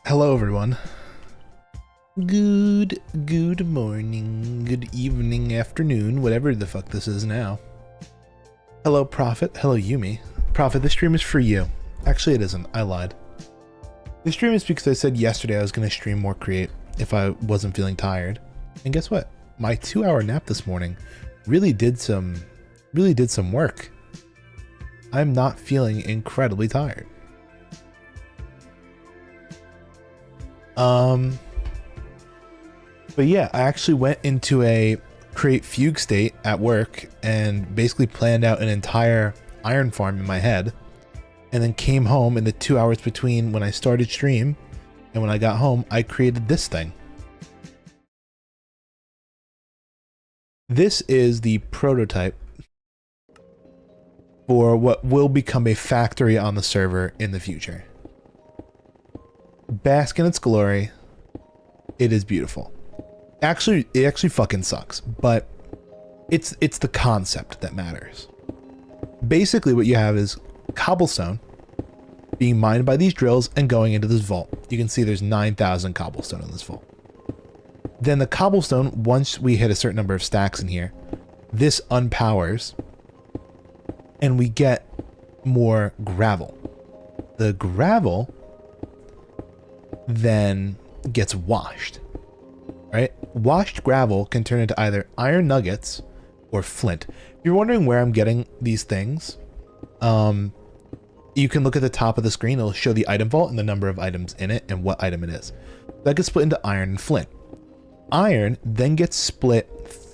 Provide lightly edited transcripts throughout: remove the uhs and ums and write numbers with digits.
Hello everyone. Good morning, good evening, afternoon, whatever the fuck this is now. Hello Prophet, hello Yumi. Prophet, this stream is for you. Actually it isn't, I lied. This stream is because I said yesterday I was going to stream more Create if I wasn't feeling tired. And guess what? My 2-hour nap this morning really did some work. I'm not feeling incredibly tired. But yeah, I actually went into a Create fugue state at work and basically planned out an entire iron farm in my head, and then came home in the 2 hours between when I started stream and when I got home, I created this thing. This is the prototype for what will become a factory on the server in the future. Bask in its glory. It is beautiful. Actually, it actually fucking sucks, but it's the concept that matters. Basically what you have is cobblestone being mined by these drills and going into this vault. You can see there's 9,000 cobblestone in this vault. Then the cobblestone, once we hit a certain number of stacks in here, this unpowers and we get more gravel. The gravel then gets washed, right? Washed gravel can turn into either iron nuggets or flint. If you're wondering where I'm getting these things, you can look at the top of the screen. It'll show the item vault and the number of items in it and what item it is. That gets split into iron and flint. Iron then gets split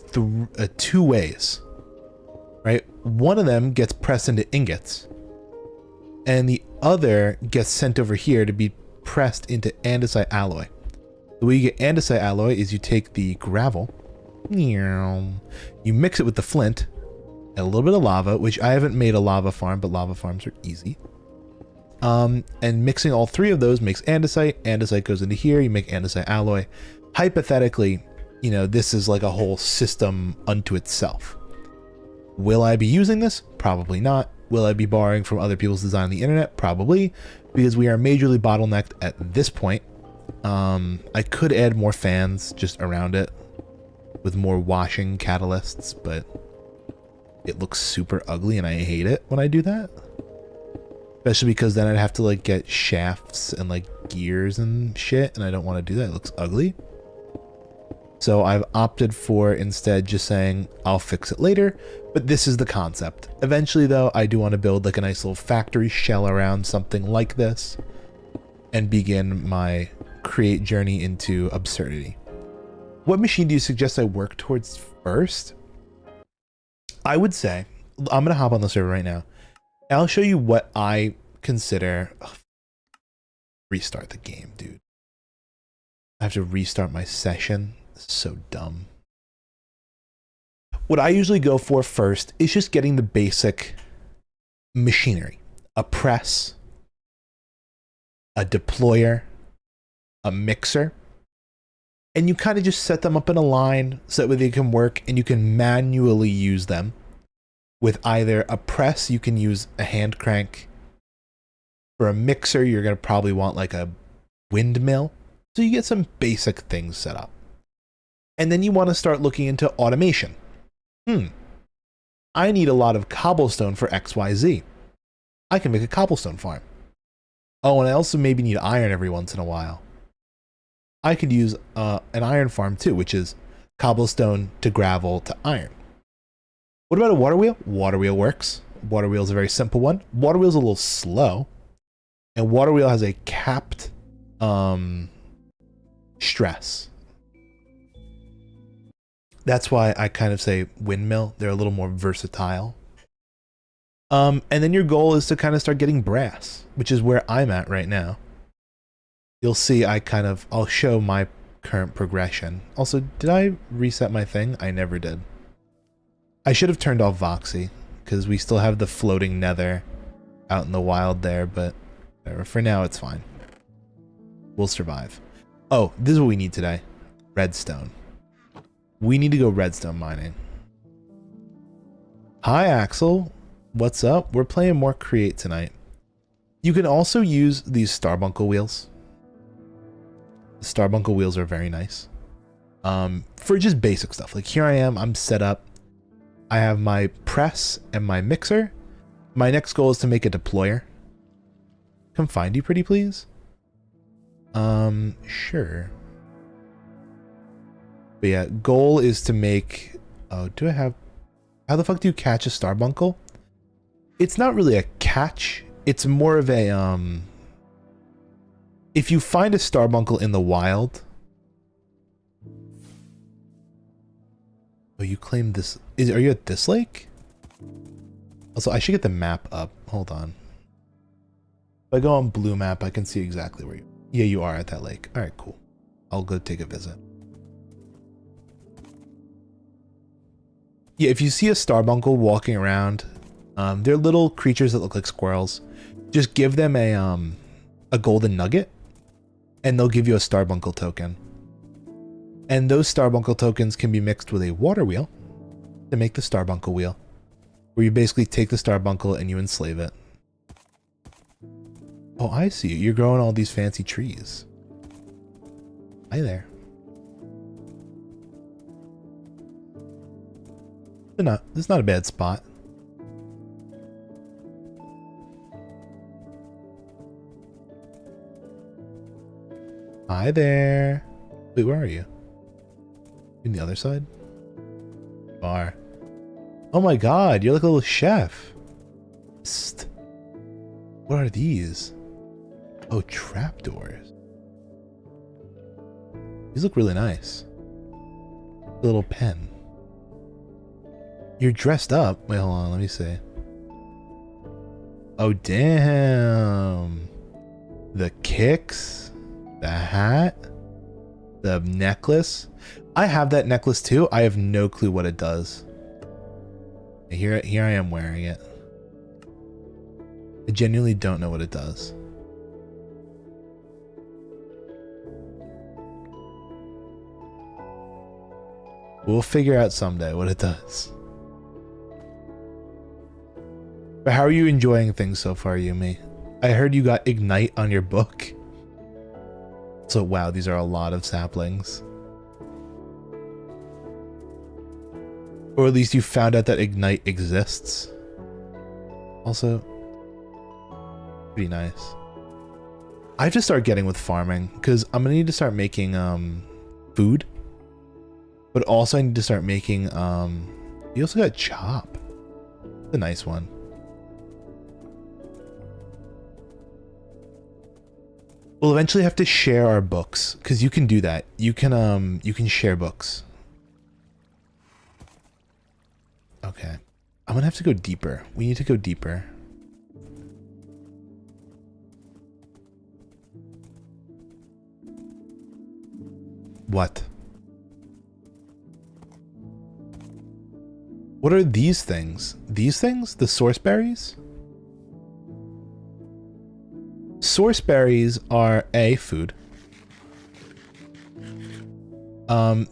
through 2 ways, right? One of them gets pressed into ingots and the other gets sent over here to be pressed into andesite alloy. The way you get andesite alloy is you take the gravel, you mix it with the flint, and a little bit of lava, which I haven't made a lava farm, but lava farms are easy. And mixing all three of those makes andesite. Andesite goes into here, you make andesite alloy. Hypothetically, you know, this is like a whole system unto itself. Will I be using this? Probably not. Will I be borrowing from other people's design on the internet? Probably, because we are majorly bottlenecked at this point. I could add more fans just around it with more washing catalysts, but it looks super ugly and I hate it when I do that. Especially because then I'd have to like get shafts and like gears and shit, and I don't want to do that. It looks ugly. So I've opted for instead just saying I'll fix it later, but this is the concept. Eventually though, I do want to build like a nice little factory shell around something like this and begin my create journey into absurdity. What machine do you suggest I work towards first? I would say, I'm going to hop on the server right now. I'll show you what I consider... Ugh, restart the game, dude. I have to restart my session. So dumb. What I usually go for first is just getting the basic machinery. A press, a deployer, a mixer, and you kind of just set them up in a line so that way they can work and you can manually use them. With either a press, you can use a hand crank. For a mixer, you're going to probably want like a windmill. So you get some basic things set up. And then you want to start looking into automation. I need a lot of cobblestone for XYZ. I can make a cobblestone farm. Oh, and I also maybe need iron every once in a while. I could use an iron farm too, which is cobblestone to gravel to iron. What about a water wheel? Water wheel works. Water wheel is a very simple one. Water wheel is a little slow. And water wheel has a capped stress. That's why I kind of say windmill. They're a little more versatile. And then your goal is to kind of start getting brass, which is where I'm at right now. You'll see I'll show my current progression. Also, did I reset my thing? I never did. I should have turned off Voxy, because we still have the floating nether out in the wild there, but for now it's fine. We'll survive. Oh, this is what we need today. Redstone. We need to go redstone mining. Hi, Axel. What's up? We're playing more Create tonight. You can also use these Starbuncle wheels. The Starbuncle wheels are very nice. For just basic stuff. Like here I am, I'm set up. I have my press and my mixer. My next goal is to make a deployer. Come find you, pretty please. Sure. But yeah, goal is to make... Oh, do I have... How the fuck do you catch a Starbuncle? It's not really a catch. It's more of a, if you find a Starbuncle in the wild... Oh, you claim this... Are you at this lake? Also, I should get the map up. Hold on. If I go on blue map, I can see exactly where you... Yeah, you are at that lake. Alright, cool. I'll go take a visit. Yeah, if you see a Starbuncle walking around, they're little creatures that look like squirrels. Just give them a golden nugget, and they'll give you a Starbuncle token. And those Starbuncle tokens can be mixed with a water wheel to make the Starbuncle wheel, where you basically take the Starbuncle and you enslave it. Oh, I see. You're growing all these fancy trees. Hi there. This is not a bad spot. Hi there. Wait, where are you? In the other side? You are. Oh my god, you're like a little chef. Psst. What are these? Oh, trapdoors. These look really nice. A little pen. You're dressed up. Wait, hold on. Let me see. Oh, damn. The kicks. The hat. The necklace. I have that necklace too. I have no clue what it does. Here I am wearing it. I genuinely don't know what it does. We'll figure out someday what it does. But how are you enjoying things so far, Yumi? I heard you got Ignite on your book. So wow, these are a lot of saplings. Or at least you found out that Ignite exists. Also, pretty nice. I have to start getting with farming, because I'm gonna need to start making food. But also I need to start making you also got chop. It's a nice one. We'll eventually have to share our books, because you can do that. You can share books. Okay. I'm gonna have to go deeper. We need to go deeper. What? What are these things? These things? The source berries? Source berries are food.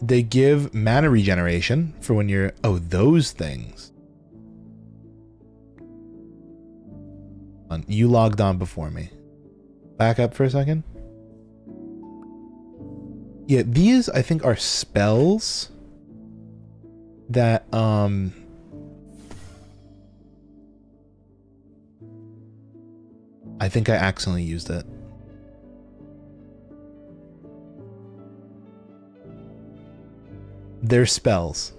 They give mana regeneration for when you're... Oh, those things. You logged on before me. Back up for a second. Yeah, these I think are spells that I think I accidentally used it. They're spells.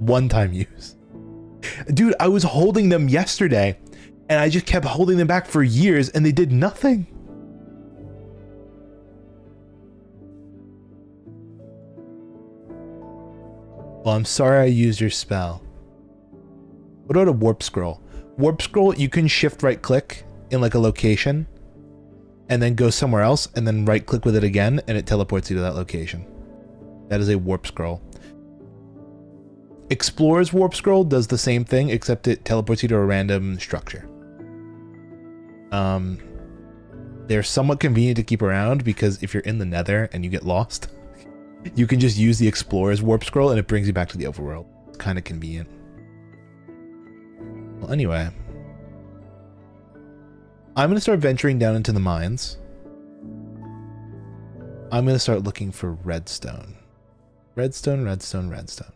One-time use. Dude, I was holding them yesterday and I just kept holding them back for years and they did nothing. Well, I'm sorry I used your spell. What about a warp scroll? Warp scroll, you can shift right click in like a location and then go somewhere else and then right click with it again and it teleports you to that location. That is a warp scroll. Explorer's warp scroll does the same thing except it teleports you to a random structure. They're somewhat convenient to keep around because if you're in the Nether and you get lost, you can just use the Explorer's warp scroll and it brings you back to the overworld. It's kind of convenient. Well, anyway, I'm going to start venturing down into the mines. I'm going to start looking for redstone. Redstone, redstone, redstone.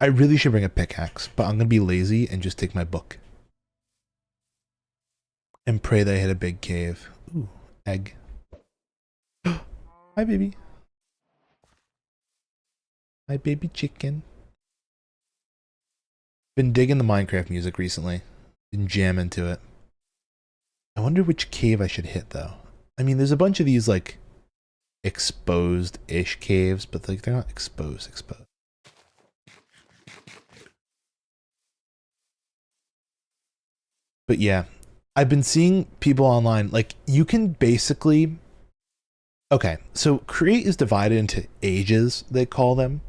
I really should bring a pickaxe, but I'm going to be lazy and just take my book. And pray that I hit a big cave. Ooh, egg. Hi, baby. Hi, baby chicken. Been digging the Minecraft music recently. Been jamming to it. I wonder which cave I should hit, though. I mean, there's a bunch of these, like, exposed-ish caves, but, like, they're not exposed. But, yeah. I've been seeing people online, like, you can basically... Okay, so Create is divided into ages, they call them.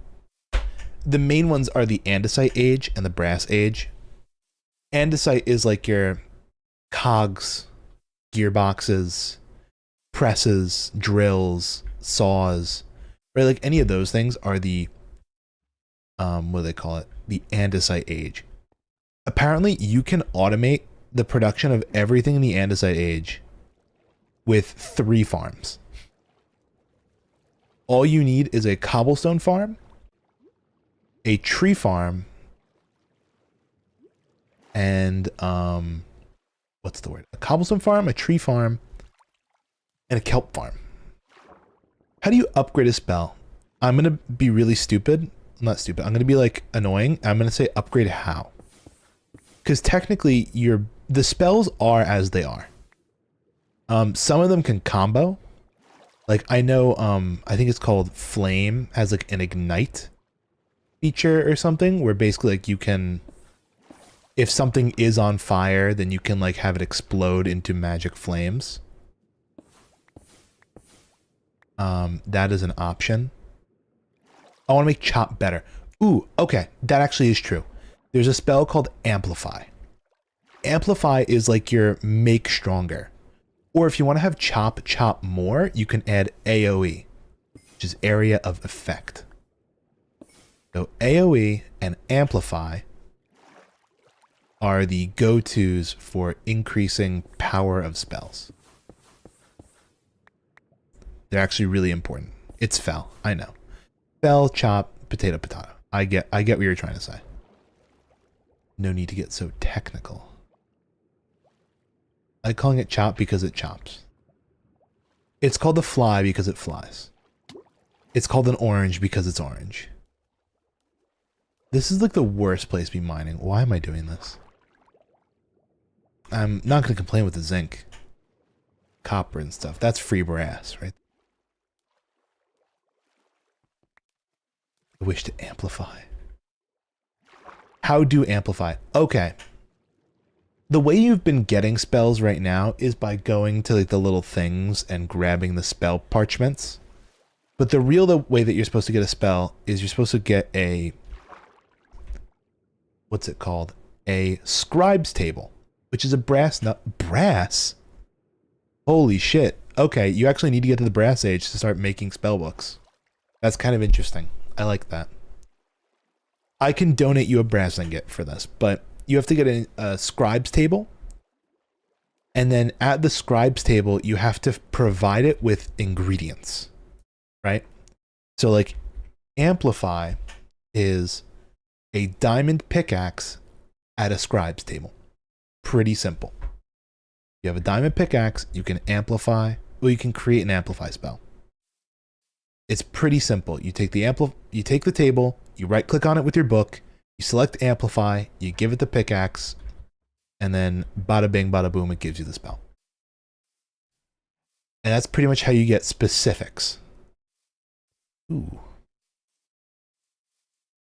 The main ones are the andesite age and the brass age. Andesite is like your cogs, gearboxes, presses, drills, saws, right? Like any of those things are the, what do they call it? The andesite age. Apparently you can automate the production of everything in the andesite age with 3 farms. All you need is a cobblestone farm, a tree farm, and what's the word? A cobblestone farm, a tree farm, and a kelp farm. How do you upgrade a spell? I'm gonna be really stupid. Not stupid. I'm gonna be like annoying. I'm gonna say upgrade how? Because technically the spells are as they are. Some of them can combo. Like I know I think it's called Flame has like an ignite feature or something where basically like you can, if something is on fire, then you can like have it explode into magic flames. That is an option. I want to make chop better. Ooh, okay, that actually is true. There's a spell called Amplify. Amplify is like your make stronger. Or if you want to have chop chop more, you can add AoE, which is area of effect. So AoE and Amplify are the go-tos for increasing power of spells. They're actually really important. It's fell, I know. Fell, chop, potato, potato. I get what you're trying to say. No need to get so technical. I like calling it chop because it chops. It's called the fly because it flies. It's called an orange because it's orange. This is like the worst place to be mining. Why am I doing this? I'm not going to complain with the zinc. Copper and stuff. That's free brass, right? I wish to amplify. How do amplify? Okay. The way you've been getting spells right now is by going to like the little things and grabbing the spell parchments. But the way that you're supposed to get a spell is you're supposed to get a... What's it called? A scribe's table, which is a brass nut. Brass? Holy shit. Okay, you actually need to get to the brass age to start making spell books. That's kind of interesting. I like that. I can donate you a brass ingot for this, but you have to get a scribe's table. And then at the scribe's table, you have to provide it with ingredients, right? So like amplify is a diamond pickaxe at a scribe's table. Pretty simple. You have a diamond pickaxe, you can amplify, well, you can create an amplify spell. It's pretty simple. You take the table, you right click on it with your book, you select amplify, you give it the pickaxe, and then bada bing, bada boom, it gives you the spell. And that's pretty much how you get specifics. Ooh.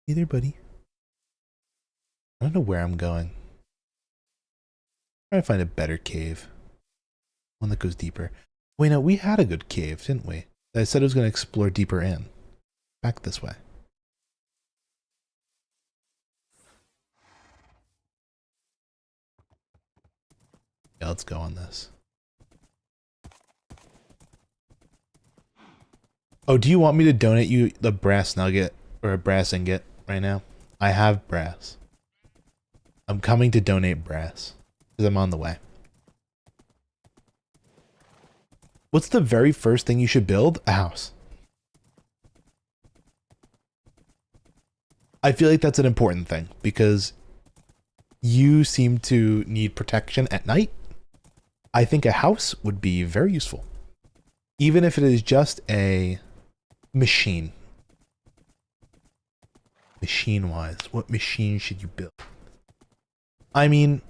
Hey there, buddy. I don't know where I'm going. I'm trying to find a better cave. One that goes deeper. Wait, no, we had a good cave, didn't we? I said I was going to explore deeper in. Back this way. Yeah, let's go on this. Oh, do you want me to donate you the brass nugget or a brass ingot right now? I have brass. I'm coming to donate brass because I'm on the way. What's the very first thing you should build? A house. I feel like that's an important thing because you seem to need protection at night. I think a house would be very useful. Even if it is just a machine. Machine-wise, what machine should you build? I mean,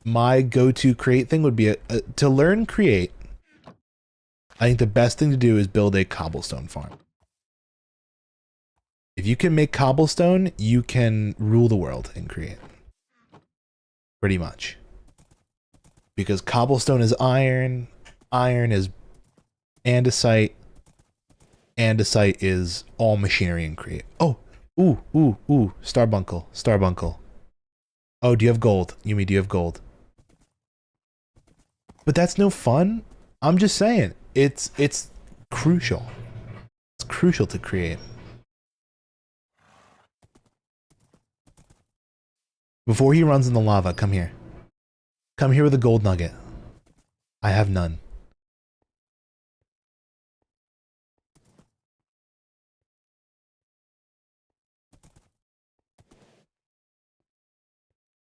my go-to create thing would be to learn create. I think the best thing to do is build a cobblestone farm. If you can make cobblestone, you can rule the world in create. Pretty much. Because cobblestone is iron, iron is andesite, andesite is all machinery in create. Oh, ooh, Starbuncle, Starbuncle. Oh, do you have gold? Yumi, do you have gold? But that's no fun. I'm just saying, it's crucial. It's crucial to create. Before he runs in the lava, come here. Come here with a gold nugget. I have none.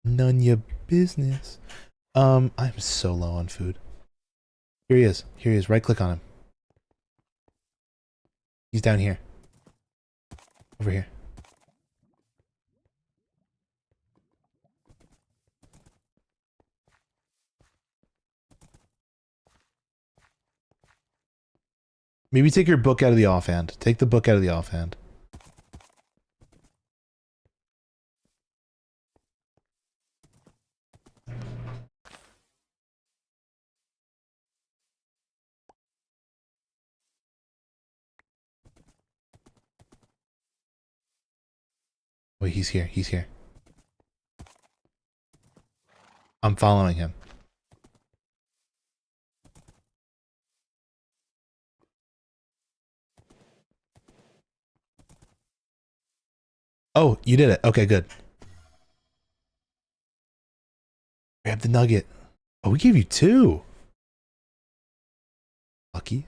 None your business. I'm so low on food. Here he is. Here he is. Right click on him. He's down here. Over here. Maybe take your book out of the offhand. Take the book out of the offhand. Wait, he's here. He's here. I'm following him. Oh, you did it. Okay, good. Grab the nugget. Oh, we gave you 2. Lucky.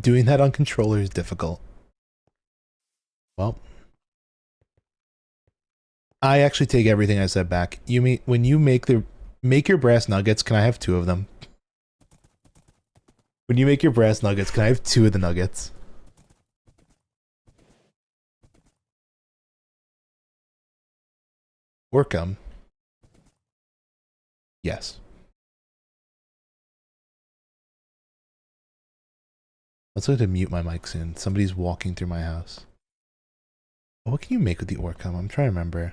Doing that on controller is difficult. Well, I actually take everything I said back. You mean when you make your brass nuggets, can I have 2 of them? When you make your brass nuggets, can I have 2 of the nuggets? Orcum. Yes. Let's go to mute my mic soon. Somebody's walking through my house. What can you make with the Orcum? I'm trying to remember.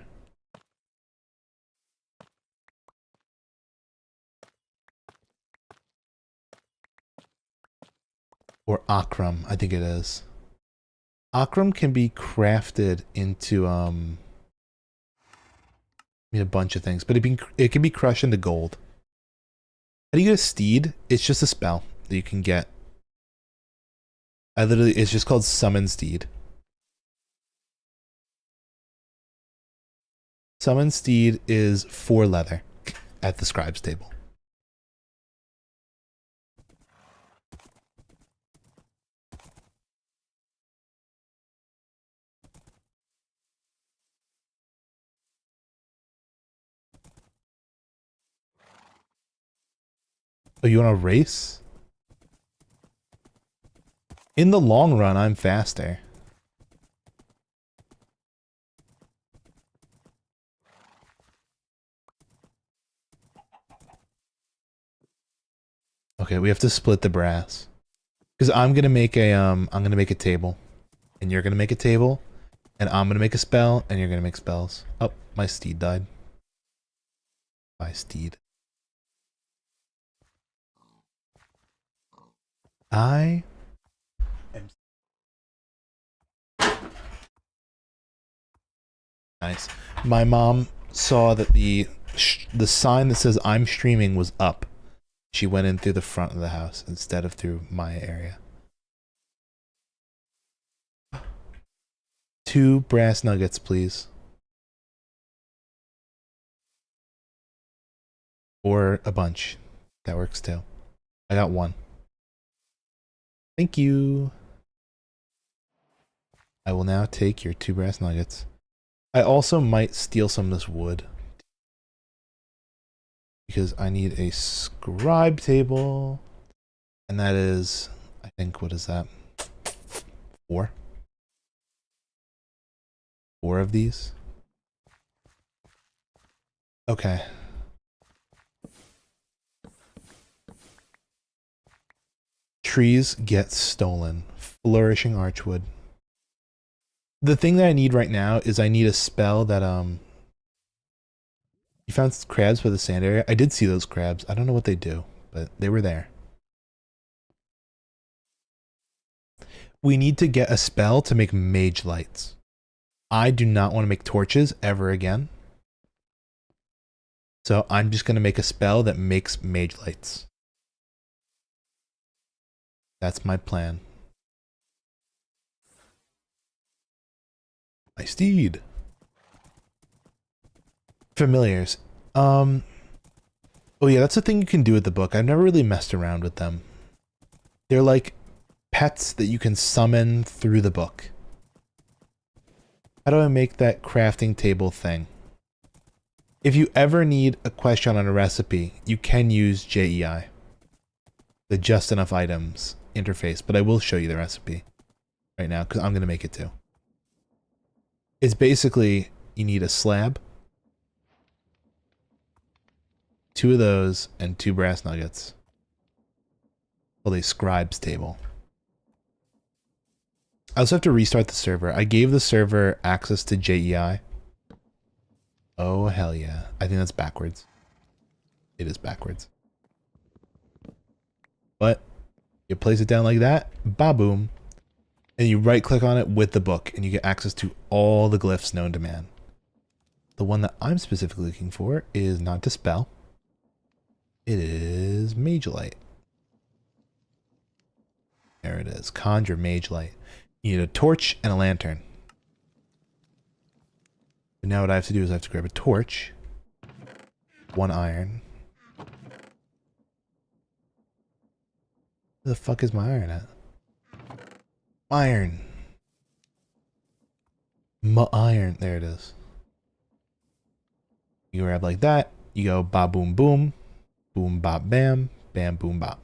Or Akram, I think it is. Akram can be crafted into I mean a bunch of things, but it can be crushed into gold. How do you get a steed? It's just a spell that you can get. It's just called Summon Steed. Summon Steed is 4 leather at the scribe's table. Oh, you want to race? In the long run, I'm faster. Okay, we have to split the brass. Because I'm gonna make a table. And you're gonna make a table. And I'm gonna make a spell, and you're gonna make spells. Oh, my steed died. My steed. I am nice. My mom saw that the sign that says I'm streaming was up. She went in through the front of the house instead of through my area. 2 brass nuggets, please. Or a bunch. That works too. I got 1. Thank you. I will now take your 2 brass nuggets. I also might steal some of this wood. Because I need a scribe table. And that is, I think, what is that? 4? 4 of these? Okay. Trees get stolen. Flourishing archwood. The thing that I need right now is I need a spell that, You found crabs by the sand area? I did see those crabs. I don't know what they do, but they were there. We need to get a spell to make mage lights. I do not want to make torches ever again. So I'm just going to make a spell that makes mage lights. That's my plan. My steed. Familiars. Oh yeah, that's the thing you can do with the book. I've never really messed around with them. They're like pets that you can summon through the book. How do I make that crafting table thing? If you ever need a question on a recipe, you can use JEI, the Just Enough Items interface, but I will show you the recipe right now because I'm going to make it too. It's basically, you need a slab, 2 of those, and 2 brass nuggets. Called a scribe's table. I also have to restart the server. I gave the server access to JEI. Oh, hell yeah. I think that's backwards. It is backwards. But you place it down like that, ba-boom, and you right-click on it with the book, and you get access to all the glyphs known to man. The one that I'm specifically looking for is not Dispel. It is Mage Light. There it is. Conjure Mage Light. You need a torch and a lantern. And now what I have to do is I have to grab a torch, 1 iron. Where the fuck is my iron at? Iron. My iron. There it is. You grab like that. You go ba boom boom. Boom bop bam. Bam boom bop.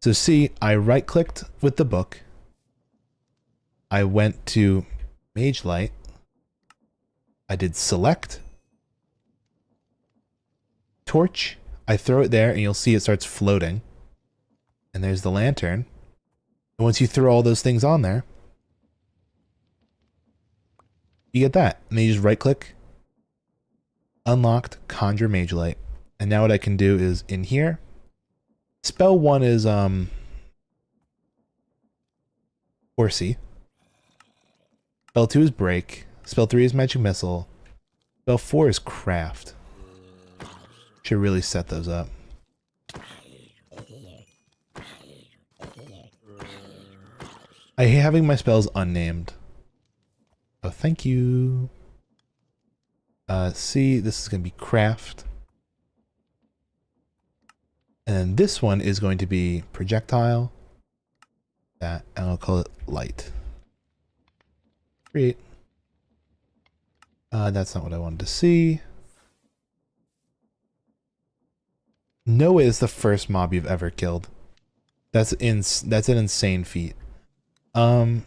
So see, I right clicked with the book. I went to Mage Light. I did select. Torch. I throw it there and you'll see it starts floating. And there's the lantern. And once you throw all those things on there, you get that. And then you just right click. Unlocked, conjure Mage Light. And now what I can do is in here. Spell 1 is Horsey. Spell 2 is Break. Spell 3 is Magic Missile. Spell 4 is Craft. Should really set those up. I hate having my spells unnamed. Oh, thank you. See, this is going to be Craft. And then this one is going to be Projectile. That, and I'll call it Light. Create. That's not what I wanted to see. No way is the first mob you've ever killed. That's an insane feat. Where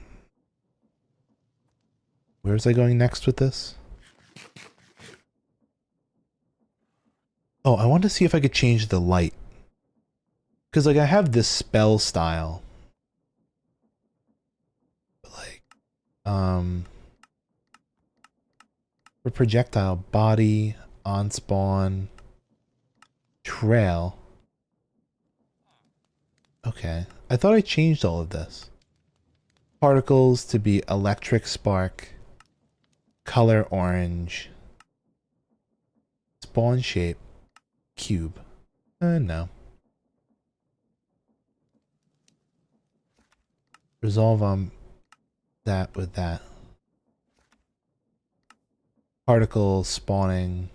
was I going next with this? Oh, I wanted to see if I could change the light. Because, like, I have this spell style. But, like, for projectile, body, on spawn, trail. Okay. I thought I changed all of this. Particles to be electric spark, color orange, spawn shape, cube. No. Resolve that with that. Particle spawning,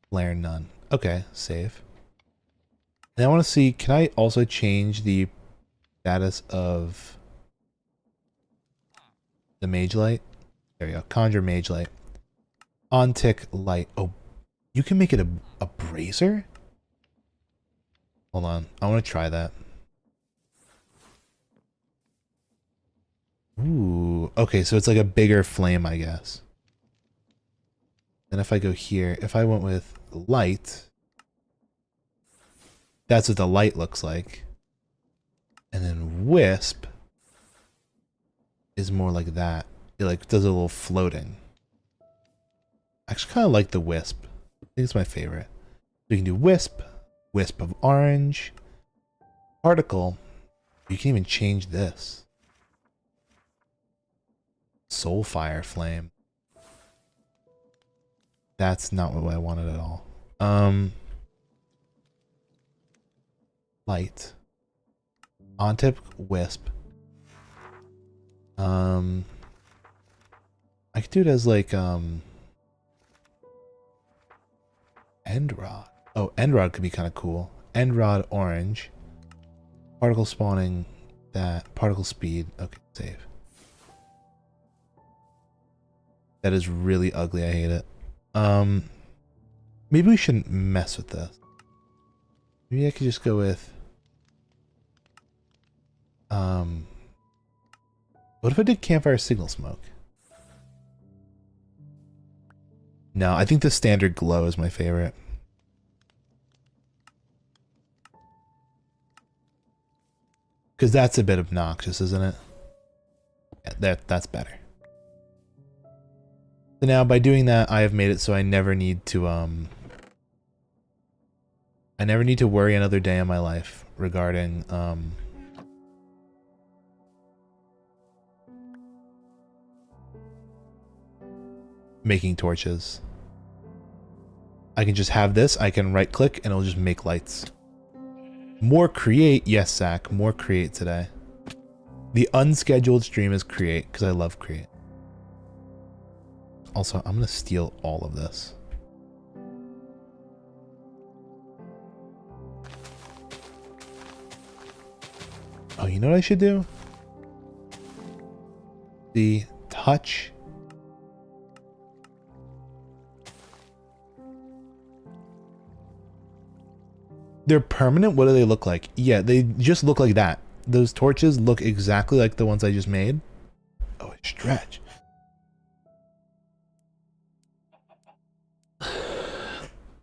flare none. Okay, save. And I want to see, can I also change the status of the Mage Light? There we go. Conjure Mage Light. On tick light. Oh, you can make it a brazier? Hold on. I want to try that. Ooh. Okay, so it's like a bigger flame, I guess. Then if I go here, if I went with light, that's what the light looks like. And then wisp is more like that. It like does a little floating. I actually kind of like the wisp. I think it's my favorite. We can do wisp, wisp of orange, particle. You can even change this. Soulfire flame. That's not what I wanted at all. Light. On tip wisp. I could do it as like end rod. Oh, end rod could be kind of cool. End rod orange. Particle spawning that. Particle speed. Okay, save. That is really ugly. I hate it. Maybe we shouldn't mess with this. Maybe I could just go with what if I did campfire signal smoke? No, I think the standard glow is my favorite. Because that's a bit obnoxious, isn't it? Yeah, that's better. So now by doing that, I have made it so I never need to worry another day in my life regarding making torches. I can just have this, I can right click and it'll just make lights. More create, yes Zach, more create today. The unscheduled stream is create, because I love create. Also, I'm gonna steal all of this. Oh, you know what I should do? The touch. They're permanent? What do they look like? Yeah, they just look like that. Those torches look exactly like the ones I just made. Oh, stretch.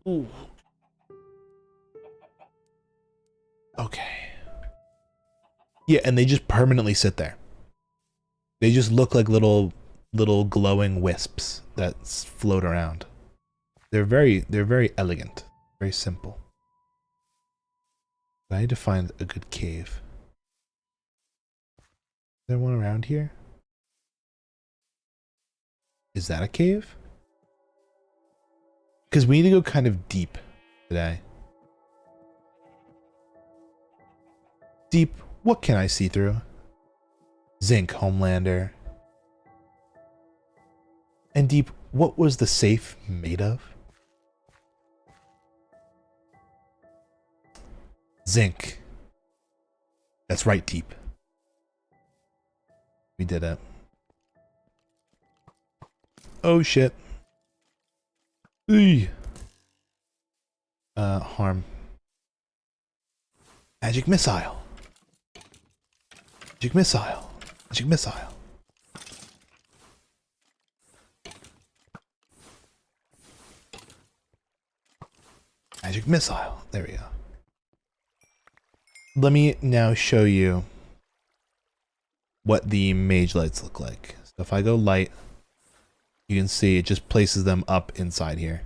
Ooh. Okay. Yeah, and they just permanently sit there. They just look like little glowing wisps that float around. They're very elegant, very simple. I need to find a good cave. Is there one around here? Is that a cave? Because we need to go kind of deep today. Deep, what can I see through? Zinc, Homelander. And deep, what was the safe made of? Zinc. That's right, deep. We did it. Oh shit. Eey. Harm. Magic missile. Magic missile. Magic missile. Magic missile. There we go. Let me now show you what the mage lights look like. So if I go light, you can see it just places them up inside here.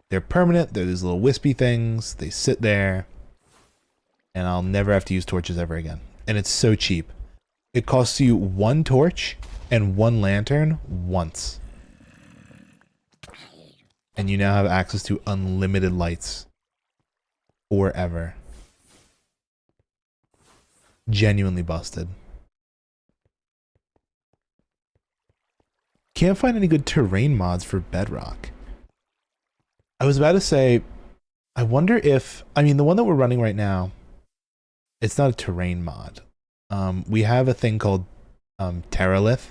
They're permanent. They're these little wispy things. They sit there. And I'll never have to use torches ever again. And it's so cheap. It costs you 1 torch and 1 lantern once. And you now have access to unlimited lights. Forever. Genuinely busted. Can't find any good terrain mods for Bedrock. I was about to say, I wonder if, I mean, the one that we're running right now, it's not a terrain mod. We have a thing called Terralith,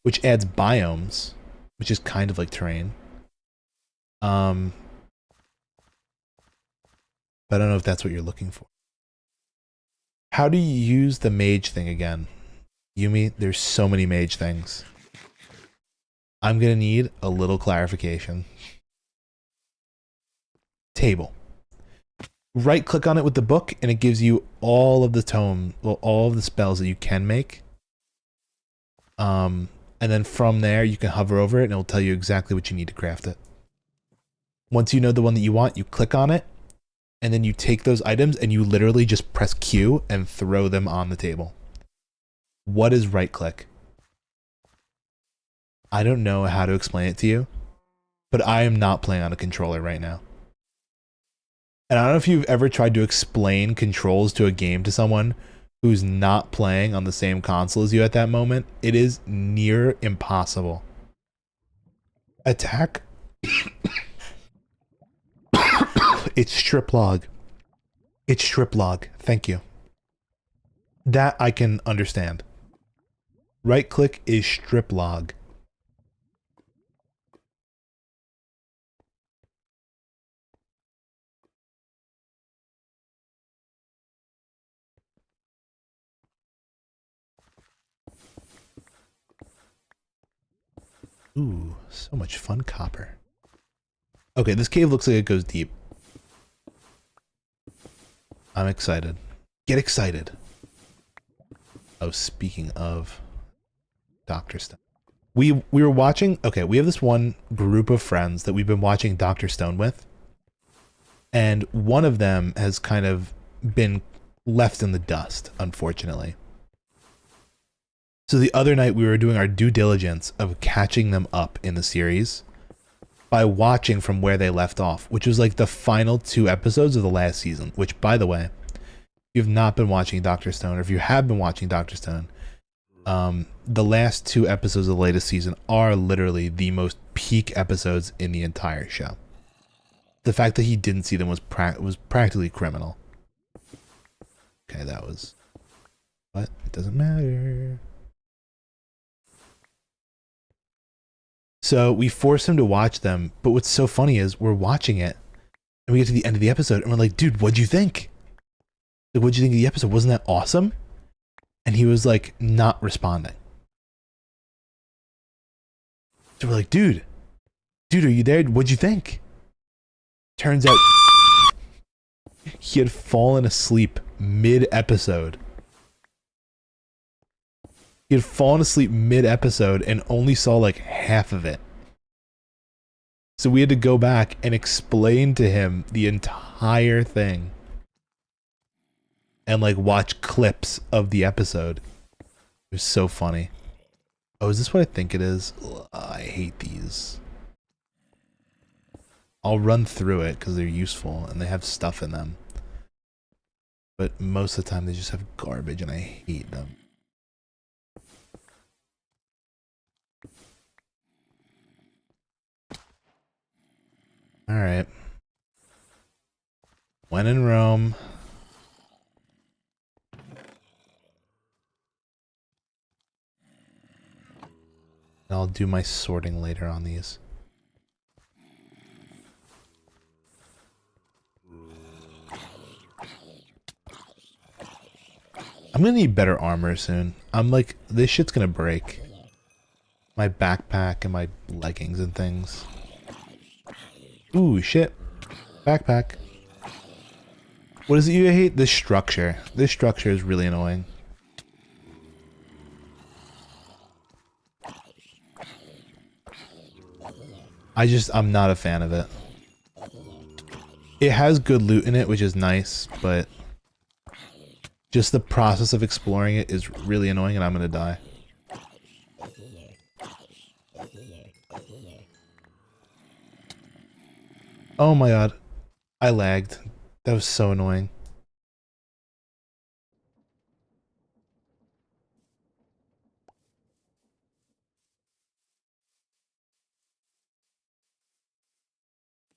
which adds biomes, which is kind of like terrain. But I don't know if that's what you're looking for. How do you use the mage thing again? Yumi, there's so many mage things. I'm gonna need a little clarification. Table. Right click on it with the book and it gives you all of the tome, well, all of the spells that you can make. And then from there you can hover over it and it'll tell you exactly what you need to craft it. Once you know the one that you want, you click on it and then you take those items and you literally just press Q and throw them on the table. What is right click? I don't know how to explain it to you, but I am not playing on a controller right now. And I don't know if you've ever tried to explain controls to a game to someone who's not playing on the same console as you at that moment. It is near impossible. Attack. It's strip log. It's strip log. Thank you. That I can understand. Right click is strip log. Ooh, so much fun copper. Okay, this cave looks like it goes deep. I'm excited. Get excited. Oh, speaking of... Dr. Stone. We were watching, okay, we have this one group of friends that we've been watching Dr. Stone with. And one of them has kind of been left in the dust, unfortunately. So the other night we were doing our due diligence of catching them up in the series by watching from where they left off, which was like the final 2 episodes of the last season, which, by the way, if you've not been watching Dr. Stone, or if you have been watching Dr. Stone, the last 2 episodes of the latest season are literally the most peak episodes in the entire show. The fact that he didn't see them was practically criminal. Okay, that was... But it doesn't matter. So we forced him to watch them, but what's so funny is we're watching it, and we get to the end of the episode, and we're like, dude, what'd you think? Like, what'd you think of the episode? Wasn't that awesome? And he was like, not responding. So we're like, dude, are you there? What'd you think? Turns out he had fallen asleep mid-episode. He had fallen asleep mid-episode and only saw like half of it. So we had to go back and explain to him the entire thing. And like watch clips of the episode. It was so funny. Oh, is this what I think it is? Ugh, I hate these. I'll run through it because they're useful and they have stuff in them. But most of the time they just have garbage and I hate them. Alright. When in Rome. I'll do my sorting later on these. I'm gonna need better armor soon. I'm like, this shit's gonna break. My backpack and my leggings and things. Ooh, shit. Backpack. What is it you hate? This structure. This structure is really annoying. I'm not a fan of it. It has good loot in it, which is nice, but just the process of exploring it is really annoying and I'm gonna die. Oh my god. I lagged. That was so annoying.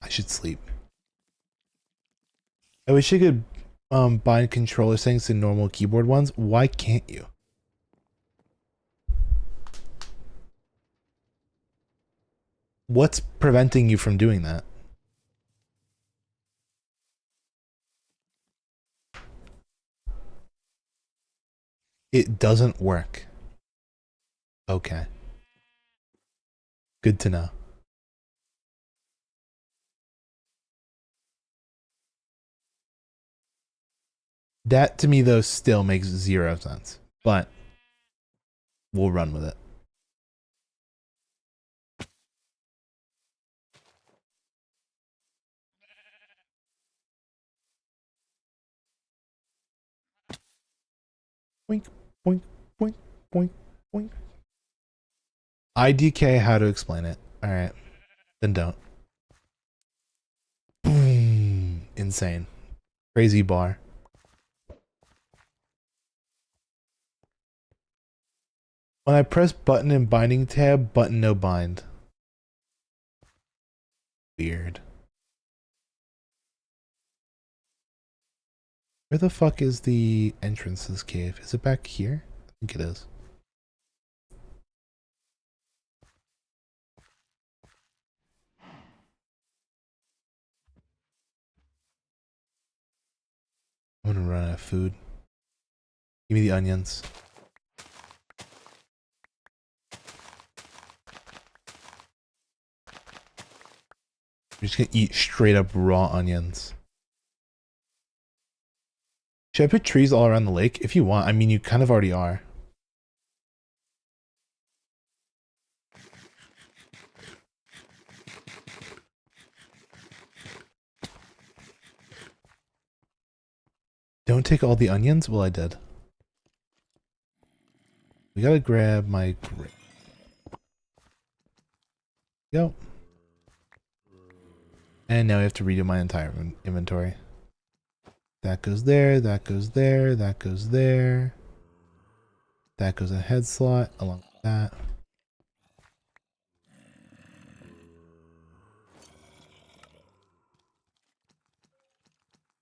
I should sleep. I wish I could bind controller settings to normal keyboard ones. Why can't you? What's preventing you from doing that? It doesn't work. Okay. Good to know. That to me though still makes 0 sense, but we'll run with it. Boink, boink, boink, boink, boink. IDK, how to explain it. Alright. Then don't. Boom. Insane. Crazy bar. When I press button in binding tab, button no bind. Weird. Where the fuck is the entrance to this cave? Is it back here? I think it is. I'm gonna run out of food. Give me the onions. I'm just gonna eat straight up raw onions. Should I put trees all around the lake? If you want. I mean, you kind of already are. Don't take all the onions? Well, I did. We gotta grab my grape. Go. And now we have to redo my entire inventory. That goes there, that goes there, that goes there. That goes in a head slot along with that.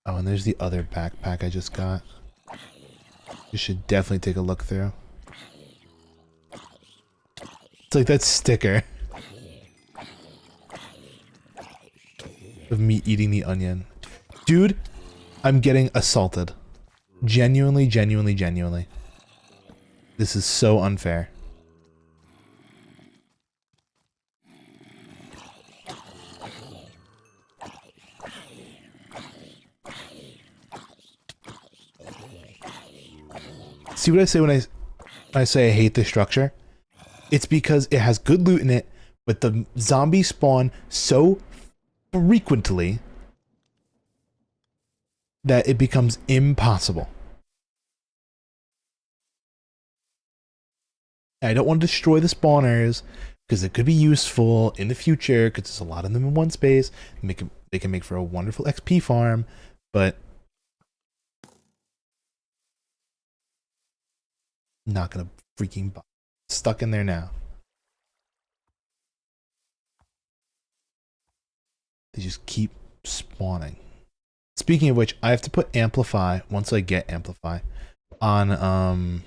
Oh, and there's the other backpack I just got. You should definitely take a look through. It's like that sticker of me eating the onion. Dude, I'm getting assaulted. Genuinely, genuinely, genuinely. This is so unfair. See what I say when I say I hate this structure? It's because it has good loot in it, but the zombies spawn so frequently that it becomes impossible. I don't want to destroy the spawners because it could be useful in the future because there's a lot of them in one space. They can make for a wonderful XP farm, but not gonna freaking stuck in there now. They just keep spawning. Speaking of which, I have to put amplify once I get amplify on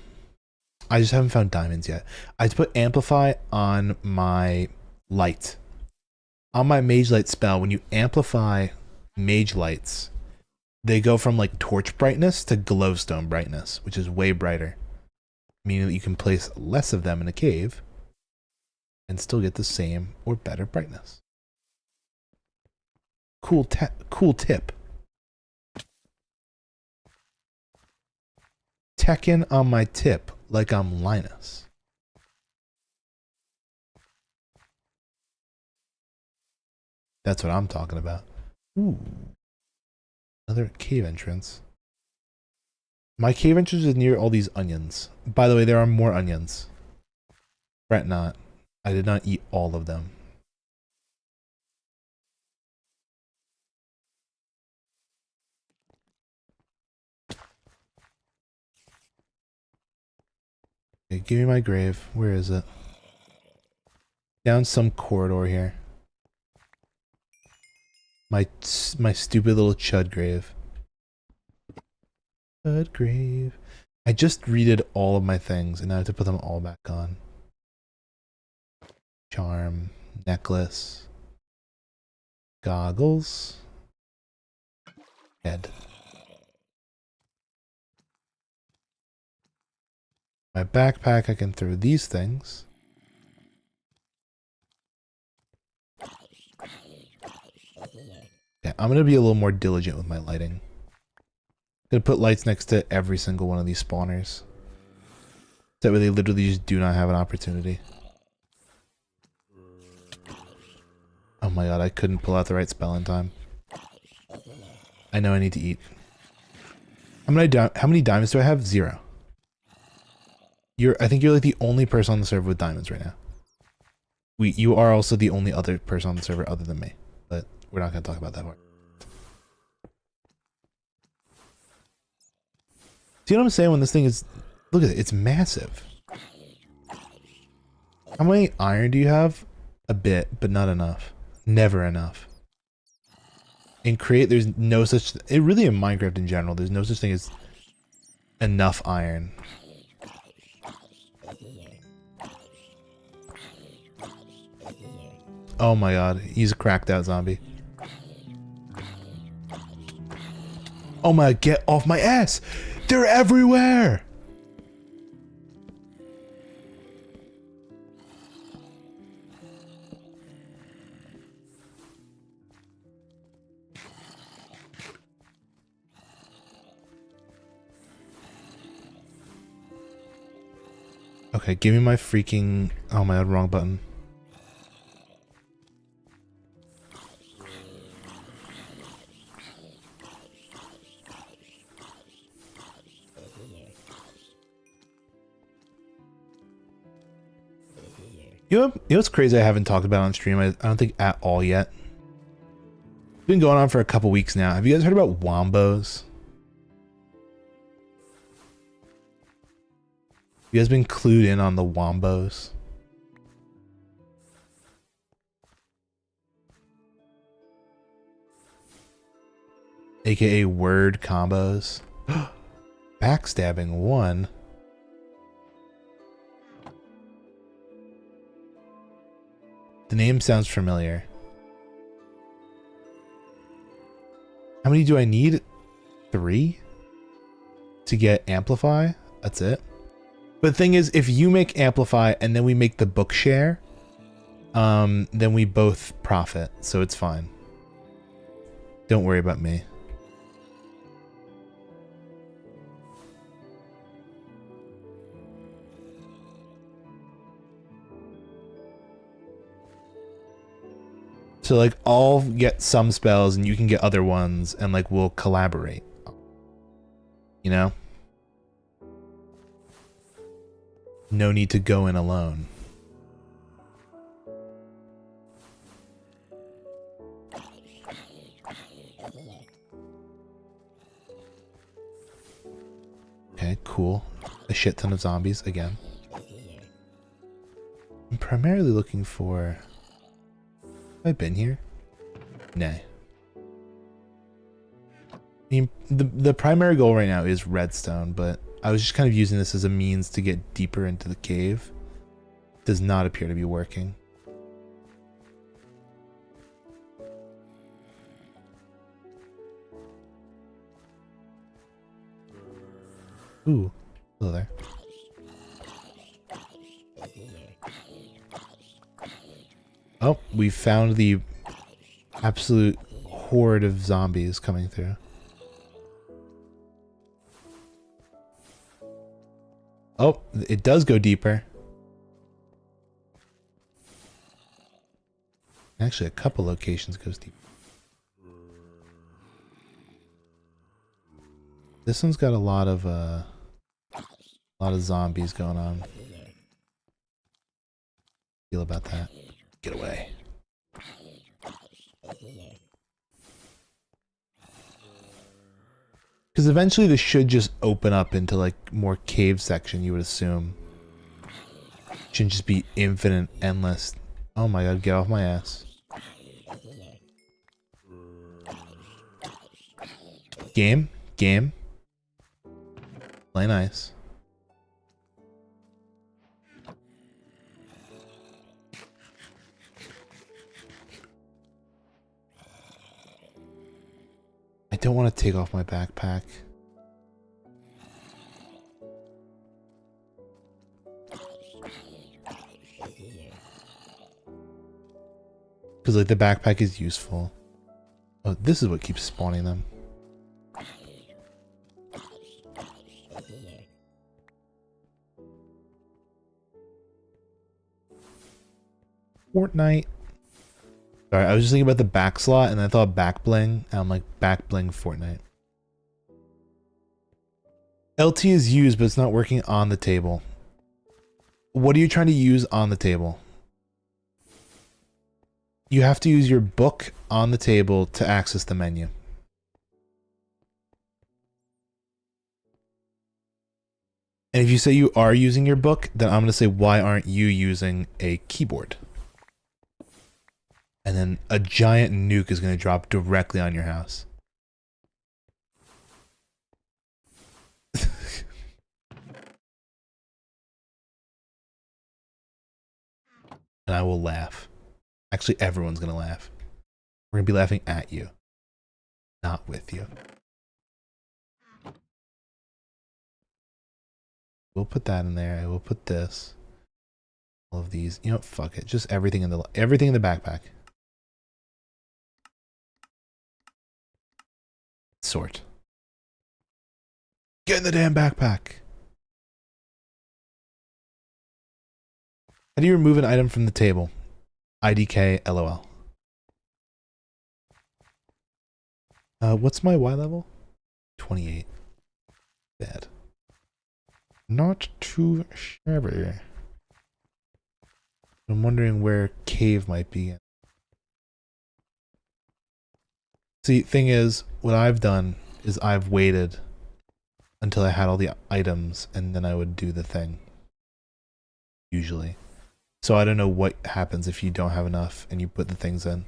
I just haven't found diamonds yet. I have to put amplify on my light. On my mage light spell, when you amplify mage lights, they go from like torch brightness to glowstone brightness, which is way brighter. Meaning that you can place less of them in a cave and still get the same or better brightness. Cool tip. Tekken on my tip like I'm Linus. That's what I'm talking about. Ooh. Another cave entrance. My cave entrance is near all these onions. By the way, there are more onions. Fret not. I did not eat all of them. Okay, give me my grave. Where is it? Down some corridor here. My stupid little chud grave. Chud grave. I just redid all of my things and now I have to put them all back on. Charm, necklace, goggles, head. My backpack, I can throw these things. Yeah, I'm going to be a little more diligent with my lighting. I'm going to put lights next to every single one of these spawners. That way they literally just do not have an opportunity. Oh my god, I couldn't pull out the right spell in time. I know I need to eat. How many diamonds do I have? 0. I think you're like the only person on the server with diamonds right now. You are also the only other person on the server other than me, but we're not going to talk about that part. See what I'm saying when this thing is... Look at it, it's massive. How many iron do you have? A bit, but not enough. Never enough. In Create, there's no such... really in Minecraft in general, there's no such thing as enough iron. Oh my god, he's a cracked out zombie. Oh my, get off my ass! They're everywhere! Okay, give me my freaking... Oh my god, wrong button. You know what's crazy I haven't talked about on stream? I don't think at all yet. It's been going on for a couple weeks now. Have you guys heard about wombos? You guys been clued in on the wombos? AKA word combos. Backstabbing 1. The name sounds familiar. How many do I need? 3? To get Amplify? That's it. But the thing is, if you make Amplify and then we make the book share, then we both profit, so it's fine. Don't worry about me. So like I'll get some spells and you can get other ones and like we'll collaborate. You know? No need to go in alone. Okay, cool. A shit ton of zombies again. I'm primarily looking for... Have I been here? Nay. I mean, the primary goal right now is redstone, but I was just kind of using this as a means to get deeper into the cave. Does not appear to be working. Ooh, hello there. Oh, we found the absolute horde of zombies coming through. Oh, it does go deeper. Actually, a couple locations goes deep. This one's got a lot of zombies going on. Feel about that? Get away. Because eventually this should just open up into like more cave section, you would assume. Shouldn't just be infinite, endless. Oh my god, get off my ass. Game? Game? Play nice. I don't want to take off my backpack. Because like the backpack is useful. Oh, this is what keeps spawning them. Fortnite. Sorry, I was just thinking about the back slot and I thought back bling. And I'm like, back bling Fortnite. LT is used, but it's not working on the table. What are you trying to use on the table? You have to use your book on the table to access the menu. And if you say you are using your book, then I'm going to say, why aren't you using a keyboard? And then a giant nuke is going to drop directly on your house. And I will laugh. Actually, everyone's going to laugh. We're going to be laughing at you, not with you. We'll put that in there. I will put this. All of these. You know what? Fuck it. Just everything in the backpack. Sort. Get in the damn backpack. How do you remove an item from the table? IDK LOL. What's my Y level? 28. Bad. Not too shabby. I'm wondering where cave might be. See, thing is, what I've done is I've waited until I had all the items and then I would do the thing. Usually. So I don't know what happens if you don't have enough and you put the things in.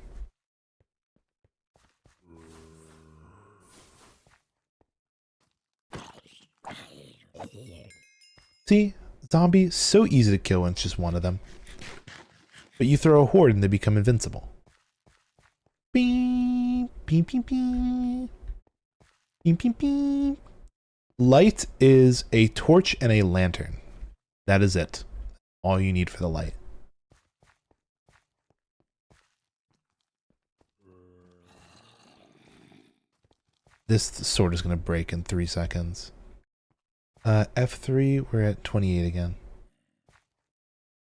See? Zombie, so easy to kill when it's just one of them. But you throw a horde and they become invincible. Beep, beep, beep, beep. Beep, beep, beep. Light is a torch and a lantern. That is it. All you need for the light. This sword is going to break in 3 seconds. F3, we're at 28 again.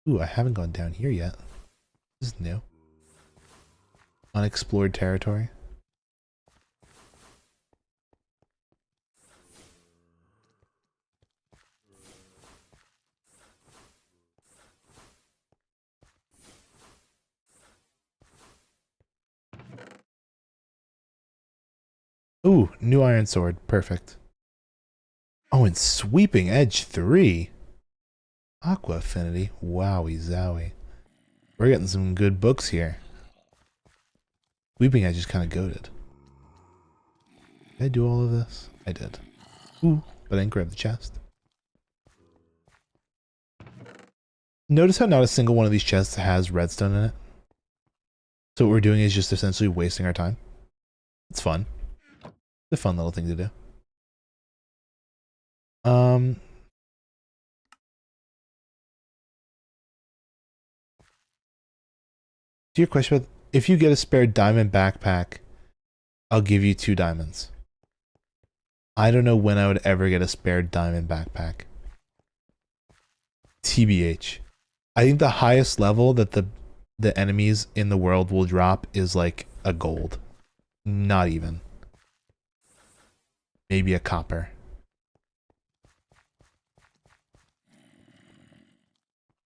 Ooh, I haven't gone down here yet. This is new. Unexplored territory. Ooh, new iron sword. Perfect. Oh, and sweeping edge 3. Aqua affinity. Wowie zowie. We're getting some good books here. Sweeping edge is kind of goated. Did I do all of this? I did. Ooh, but I didn't grab the chest. Notice how not a single one of these chests has redstone in it? So what we're doing is just essentially wasting our time. It's fun. It's a fun little thing to do. To your question about if you get a spare diamond backpack, I'll give you 2 diamonds. I don't know when I would ever get a spare diamond backpack. TBH. I think the highest level that the enemies in the world will drop is like a gold. Not even. Maybe a copper.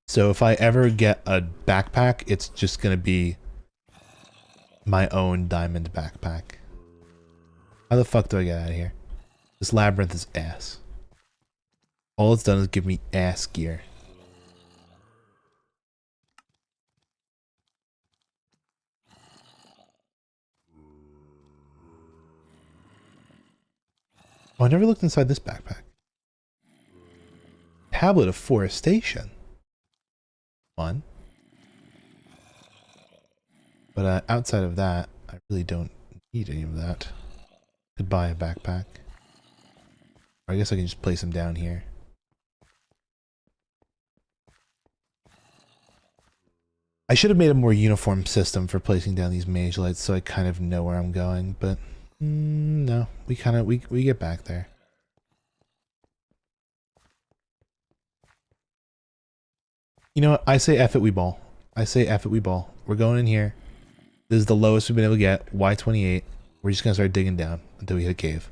So if I ever get a backpack, it's just going to be my own diamond backpack. How the fuck do I get out of here? This labyrinth is ass. All it's done is give me ass gear. Oh, I never looked inside this backpack. Tablet of Forestation. Fun. But outside of that, I really don't need any of that. Could buy a backpack. Or I guess I can just place them down here. I should have made a more uniform system for placing down these mage lights so I kind of know where I'm going, but no, we get back there. You know what? I say F it, we ball. I say F it, we ball. We're going in here. This is the lowest we've been able to get. Y28. We're just going to start digging down until we hit a cave.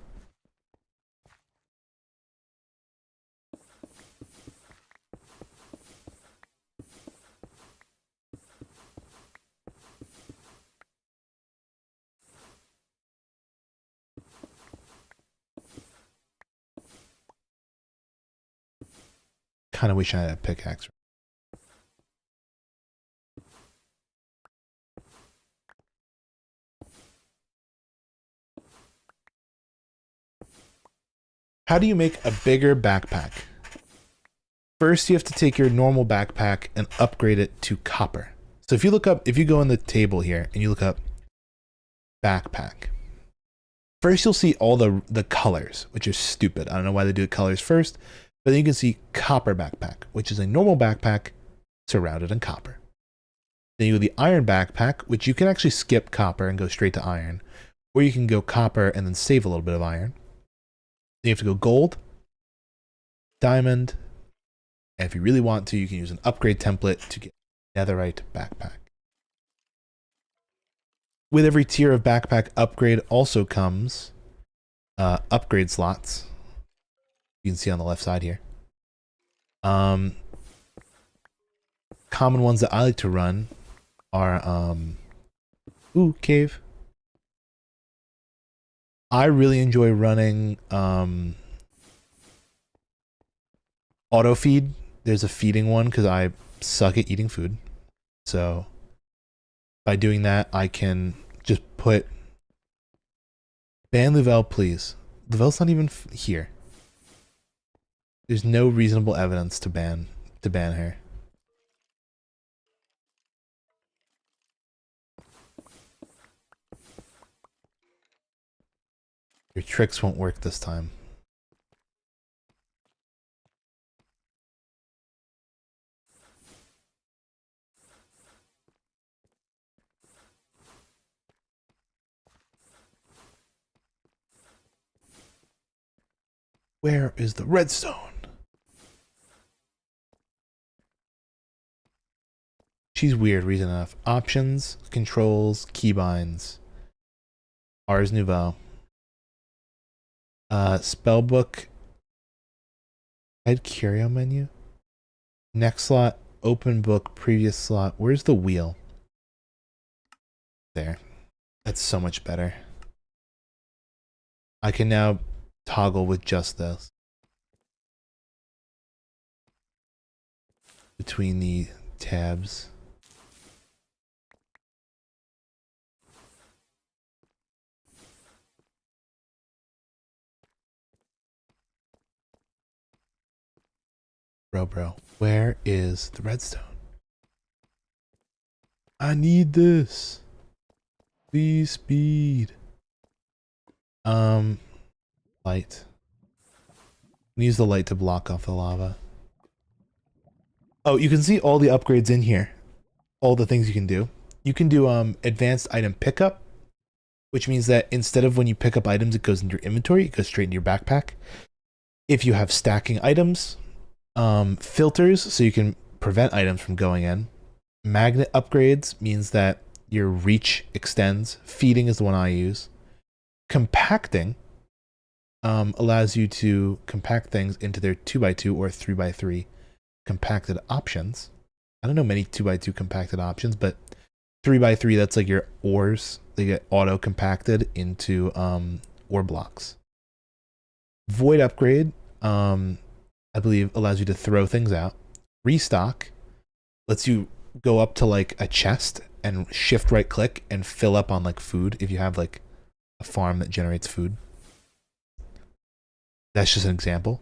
Kind of wish I had a pickaxe. How do you make a bigger backpack? First, you have to take your normal backpack and upgrade it to copper. So if you look up, if you go in the table here and you look up backpack, first you'll see all the colors, which is stupid. I don't know why they do colors first, but then you can see copper backpack, which is a normal backpack surrounded in copper. Then you go the iron backpack, which you can actually skip copper and go straight to iron, or you can go copper and then save a little bit of iron. Then you have to go gold, diamond, and if you really want to, you can use an upgrade template to get netherite backpack. With every tier of backpack upgrade also comes upgrade slots. You can see on the left side here. common ones that I like to run are ooh, cave. I really enjoy running auto feed. There's a feeding one because I suck at eating food. So by doing that, I can just put ban Louvel, please. Louvel's not even here. There's no reasonable evidence to ban her. Your tricks won't work this time. Where is the redstone? She's weird, reason enough. Options, controls, keybinds. Ars Nouveau. Spellbook. Head curio menu. Next slot, open book, previous slot. Where's the wheel? There. That's so much better. I can now toggle with just this. Between the tabs. Bro, where is the redstone? I need this. Please speed. Light. Use the light to block off the lava. Oh, you can see all the upgrades in here. All the things you can do. You can do advanced item pickup, which means that instead of when you pick up items, it goes into your inventory, it goes straight into your backpack. If you have stacking items, filters, so you can prevent items from going in. Magnet upgrades means that your reach extends. Feeding is the one I use. Compacting allows you to compact things into their 2x2 or 3x3 compacted options. I don't know many 2x2 compacted options, but 3x3, that's like your ores. They get auto compacted into ore blocks. Void upgrade, I believe, allows you to throw things out. Restock lets you go up to like a chest and shift right click and fill up on like food if you have like a farm that generates food. That's just an example.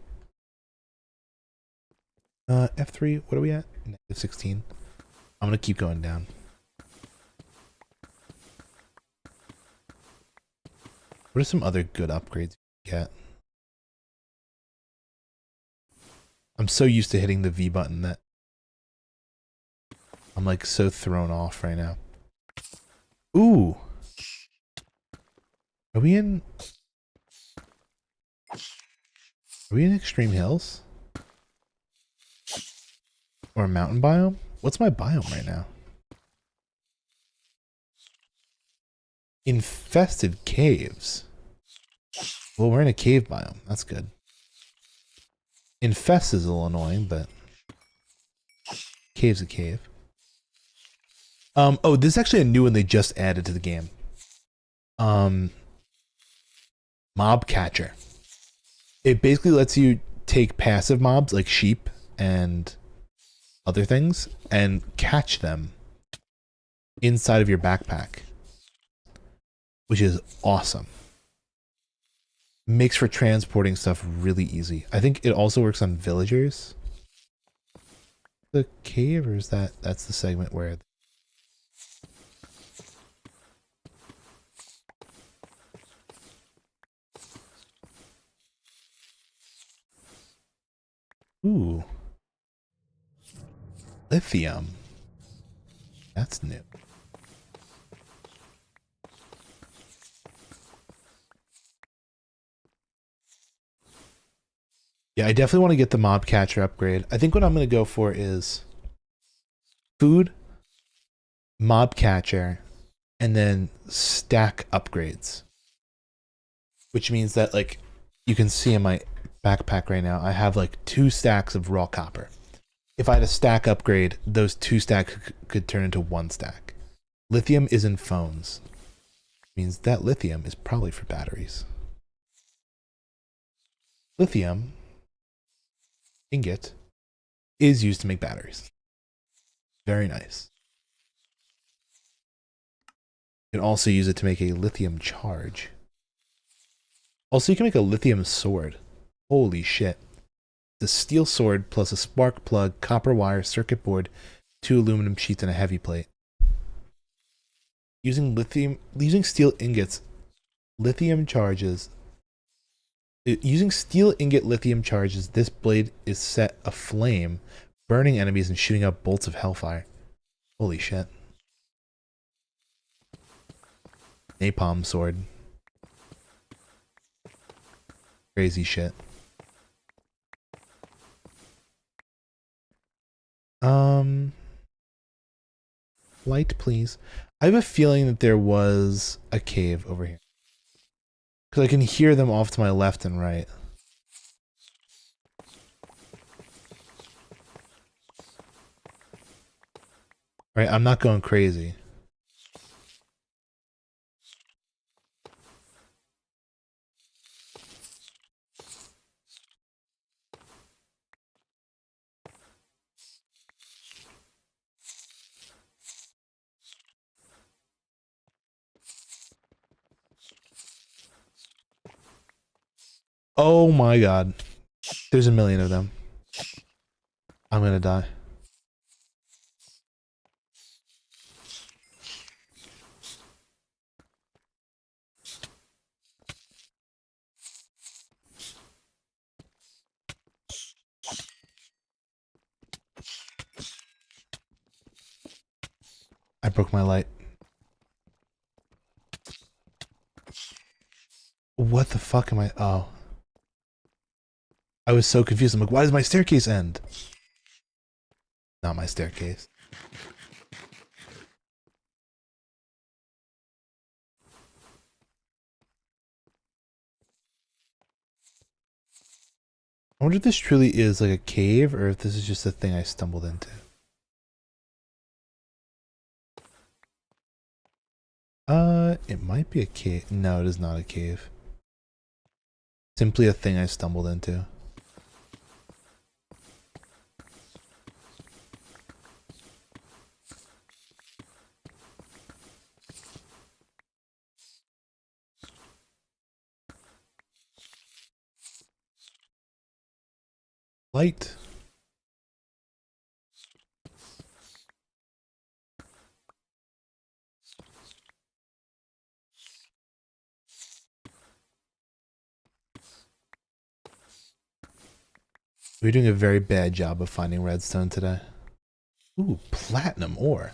F3, what are we at? -16. I'm gonna keep going down. What are some other good upgrades you get? I'm so used to hitting the V button that I'm like so thrown off right now. Ooh. Are we in Extreme Hills? Or a mountain biome? What's my biome right now? Infested caves. Well, we're in a cave biome. That's good. Infest is a little annoying, but cave's a cave. Oh, this is actually a new one they just added to the game. Mob catcher. It basically lets you take passive mobs like sheep and other things and catch them inside of your backpack, which is awesome. Makes for transporting stuff really easy. I think it also works on villagers. The cave, or is that's the segment where ooh, lithium. That's new. Yeah, I definitely want to get the mob catcher upgrade. I think what I'm going to go for is food, mob catcher, and then stack upgrades. Which means that, like, you can see in my backpack right now, I have like 2 stacks of raw copper. if I had a stack upgrade, those 2 stacks could turn into 1 stack. Lithium is in phones. Means that lithium is probably for batteries. Lithium ingot is used to make batteries. Very nice. You can also use it to make a lithium charge. Also, you can make a lithium sword. Holy shit. The steel sword plus a spark plug, copper wire, circuit board, 2 aluminum sheets, and a heavy plate. Using steel ingots, lithium charges. Using steel ingot lithium charges, this blade is set aflame, burning enemies and shooting out bolts of hellfire. Holy shit. Napalm sword. Crazy shit. Light, please. I have a feeling that there was a cave over here. Because I can hear them off to my left and right. Right, I'm not going crazy. Oh my god. There's a million of them. I'm gonna die. I broke my light. What the fuck am I? Oh. I was so confused. I'm like, why does my staircase end? Not my staircase. I wonder if this truly is like a cave or if this is just a thing I stumbled into. It might be a cave. No, it is not a cave. Simply a thing I stumbled into. Light. We're doing a very bad job of finding redstone today. Ooh, platinum ore.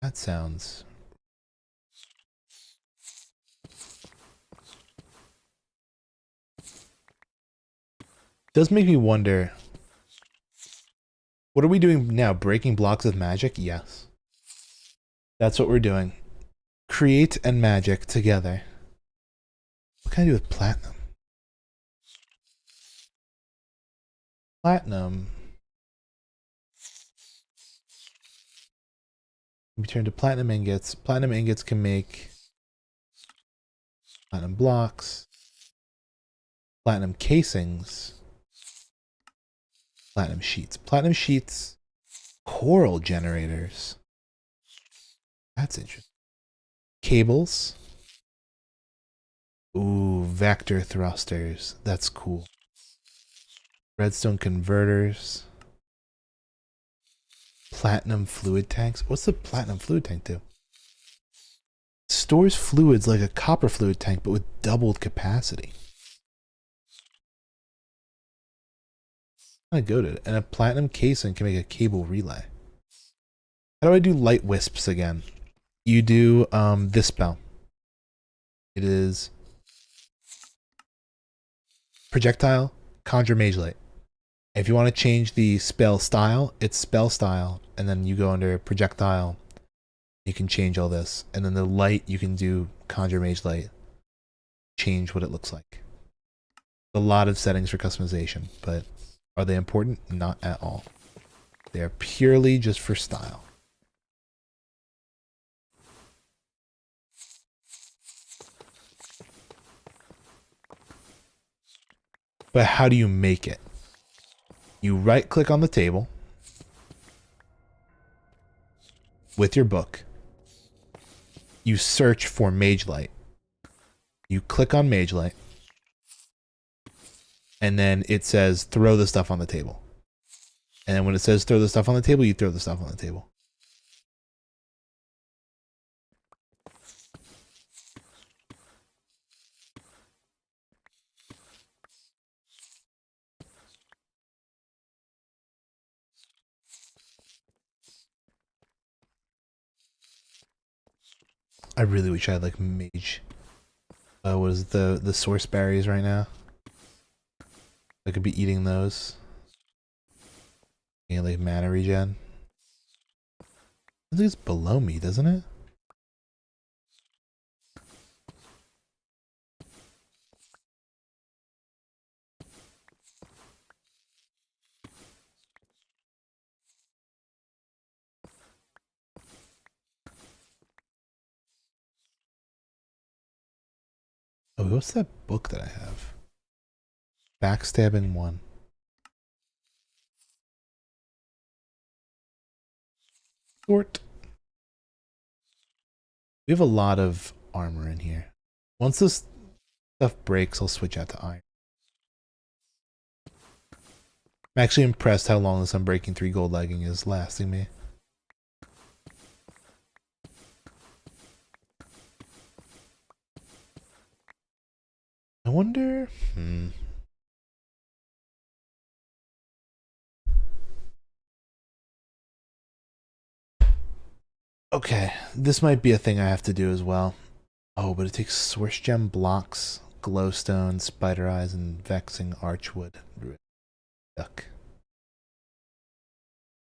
That sounds... does make me wonder, what are we doing now? Breaking blocks with magic? Yes. That's what we're doing. Create and magic together. What can I do with platinum? Platinum. We turn to platinum ingots. Platinum ingots can make platinum blocks, platinum casings, platinum sheets. Platinum sheets, coral generators. That's interesting. Cables. Ooh, vector thrusters. That's cool. Redstone converters. Platinum fluid tanks. What's the platinum fluid tank do? Stores fluids like a copper fluid tank, but with doubled capacity. I go to it. And a platinum casing can make a cable relay. How do I do light wisps again? You do this spell. It is projectile, conjure mage light. If you want to change the spell style, it's spell style, and then you go under projectile. You can change all this, and then the light you can do conjure mage light. Change what it looks like. A lot of settings for customization, but are they important? Not at all. They are purely just for style. But how do you make it? You right click on the table with your book. You search for Mage Light. You click on Mage Light. And then it says throw the stuff on the table. And then when it says throw the stuff on the table, you throw the stuff on the table. I really wish I had like mage. What is the source berries right now? I could be eating those. And like mana regen. I think it's below me, doesn't it? Oh, what's that book that I have? Backstabbing 1. Short. We have a lot of armor in here. Once this stuff breaks, I'll switch out to iron. I'm actually impressed how long this Unbreaking 3 gold legging is lasting me. I wonder... Okay, this might be a thing I have to do as well. Oh, but it takes Source Gem blocks, Glowstone, Spider Eyes, and Vexing Archwood. Yuck.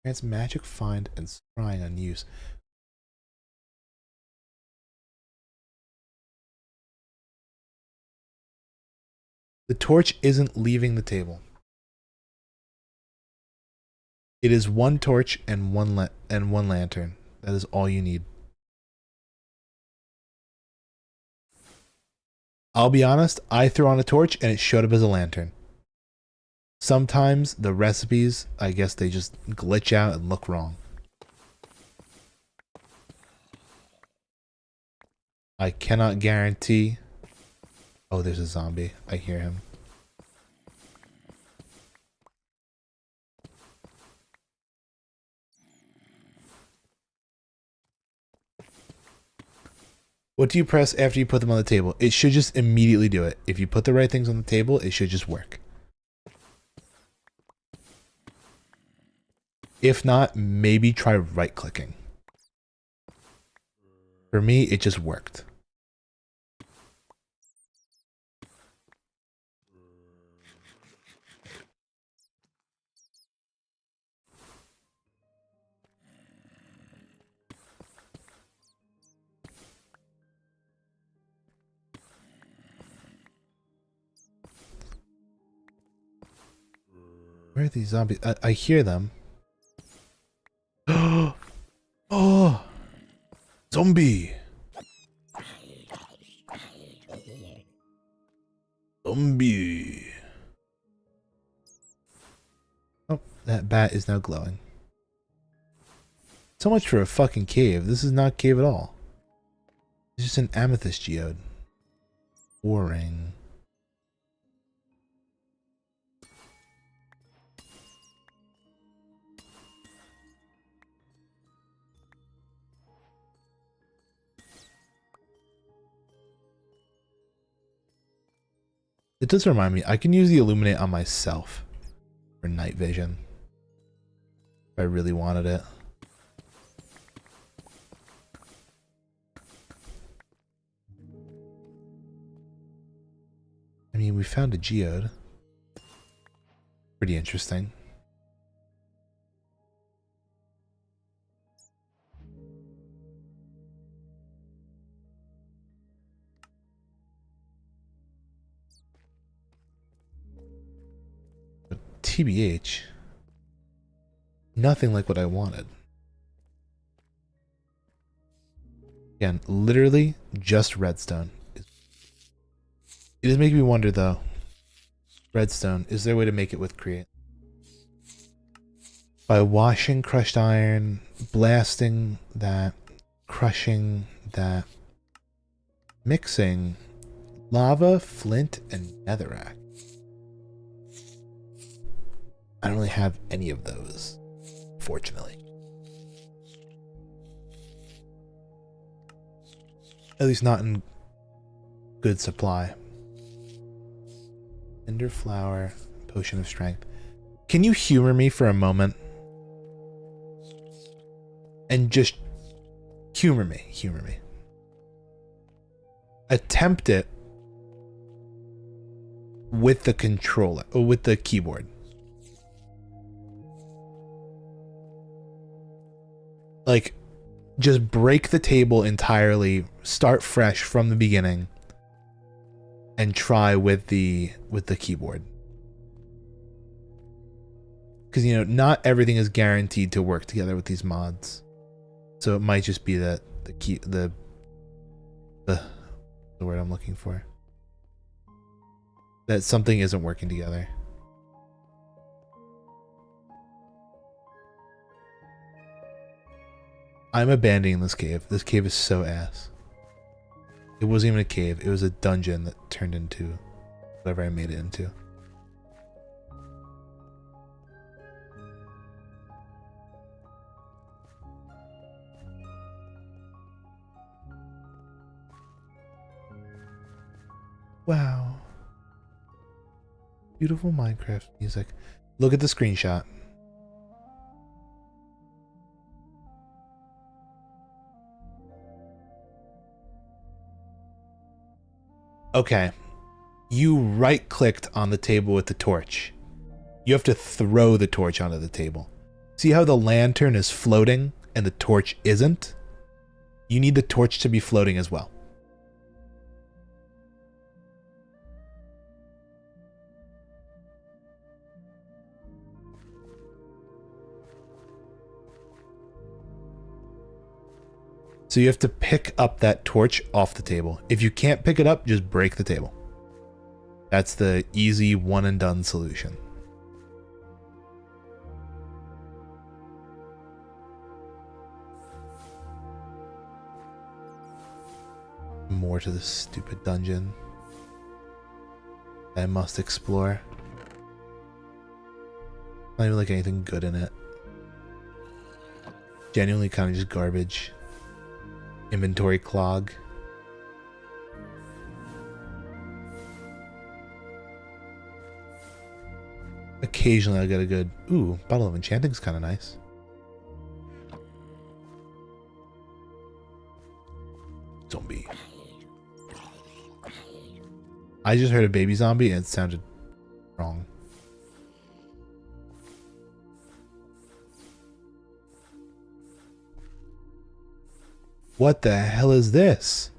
Grants magic find and scrying on use. The torch isn't leaving the table. It is one torch and one lantern. That is all you need. I'll be honest, I threw on a torch and it showed up as a lantern. Sometimes the recipes, I guess they just glitch out and look wrong. I cannot guarantee. Oh, there's a zombie. I hear him. What do you press after you put them on the table? It should just immediately do it. If you put the right things on the table, it should just work. If not, maybe try right-clicking. For me, it just worked. Where are these zombies? I hear them. Oh! Zombie! Zombie! Oh, that bat is now glowing. So much for a fucking cave. This is not a cave at all. It's just an amethyst geode. Boring. It does remind me, I can use the illuminate on myself for night vision. If I really wanted it. I mean, we found a geode. Pretty interesting. TBH. Nothing like what I wanted. Again, literally just redstone. It is making me wonder though. Redstone, is there a way to make it with create? By washing crushed iron, blasting that, crushing that, mixing lava, flint, and netherrack. I don't really have any of those, fortunately. At least not in good supply. Ender flower, potion of strength. Can you humor me for a moment? And just humor me, Attempt it with the controller, or with the keyboard. Like, just break the table entirely, start fresh from the beginning, and try with the keyboard. Because, you know, not everything is guaranteed to work together with these mods. So it might just be that the word I'm looking for. That something isn't working together. I'm abandoning this cave. This cave is so ass. It wasn't even a cave. It was a dungeon that turned into whatever I made it into. Wow. Beautiful Minecraft music. Look at the screenshot. Okay. You right-clicked on the table with the torch. You have to throw the torch onto the table. See how the lantern is floating and the torch isn't? You need the torch to be floating as well. So you have to pick up that torch off the table. If you can't pick it up, just break the table. That's the easy one and done solution. More to this stupid dungeon I must explore. Not even like anything good in it. Genuinely kind of just garbage. Inventory clog. Occasionally I get a good, ooh, bottle of enchanting's kind of nice. Zombie. I just heard a baby zombie and it sounded wrong. What the hell is this?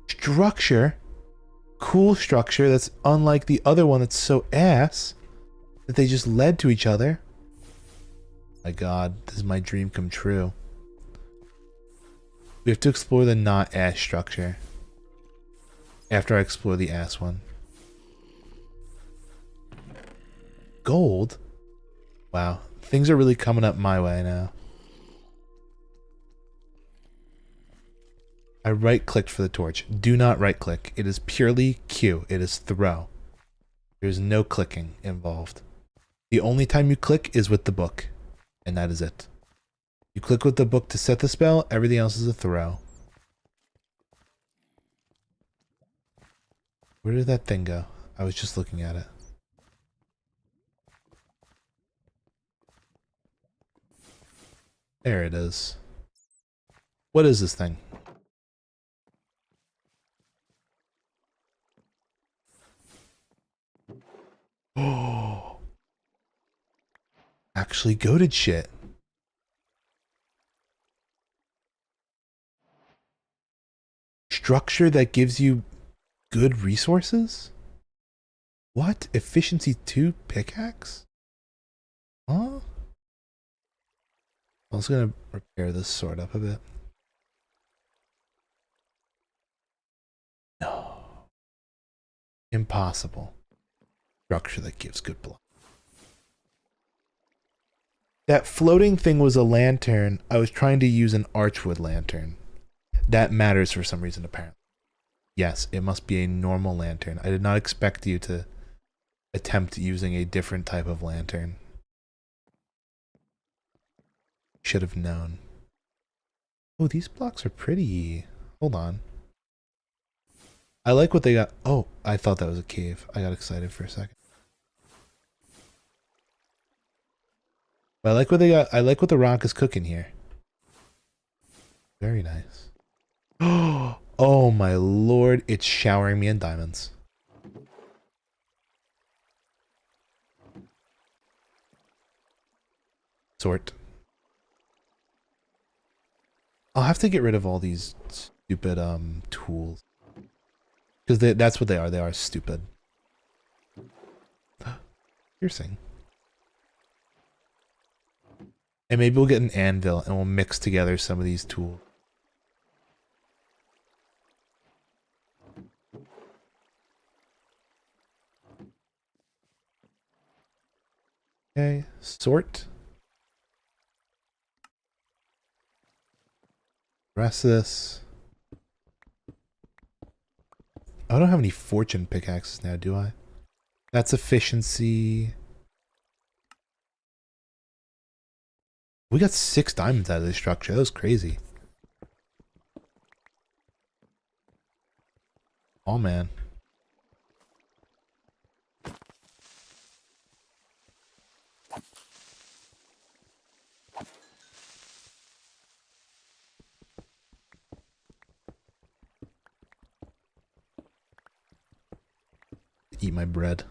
Structure. Cool structure that's unlike the other one that's so ass that they just led to each other. My god, this is my dream come true. We have to explore the not ass structure after I explore the ass one. Gold? Wow, things are really coming up my way now. I right-clicked for the torch. Do not right-click. It is purely Q. It is throw. There's no clicking involved. The only time you click is with the book, and that is it. You click with the book to set the spell, everything else is a throw. Where did that thing go? I was just looking at it. There it is. What is this thing? Oh, actually goated shit. Structure that gives you good resources? What? Efficiency 2 pickaxe? Huh? I was gonna repair this sword up a bit. No. Impossible. Structure that gives good block. That floating thing was a lantern. I was trying to use an archwood lantern. That matters for some reason, apparently. Yes, it must be a normal lantern. I did not expect you to attempt using a different type of lantern. Should have known. Oh, these blocks are pretty. Hold on. I like what they got. Oh, I thought that was a cave. I got excited for a second. But I like what they got. I like what the rock is cooking here. Very nice. Oh my lord, it's showering me in diamonds. Sort. I'll have to get rid of all these stupid tools. Because that's what they are. They are stupid. Piercing. And maybe we'll get an anvil and we'll mix together some of these tools. Okay, sort. Rest of this. I don't have any fortune pickaxes now, do I? That's efficiency. We got 6 diamonds out of this structure. That was crazy. Oh man. Eat my bread.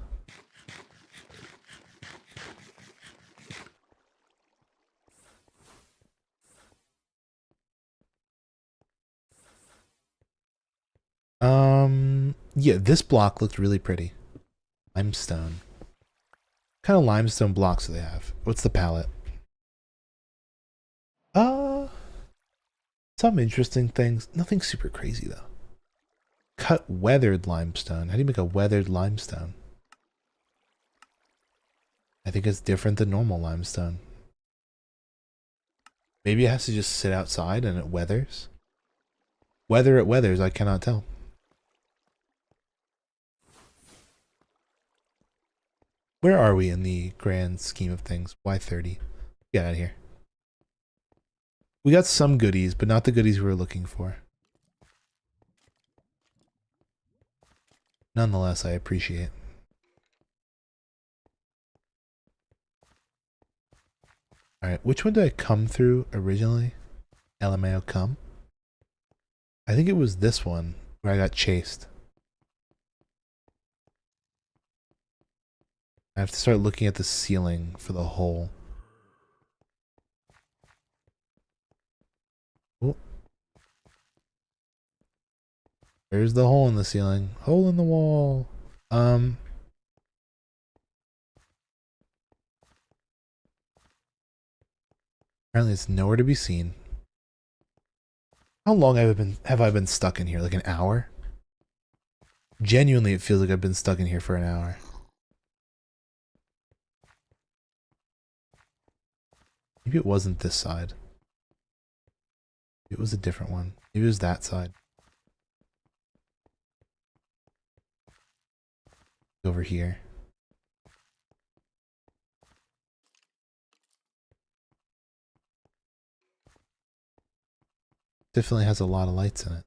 Yeah, this block looked really pretty. Limestone. What kind of limestone blocks do they have? What's the palette? Some interesting things. Nothing super crazy though. Cut weathered limestone. How do you make a weathered limestone? I think it's different than normal limestone. Maybe it has to just sit outside and it weathers. Whether it weathers, I cannot tell. Where are we in the grand scheme of things? Why 30? Get out of here. We got some goodies, but not the goodies we were looking for. Nonetheless, I appreciate. Alright, which one did I come through originally? LMAO come? I think it was this one where I got chased. I have to start looking at the ceiling for the hole. Oh. There's the hole in the ceiling. Hole in the wall. Apparently it's nowhere to be seen. How long have I been stuck in here? Like an hour? Genuinely, it feels like I've been stuck in here for an hour. Maybe it wasn't this side. It was a different one. Maybe it was that side. Over here. Definitely has a lot of lights in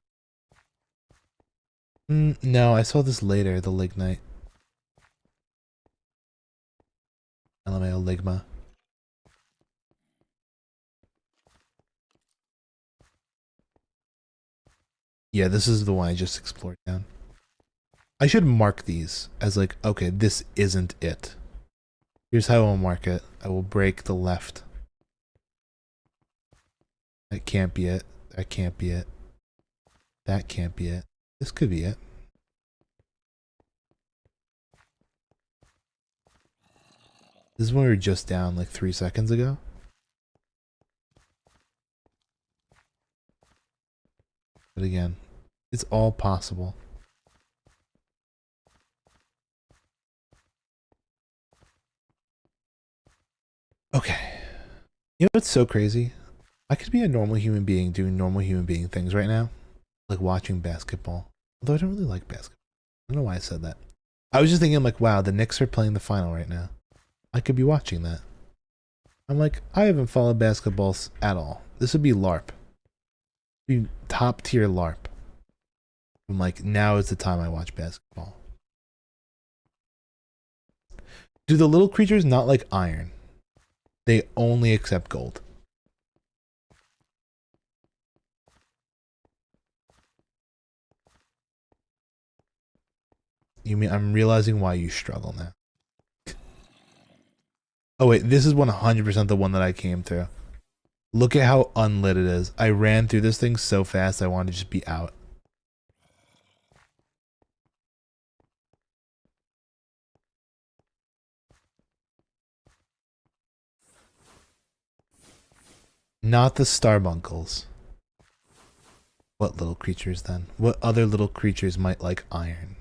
it. No, I saw this later, the lignite. LMAO ligma. Yeah, this is the one I just explored down. I should mark these as like, okay, this isn't it. Here's how I'll mark it. I will break the left. That can't be it. That can't be it. That can't be it. This could be it. This is when we were just down like 3 seconds ago. But again, it's all possible. Okay. You know what's so crazy? I could be a normal human being doing normal human being things right now. Like watching basketball. Although I don't really like basketball. I don't know why I said that. I was just thinking like, wow, the Knicks are playing the final right now. I could be watching that. I'm like, I haven't followed basketball at all. This would be LARP. Be top tier LARP. I'm like, now is the time I watch basketball. Do the little creatures not like iron? They only accept gold. You mean I'm realizing why you struggle now. Oh wait, this is 100% the one that I came through. Look at how unlit it is. I ran through this thing so fast I wanted to just be out. Not the starbunkles. What little creatures then? What other little creatures might like iron?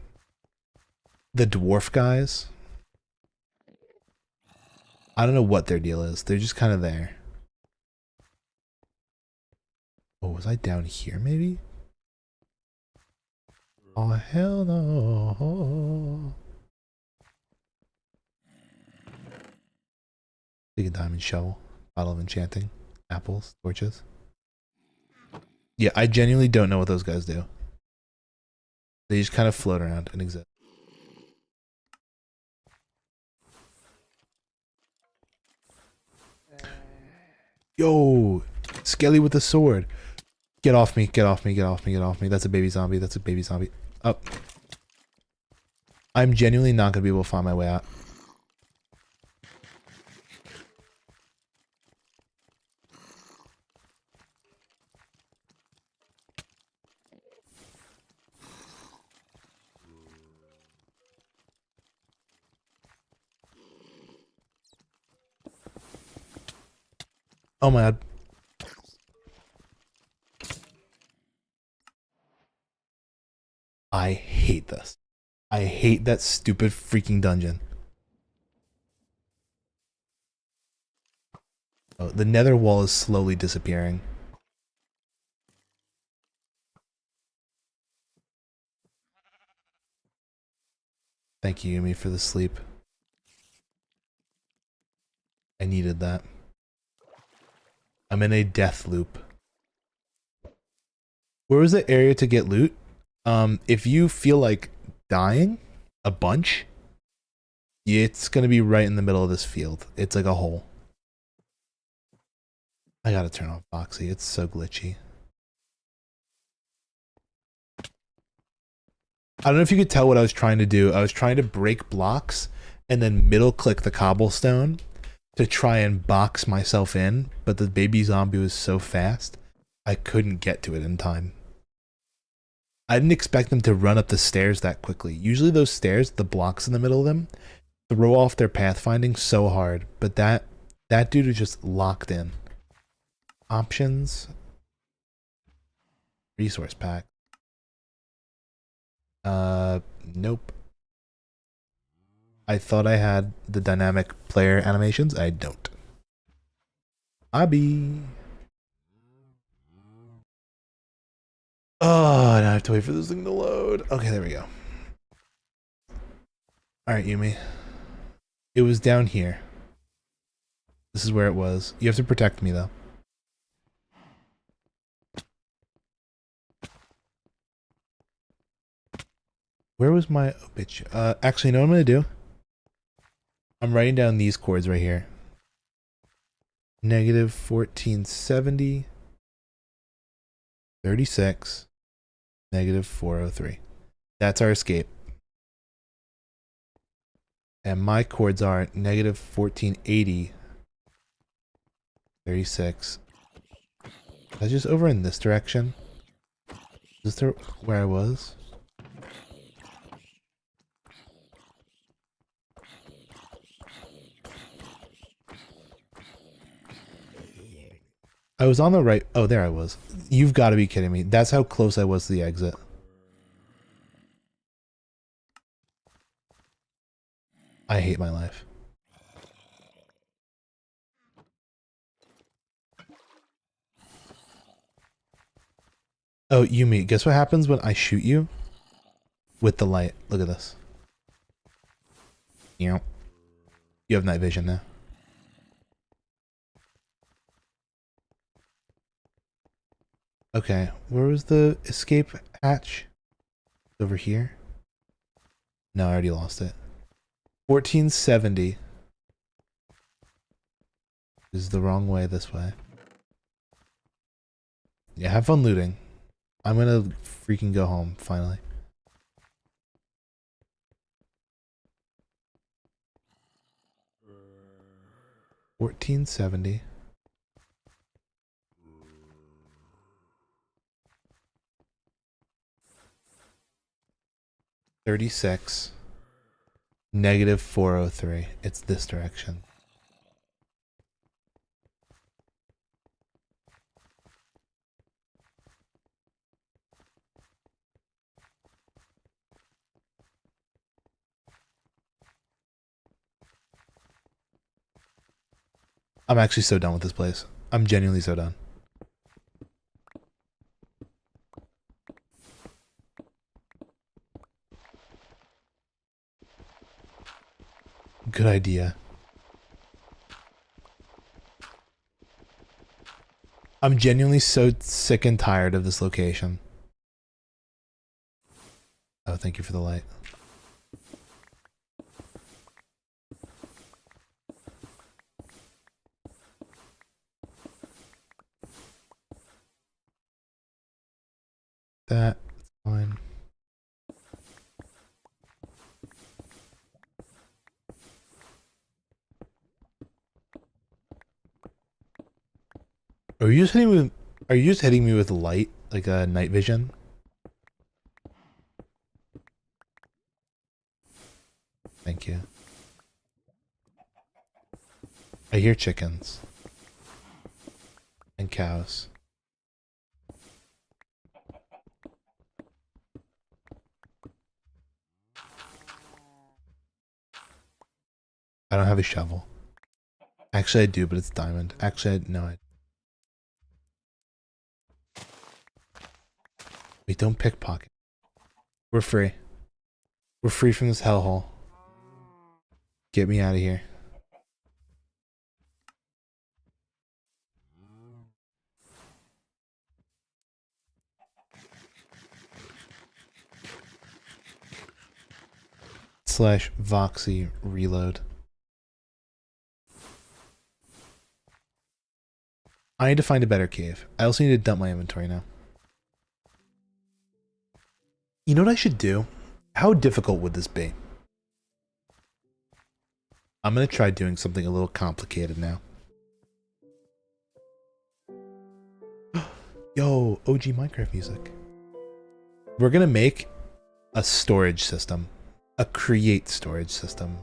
The dwarf guys? I don't know what their deal is. They're just kind of there. Oh, was I down here maybe? Oh, hell no. Take a diamond shovel. Bottle of enchanting. Apples. Torches. Yeah, I genuinely don't know what those guys do. They just kind of float around and exist. Yo! Skelly with a sword. Get off me, get off me, get off me, get off me. That's a baby zombie, that's a baby zombie. Up. I'm genuinely not going to be able to find my way out. Oh my god. I hate this. I hate that stupid freaking dungeon. Oh, the nether wall is slowly disappearing. Thank you, Yumi, for the sleep. I needed that. I'm in a death loop. Where was the area to get loot? If you feel like dying a bunch, it's gonna be right in the middle of this field. It's like a hole. I gotta turn off Boxy. It's so glitchy. I don't know if you could tell what I was trying to do. I was trying to break blocks and then middle click the cobblestone to try and box myself in, but the baby zombie was so fast, I couldn't get to it in time. I didn't expect them to run up the stairs that quickly. Usually those stairs, the blocks in the middle of them, throw off their pathfinding so hard, but that dude is just locked in. Options. Resource pack. Nope. I thought I had the dynamic player animations. I don't. Abby. Oh, now I have to wait for this thing to load. Okay, there we go. Alright, Yumi. It was down here. This is where it was. You have to protect me, though. Where was my... Oh, bitch. Actually, you know what I'm going to do? I'm writing down these chords right here. Negative 1470. 36. Negative 403. That's our escape. And my chords are negative 1480. 36. That's just over in this direction. Is this where I was? I was on the right. Oh, there I was. You've got to be kidding me. That's how close I was to the exit. I hate my life. Oh, Yumi, guess what happens when I shoot you? With the light. Look at this. You have night vision now. Okay, where was the escape hatch? Over here? No, I already lost it. 1470. This is the wrong way, this way. Yeah, have fun looting. I'm gonna freaking go home, finally. $14.70. $36. Negative 403. It's this direction. I'm actually so done with this place. I'm genuinely so done. Good idea. I'm genuinely so sick and tired of this location. Oh, thank you for the light. That's fine. Are you just hitting me with light, like a night vision? Thank you. I hear chickens. And cows. I don't have a shovel. Actually, I do, but it's diamond. Actually, no. Wait, don't pickpocket. We're free. We're free from this hellhole. Get me out of here. / Voxy reload. I need to find a better cave. I also need to dump my inventory now. You know what I should do? How difficult would this be? I'm gonna try doing something a little complicated now. Yo, OG Minecraft music. We're gonna make a storage system. A create storage system.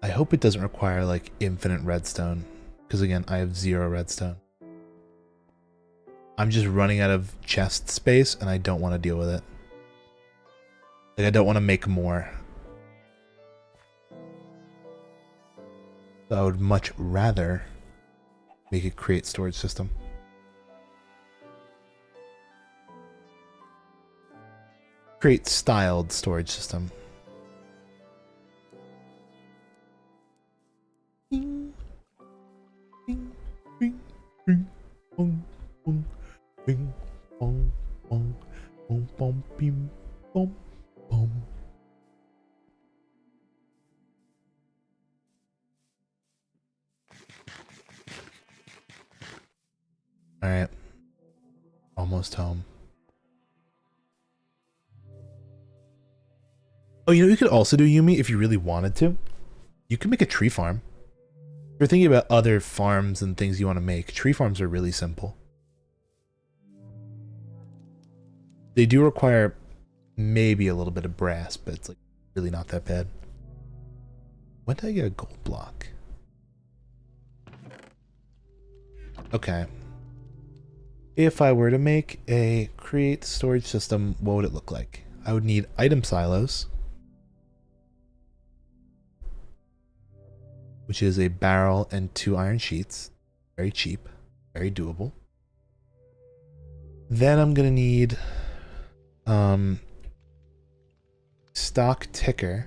I hope it doesn't require like infinite redstone. Because again, I have 0 redstone. I'm just running out of chest space and I don't want to deal with it. Like I don't want to make more. So I would much rather make a create storage system. Create styled storage system. Bing, bing, bing, bing, bong, bong, bing, bong, bong, bong, bong, bing, bong, bong. All right, almost home. Oh, you know what you could also do, Yumi, if you really wanted to? You could make a tree farm. If you're thinking about other farms and things you want to make, tree farms are really simple. They do require maybe a little bit of brass, but it's like really not that bad. When did I get a gold block? Okay. If I were to make a create storage system, what would it look like? I would need item silos, which is a barrel and 2 iron sheets. Very cheap, very doable. Then I'm gonna need stock ticker,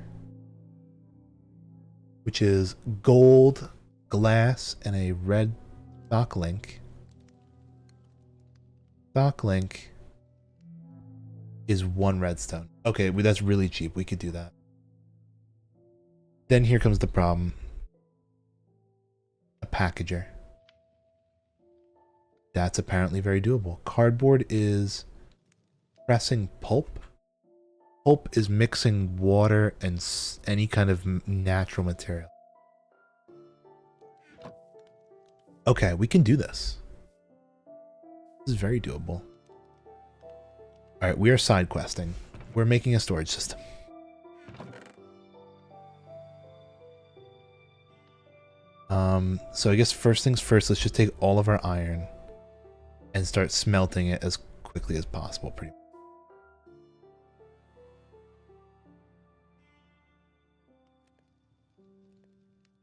which is gold, glass, and a red stock link. Stock link is 1 redstone. Okay, well, that's really cheap. We could do that. Then here comes the problem. A packager. That's apparently very doable. Cardboard is pressing pulp. Pulp is mixing water and any kind of natural material. Okay, we can do this. This is very doable. Alright, we are side questing. We're making a storage system. So I guess first things first, let's just take all of our iron and start smelting it as quickly as possible, pretty much.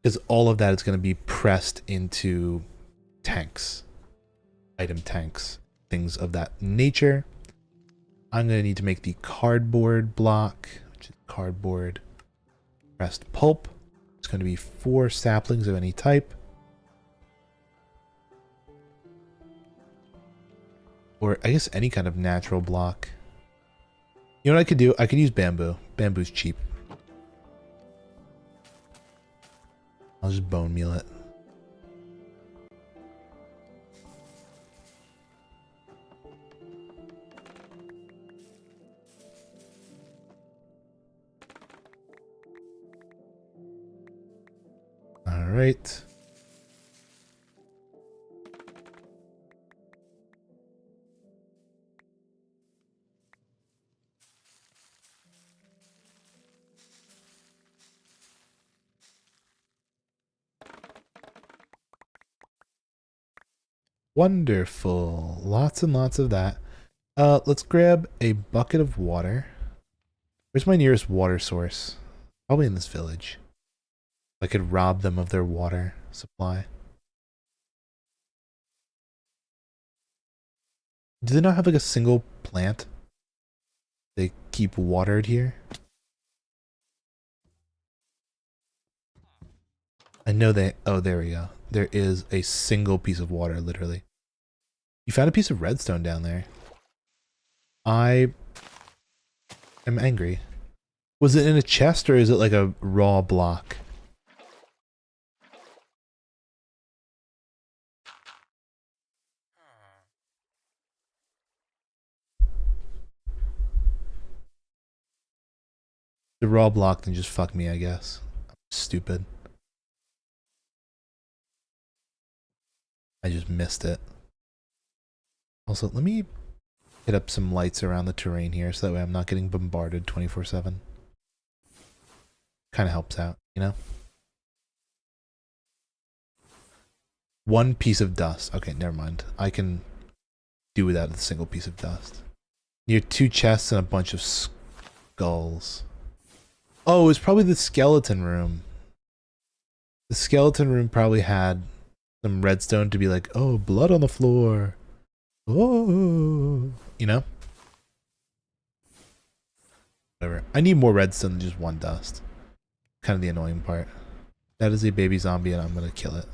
Because all of that is going to be pressed into tanks, item tanks, things of that nature. I'm going to need to make the cardboard block, which is cardboard pressed pulp. It's going to be 4 saplings of any type. Or I guess any kind of natural block. You know what I could do? I could use bamboo. Bamboo's cheap. I'll just bone meal it. All right. Wonderful. Lots and lots of that. Let's grab a bucket of water. Where's my nearest water source? Probably in this village. I could rob them of their water supply. Do they not have like a single plant they keep watered here? I know they... Oh, there we go. There is a single piece of water, literally. You found a piece of redstone down there. I am angry. Was it in a chest or is it like a raw block? The raw block, then just fuck me, I guess. I'm stupid. I just missed it. Also, let me hit up some lights around the terrain here so that way I'm not getting bombarded 24/7. Kind of helps out, you know? 1 piece of dust. Okay, never mind. I can do without a single piece of dust. Near 2 chests and a bunch of skulls. Oh, it was probably the skeleton room. The skeleton room probably had some redstone to be like, oh, blood on the floor. Oh, you know? Whatever. I need more redstone than just 1 dust. Kind of the annoying part. That is a baby zombie and I'm gonna kill it.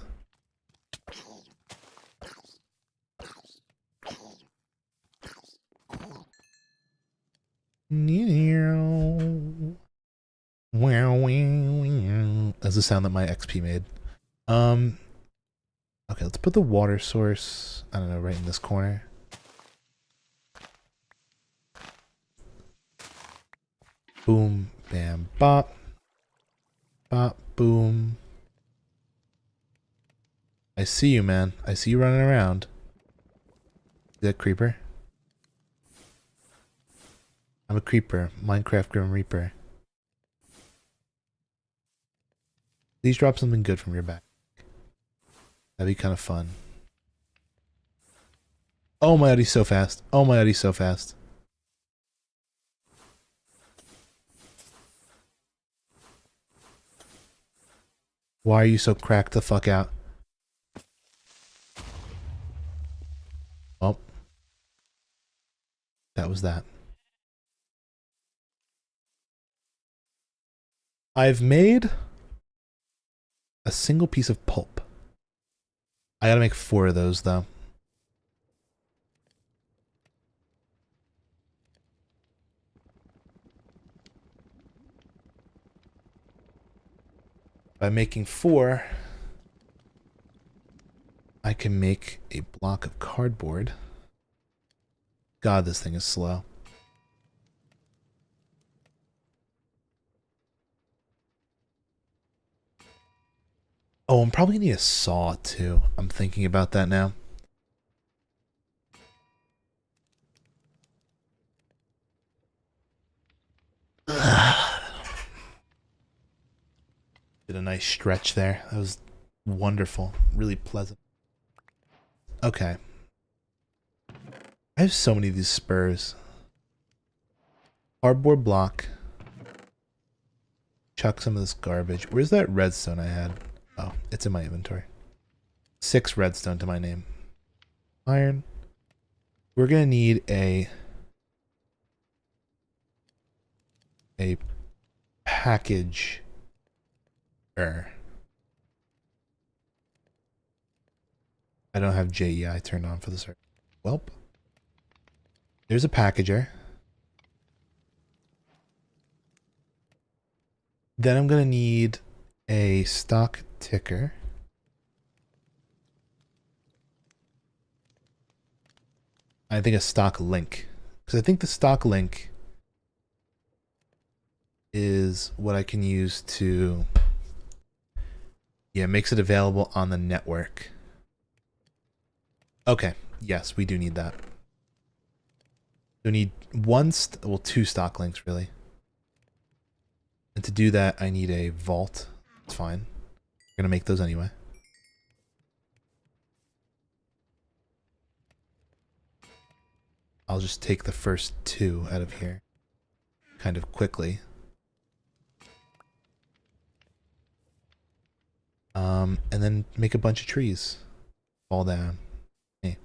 That's the sound that my XP made. Okay, let's put the water source, I don't know, right in this corner. Boom, bam, bop. Bop, boom. I see you, man. I see you running around. Is that creeper? I'm a creeper. Minecraft Grim Reaper. Please drop something good from your back. That'd be kind of fun. Oh my god, he's so fast. Oh my god, he's so fast. Why are you so cracked the fuck out? Oh. That was that. I've made a single piece of pulp. I gotta make 4 of those, though. By making 4, I can make a block of cardboard. God, this thing is slow. Oh, I'm probably gonna need a saw, too. I'm thinking about that now. Did a nice stretch there. That was wonderful. Really pleasant. Okay. I have so many of these spurs. Cardboard block. Chuck some of this garbage. Where's that redstone I had? Oh, it's in my inventory. 6 redstone to my name. Iron. We're gonna need a package. I don't have JEI turned on for the server. Welp. There's a packager. Then I'm gonna need a stock ticker. I think a stock link. Because I think the stock link is what I can use to... Yeah, it makes it available on the network. Okay, yes, we do need that. We need 2 stock links, really. And to do that, I need a vault. It's fine. We're gonna make those anyway. I'll just take the first 2 out of here kind of quickly. And then make a bunch of trees fall down. Hey.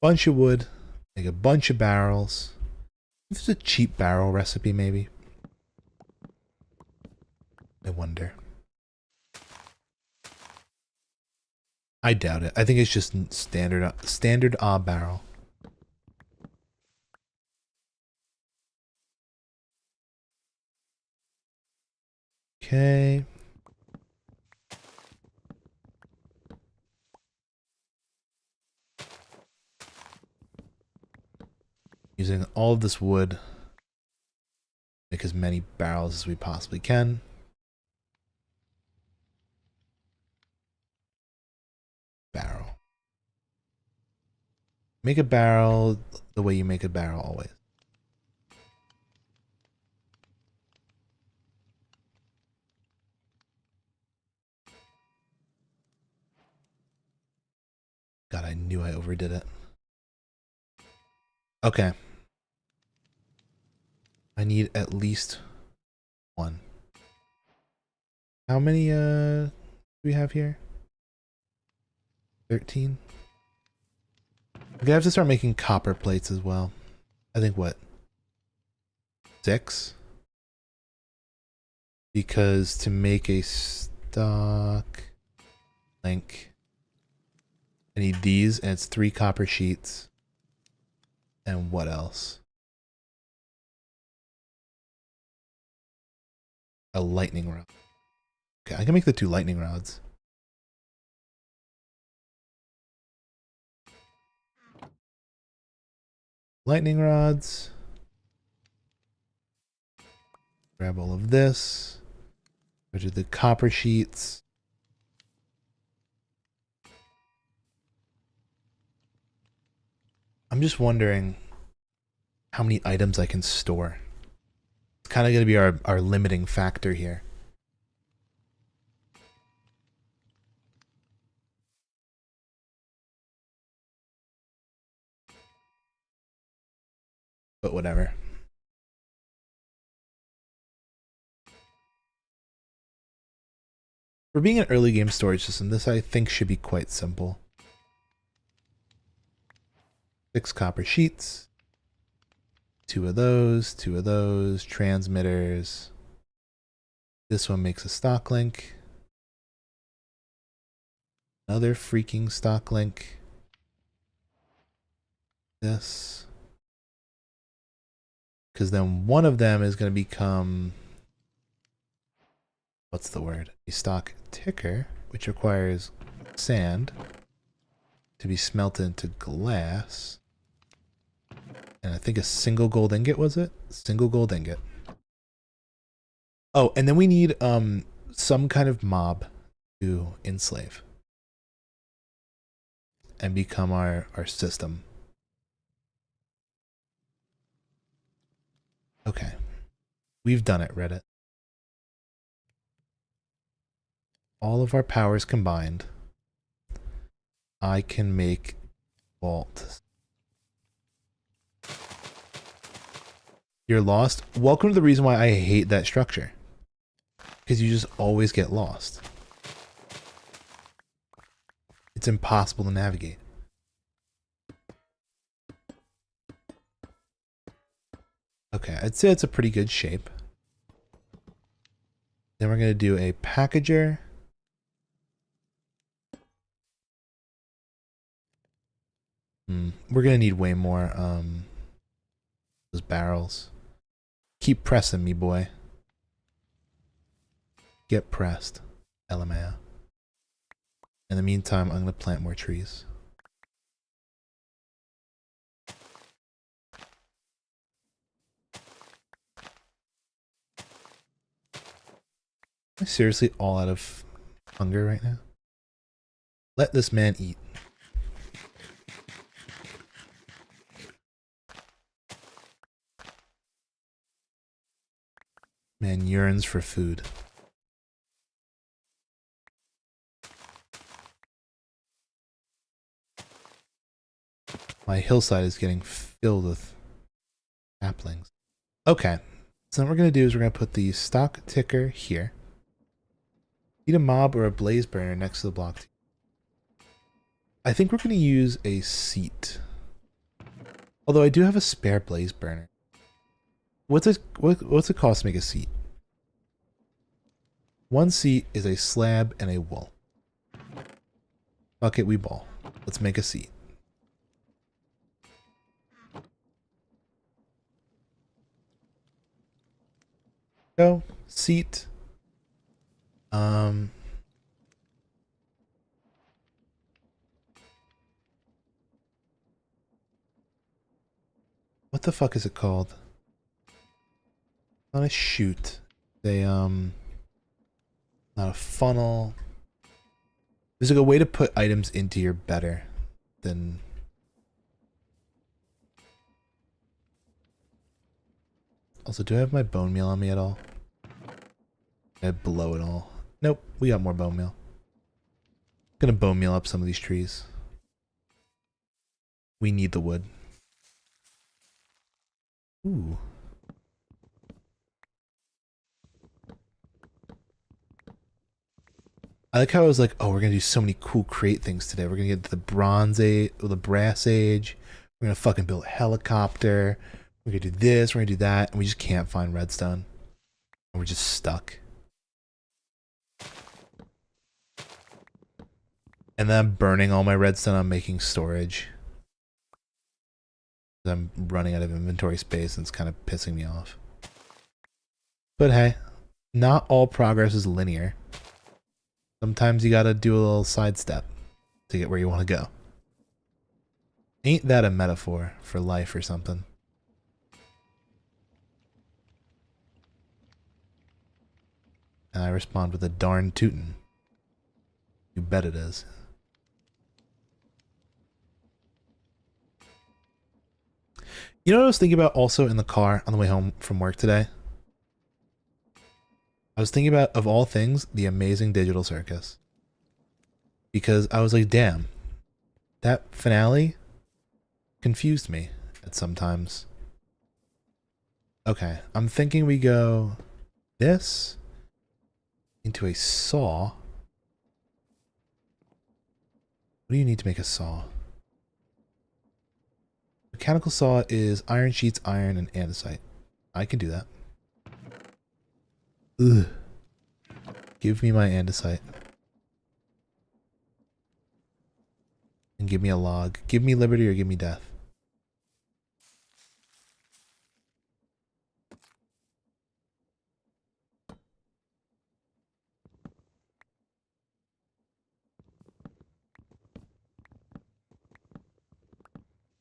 Bunch of wood, make a bunch of barrels. This is a cheap barrel recipe, maybe. I wonder. I doubt it. I think it's just standard barrel. Okay. Using all of this wood, make as many barrels as we possibly can. Barrel. Make a barrel the way you make a barrel always. God, I knew I overdid it. Okay. I need at least 1. How many do we have here? 13? I'm gonna have to start making copper plates as well. I think what? 6? Because to make a stock link, I need these, and it's 3 copper sheets. And what else? A lightning rod. Okay, I can make the 2 lightning rods. Lightning rods. Grab all of this. Go to the copper sheets. I'm just wondering how many items I can store. It's kind of going to be our limiting factor here. but whatever. For being an early game storage system, this I think should be quite simple. 6 copper sheets. 2 of those, 2 of those, transmitters. This one makes a stock link. Another freaking stock link. This. Because then one of them is going to become, what's the word? A stock ticker, which requires sand to be smelted into glass. And I think a single gold ingot, was it? Single gold ingot. Oh, and then we need some kind of mob to enslave and become our system. Okay. We've done it, Reddit. All of our powers combined, I can make vault. You're lost? Welcome to the reason why I hate that structure. Because you just always get lost. It's impossible to navigate. Okay, I'd say it's a pretty good shape. Then we're going to do a packager. We're going to need way more those barrels. Keep pressing me, boy. Get pressed. LMAO. In the meantime, I'm going to plant more trees. Am I seriously all out of hunger right now? Let this man eat. Man yearns for food. My hillside is getting filled with saplings. Okay, so what we're going to do is we're going to put the stock ticker here. Need a mob or a blaze burner next to the block. I think we're going to use a seat. Although I do have a spare blaze burner. What's it cost to make a seat? 1 seat is a slab and a wool. Fuck it, we ball. Let's make a seat. Go. Seat. What the fuck is it called? Not a chute. They, not a funnel. There's like a way to put items into your better than... Also, do I have my bone meal on me at all? I blow it all. Nope, we got more bone meal. Gonna bone meal up some of these trees. We need the wood. Ooh. I like how I was like, oh, we're gonna do so many cool crate things today. We're gonna get the Bronze Age, or the Brass Age. We're gonna fucking build a helicopter. We're gonna do this, we're gonna do that, and we just can't find redstone. And we're just stuck. And then I'm burning all my redstone. I'm making storage. I'm running out of inventory space and it's kind of pissing me off. But hey, not all progress is linear. Sometimes you gotta do a little sidestep to get where you want to go. Ain't that a metaphor for life or something? And I respond with a darn tootin'. You bet it is. You know what I was thinking about also in the car on the way home from work today? I was thinking about, of all things, the Amazing Digital Circus. Because I was like, damn, that finale confused me at sometimes. Okay, I'm thinking we go this into a saw. What do you need to make a saw? Mechanical saw is iron sheets, iron, and andesite. I can do that. Ugh. Give me my andesite. And give me a log. Give me liberty or give me death.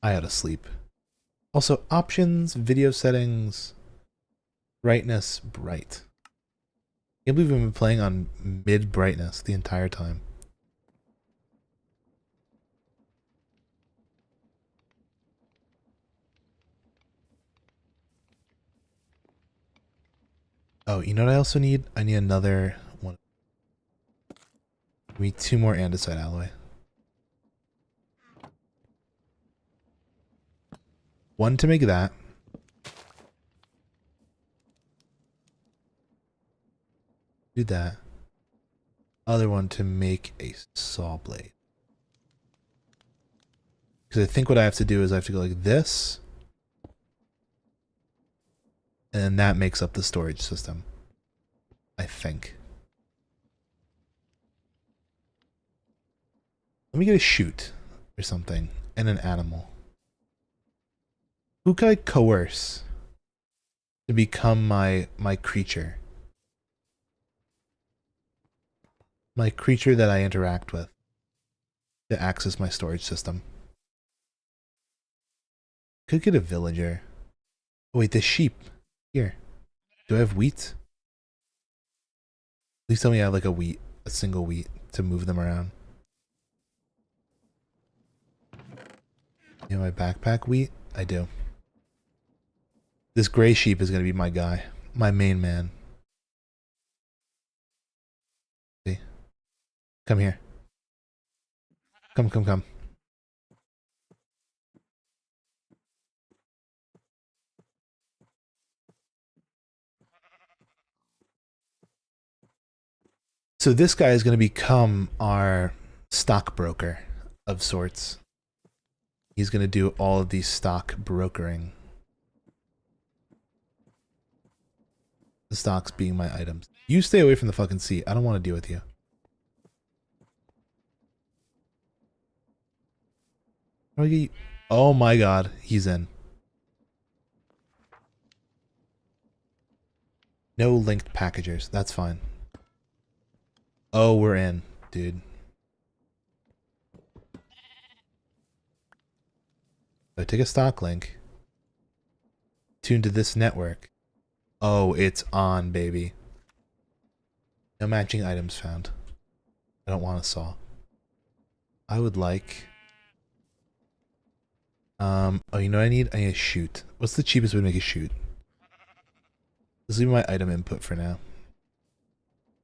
I ought to sleep. Also, options, video settings, brightness, bright. I can't believe we've been playing on mid brightness the entire time. Oh, you know what I also need? I need another one. Give me 2 more andesite alloy. 1 to make that. Do that. Other one to make a saw blade. Because I think what I have to do is I have to go like this. And that makes up the storage system. I think. Let me get a chute or something. And an animal. Who can I coerce to become my creature? My creature that I interact with to access my storage system. Could get a villager. Oh wait, the sheep. Here. Do I have wheat? Please tell me I have like a single wheat to move them around. You know my backpack wheat? I do. This gray sheep is going to be my guy. My main man. See? Come here. Come, come, come. So this guy is going to become our stockbroker of sorts. He's going to do all of these stock brokering. The stocks being my items. You stay away from the fucking sea. I don't want to deal with you. Oh my god, he's in. No linked packagers. That's fine. Oh, we're in, dude. So I take a stock link. Tune to this network. Oh, it's on, baby. No matching items found. I don't want a saw. I would like... oh, you know what I need? I need a chute. What's the cheapest way to make a chute? Let's leave my item input for now.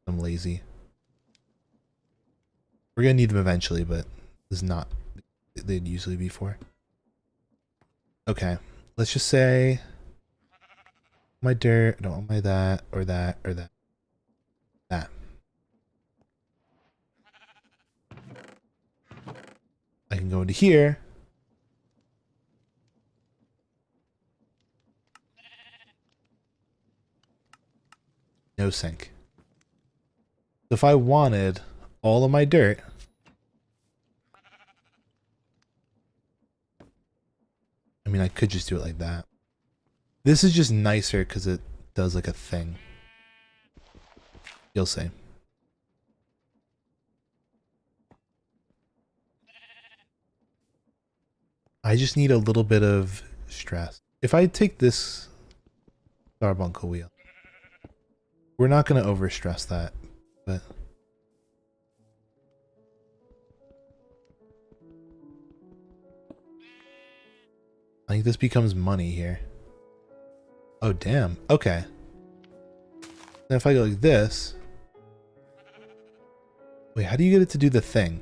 I'm lazy. We're gonna need them eventually, but this is not they'd usually be for. Okay, let's just say my dirt, I don't want my that, or that, or that. That. I can go into here. No sink. So if I wanted all of my dirt, I mean, I could just do it like that. This is just nicer because it does like a thing. You'll see. I just need a little bit of stress. If I take this carbuncle wheel, we're not going to overstress that, but... I think this becomes money here. Oh, damn. Okay. Then if I go like this... Wait, how do you get it to do the thing?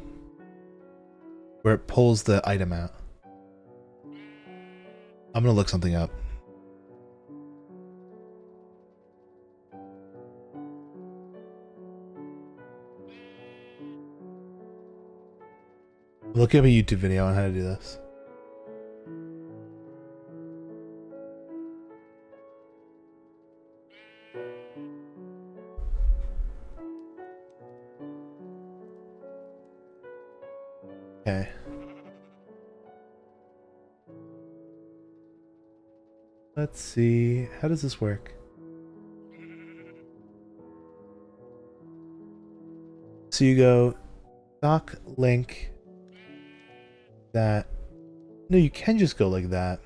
Where it pulls the item out. I'm gonna look something up. Look up a YouTube video on how to do this. Okay. Let's see. How does this work? So you go doc link that. No, you can just go like that.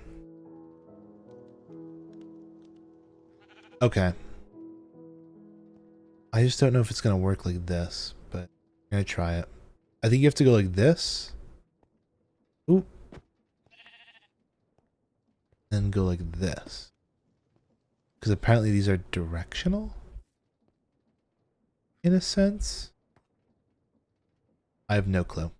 Okay. I just don't know if it's gonna work like this, but I'm gonna try it. I think you have to go like this. Ooh. Then go like this. Because apparently these are directional? In a sense? I have no clue.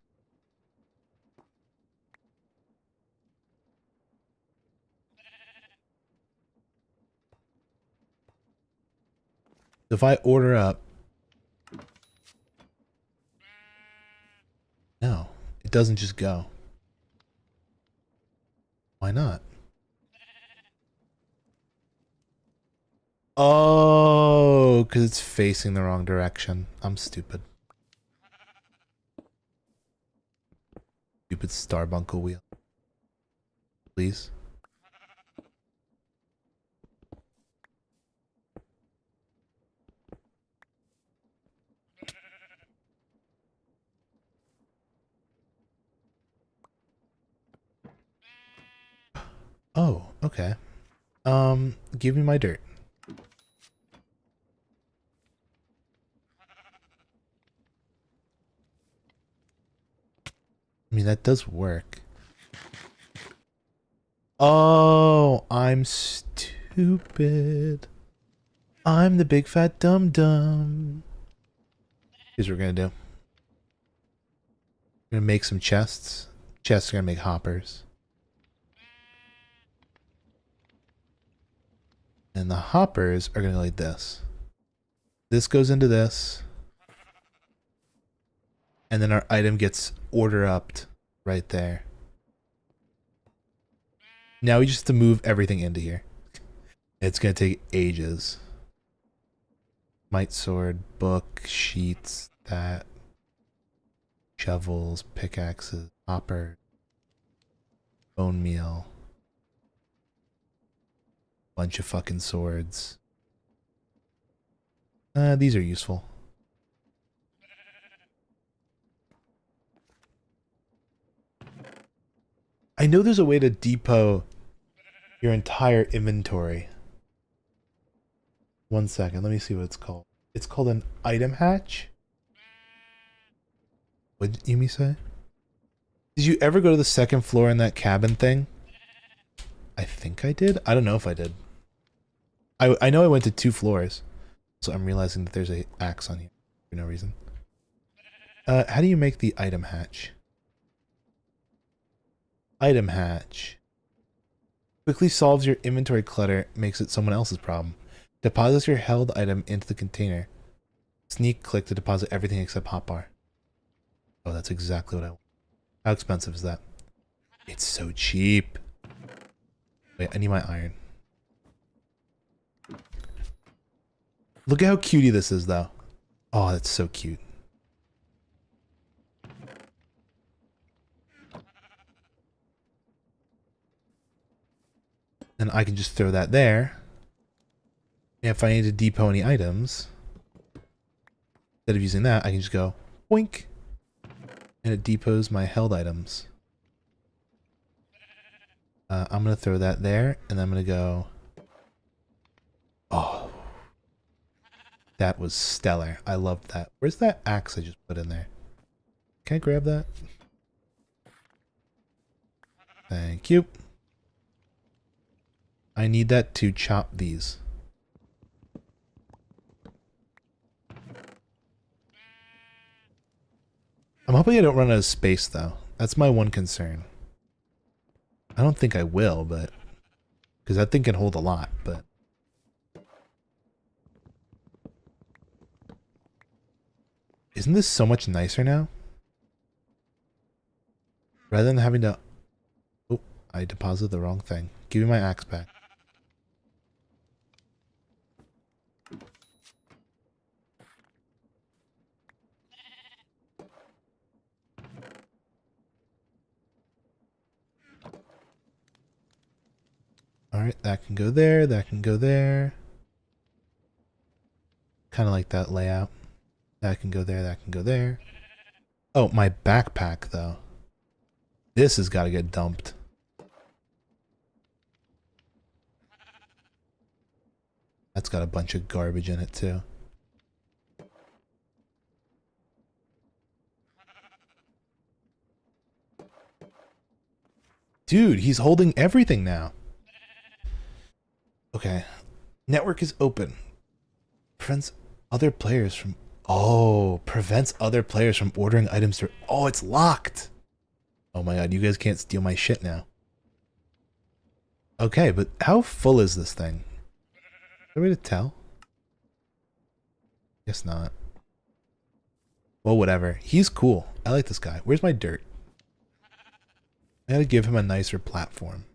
If I order up... No, it doesn't just go. Why not? Oh, because it's facing the wrong direction. I'm stupid. Stupid Starbuncle wheel. Please. Oh, okay. Give me my dirt. I mean, that does work. Oh, I'm stupid. I'm the big fat dum-dum. Here's what we're gonna do. We're gonna make some chests. Chests are gonna make hoppers. And the hoppers are gonna go like this. This goes into this. And then our item gets order upped right there. Now we just have to move everything into here. It's gonna take ages. Might sword, book, sheets, that. Shovels, pickaxes, hopper, bone meal. Bunch of fucking swords. These are useful. I know there's a way to depot your entire inventory. One second, let me see what it's called. It's called an item hatch. What did Yumi say? Did you ever go to the second floor in that cabin thing? I think I did. I don't know if I did. I know I went to 2 floors. So I'm realizing that there's a axe on here for no reason. How do you make the item hatch? Item hatch. Quickly solves your inventory clutter, makes it someone else's problem. Deposits your held item into the container. Sneak click to deposit everything except hotbar. Oh, that's exactly what I want. How expensive is that? It's so cheap. Wait, I need my iron. Look at how cutie this is, though. Oh, that's so cute. And I can just throw that there. And if I need to depot any items, instead of using that, I can just go boink. And it depots my held items. I'm going to throw that there, and I'm going to go... Oh. That was stellar. I loved that. Where's that axe I just put in there? Can I grab that? Thank you. I need that to chop these. I'm hoping I don't run out of space, though. That's my one concern. I don't think I will, but... Because that thing can hold a lot, but... Isn't this so much nicer now? Rather than having to... Oh, I deposited the wrong thing. Give me my axe back. Alright, that can go there, that can go there. Kind of like that layout. That can go there, that can go there. Oh, my backpack, though. This has got to get dumped. That's got a bunch of garbage in it, too. Dude, he's holding everything now. Okay. Network is open. Prevents other players from... Oh, prevents other players from ordering items through... Oh, it's locked. Oh my god, you guys can't steal my shit now. Okay, but how full is this thing? Is there a way to tell? Guess not. Well, whatever. He's cool. I like this guy. Where's my dirt? I gotta give him a nicer platform.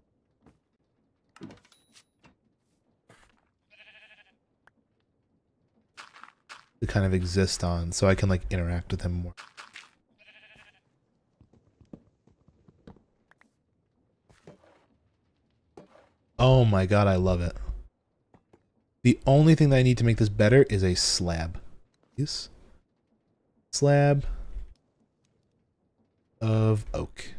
To kind of exist on, so I can like interact with him more. Oh my god, I love it. The only thing that I need to make this better is a slab. Yes. Slab of oak.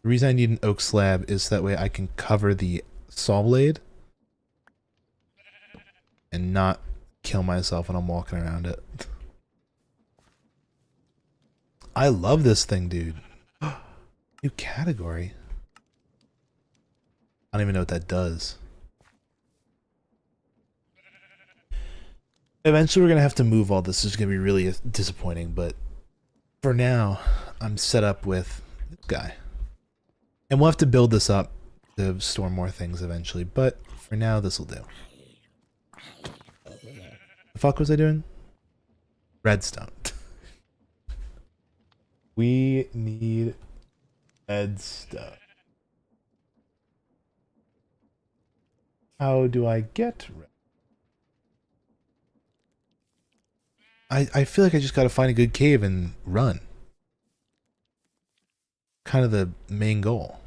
The reason I need an oak slab is that way I can cover the saw blade and not kill myself when I'm walking around it. I love this thing, dude. New category. I don't even know what that does. Eventually we're going to have to move all this. This is going to be really disappointing, but for now, I'm set up with this guy. And we'll have to build this up to store more things eventually, but for now, this will do. The fuck was I doing? Redstone. We need redstone. How do I get red? I feel like I just gotta find a good cave and run. Kind of the main goal.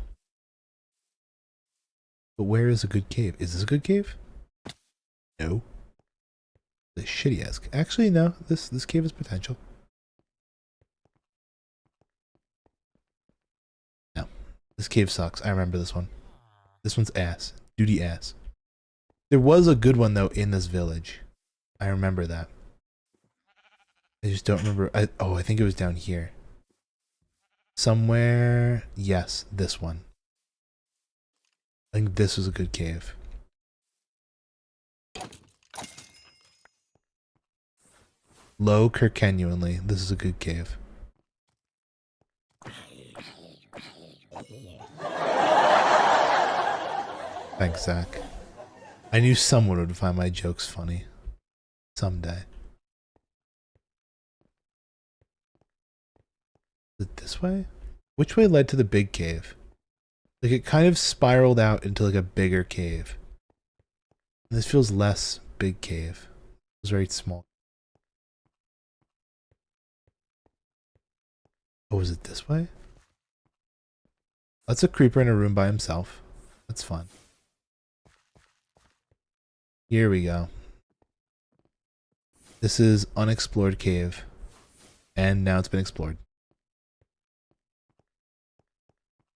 But where is a good cave? Is this a good cave? No. The shitty ass. Actually, no. This cave has potential. No. This cave sucks. I remember this one. This one's ass. Duty ass. There was a good one though in this village. I remember that. I just don't remember. I think it was down here. Somewhere. Yes, this one. I think this was a good cave. Low Kirkenuanly. This is a good cave. Thanks, Zach. I knew someone would find my jokes funny. Someday. Is it this way? Which way led to the big cave? Like it kind of spiraled out into like a bigger cave. And this feels less big cave. It was very small. Oh, is it this way? That's a creeper in a room by himself. That's fun. Here we go. This is unexplored cave. And now it's been explored.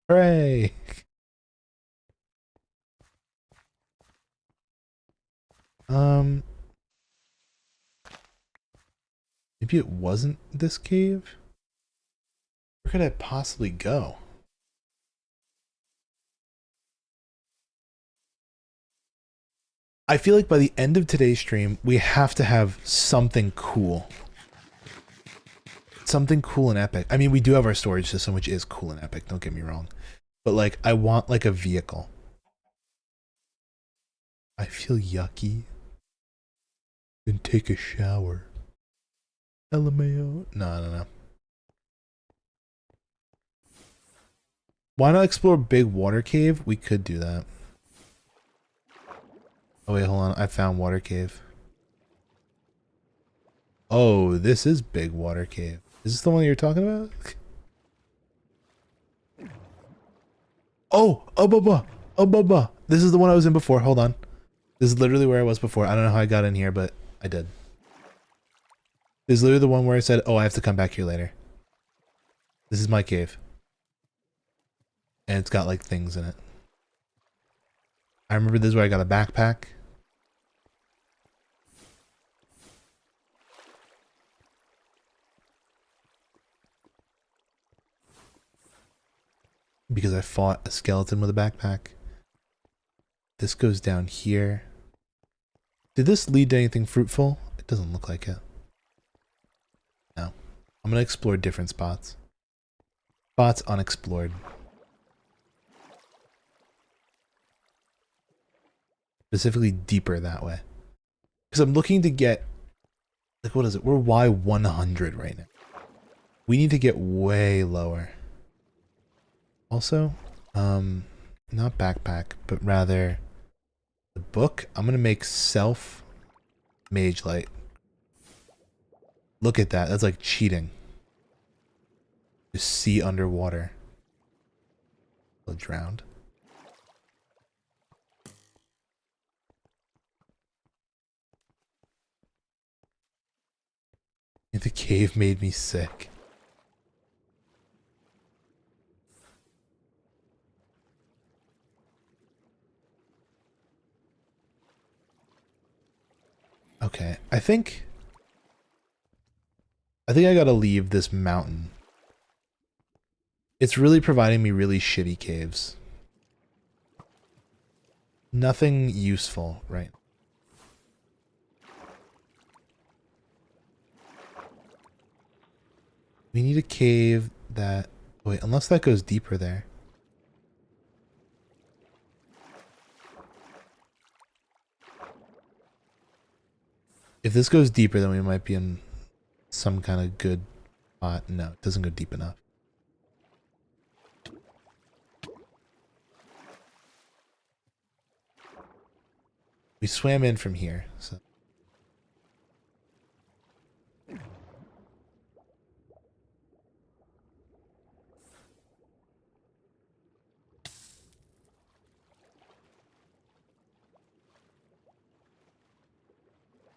Hooray! Maybe it wasn't this cave? Where could I possibly go? I feel like by the end of today's stream, we have to have something cool. Something cool and epic. I mean, we do have our storage system, which is cool and epic, don't get me wrong. But like, I want like a vehicle. I feel yucky. Then take a shower. LMAO. No. Why not explore big water cave? We could do that. Oh wait, hold on. I found water cave. Oh, this is big water cave. Is this the one you're talking about? Oh, Bubba. This is the one I was in before. Hold on. This is literally where I was before. I don't know how I got in here, but I did. This is literally the one where I said, oh, I have to come back here later. This is my cave. And it's got like things in it. I remember this is where I got a backpack. Because I fought a skeleton with a backpack. This goes down here. Did this lead to anything fruitful? It doesn't look like it. No. I'm gonna explore different spots. Spots unexplored. Specifically deeper that way. Because I'm looking to get... Like, what is it? We're Y100 right now. We need to get way lower. Also, not backpack, but rather the book. I'm gonna make self mage light. Look at that. That's like cheating. Just see underwater. I'll drowned. The cave made me sick. Okay, I think I gotta leave this mountain. It's really providing me really shitty caves. Nothing useful, right? We need a cave that... Wait, unless that goes deeper there. If this goes deeper, then we might be in some kind of good spot. No, it doesn't go deep enough. We swam in from here, so...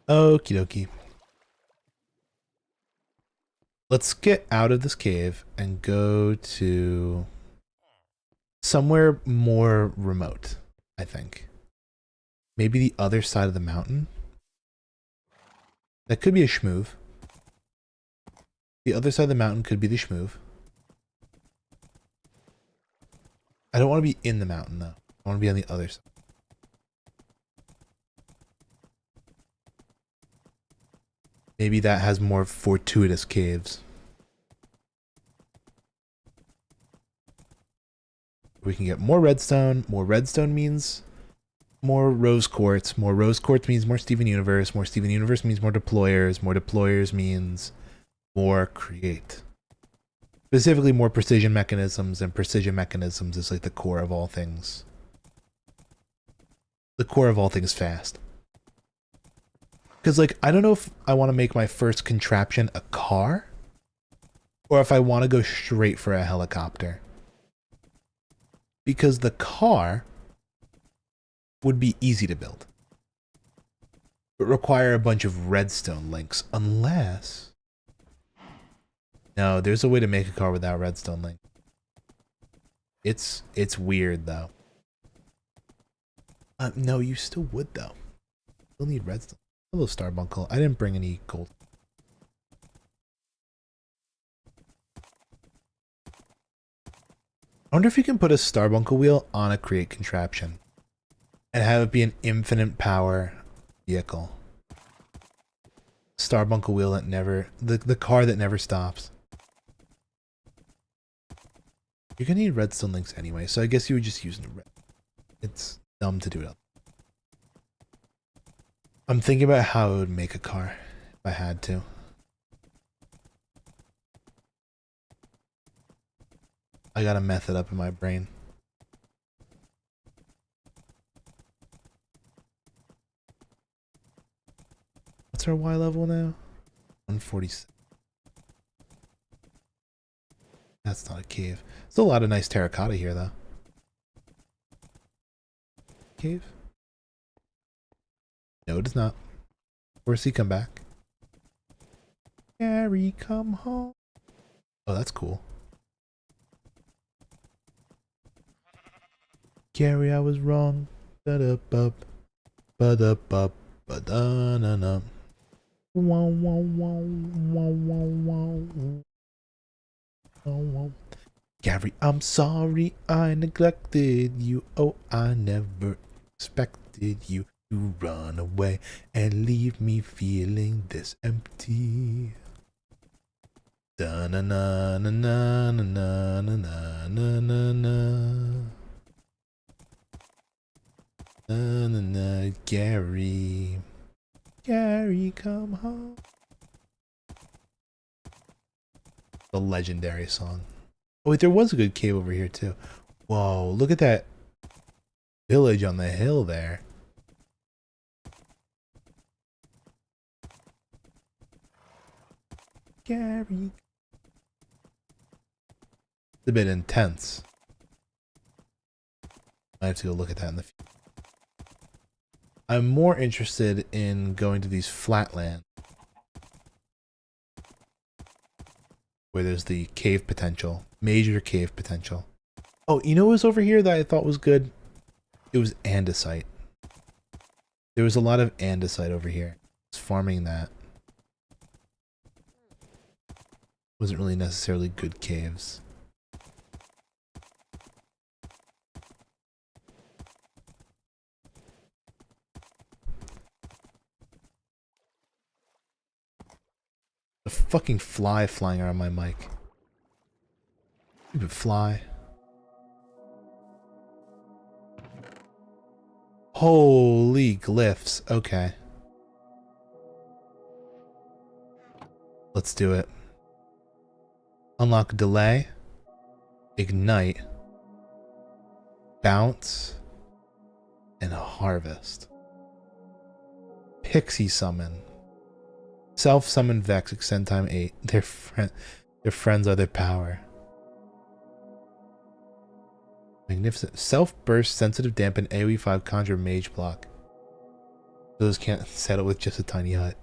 Okie dokie. Let's get out of this cave and go to somewhere more remote, I think. Maybe the other side of the mountain. That could be a schmoove. The other side of the mountain could be the schmoove. I don't want to be in the mountain, though. I want to be on the other side. Maybe that has more fortuitous caves. We can get more redstone. More redstone means more rose quartz. More rose quartz means more Steven Universe. More Steven Universe means more deployers. More deployers means more create. Specifically more precision mechanisms, and precision mechanisms is like the core of all things. The core of all things fast. Because, like, I don't know if I want to make my first contraption a car, or if I want to go straight for a helicopter. Because the car would be easy to build, but require a bunch of redstone links, unless... No, there's a way to make a car without redstone link. It's weird, though. No, you still would, though. You'll need redstone. Hello, Starbunkle. I didn't bring any gold. I wonder if you can put a Starbunkle wheel on a create contraption and have it be an infinite power vehicle. Starbunkle wheel that never... The car that never stops. You're gonna need redstone links anyway, so I guess you would just use red. It's dumb to do it. I'm thinking about how I would make a car if I had to. I got a method up in my brain. What's our Y level now? 146. That's not a cave. There's a lot of nice terracotta here, though. Cave? No, it is not. Where's he come back? Gary, come home. Oh, that's cool. Gary, I was wrong. Ba-da-bub. Ba-da-bub. Ba-da-na-na. Wow, wow, wow, wow, wow, wow. Gary, I'm sorry I neglected you. Oh, I never expected you to run away and leave me feeling this empty. Da na na na na na na na na na na. Na na na. Gary, Gary, come home. The legendary song. Oh wait, there was a good cave over here too. Whoa, look at that village on the hill there. Gary. It's a bit intense. I have to go look at that in the future. I'm more interested in going to these flatlands where there's the cave potential, major cave potential. Oh, you know what was over here that I thought was good? It was andesite. There was a lot of andesite over here. I was farming that. Wasn't really necessarily good caves. A fucking fly flying around my mic. Stupid fly. Holy glyphs. Okay. Let's do it. Unlock delay. Ignite. Bounce. And harvest. Pixie summon. Self-summon Vex, extend time 8. Their friends are their power. Magnificent. Self-burst, sensitive dampen, AoE 5, conjure, mage block. Those can't settle with just a tiny hut.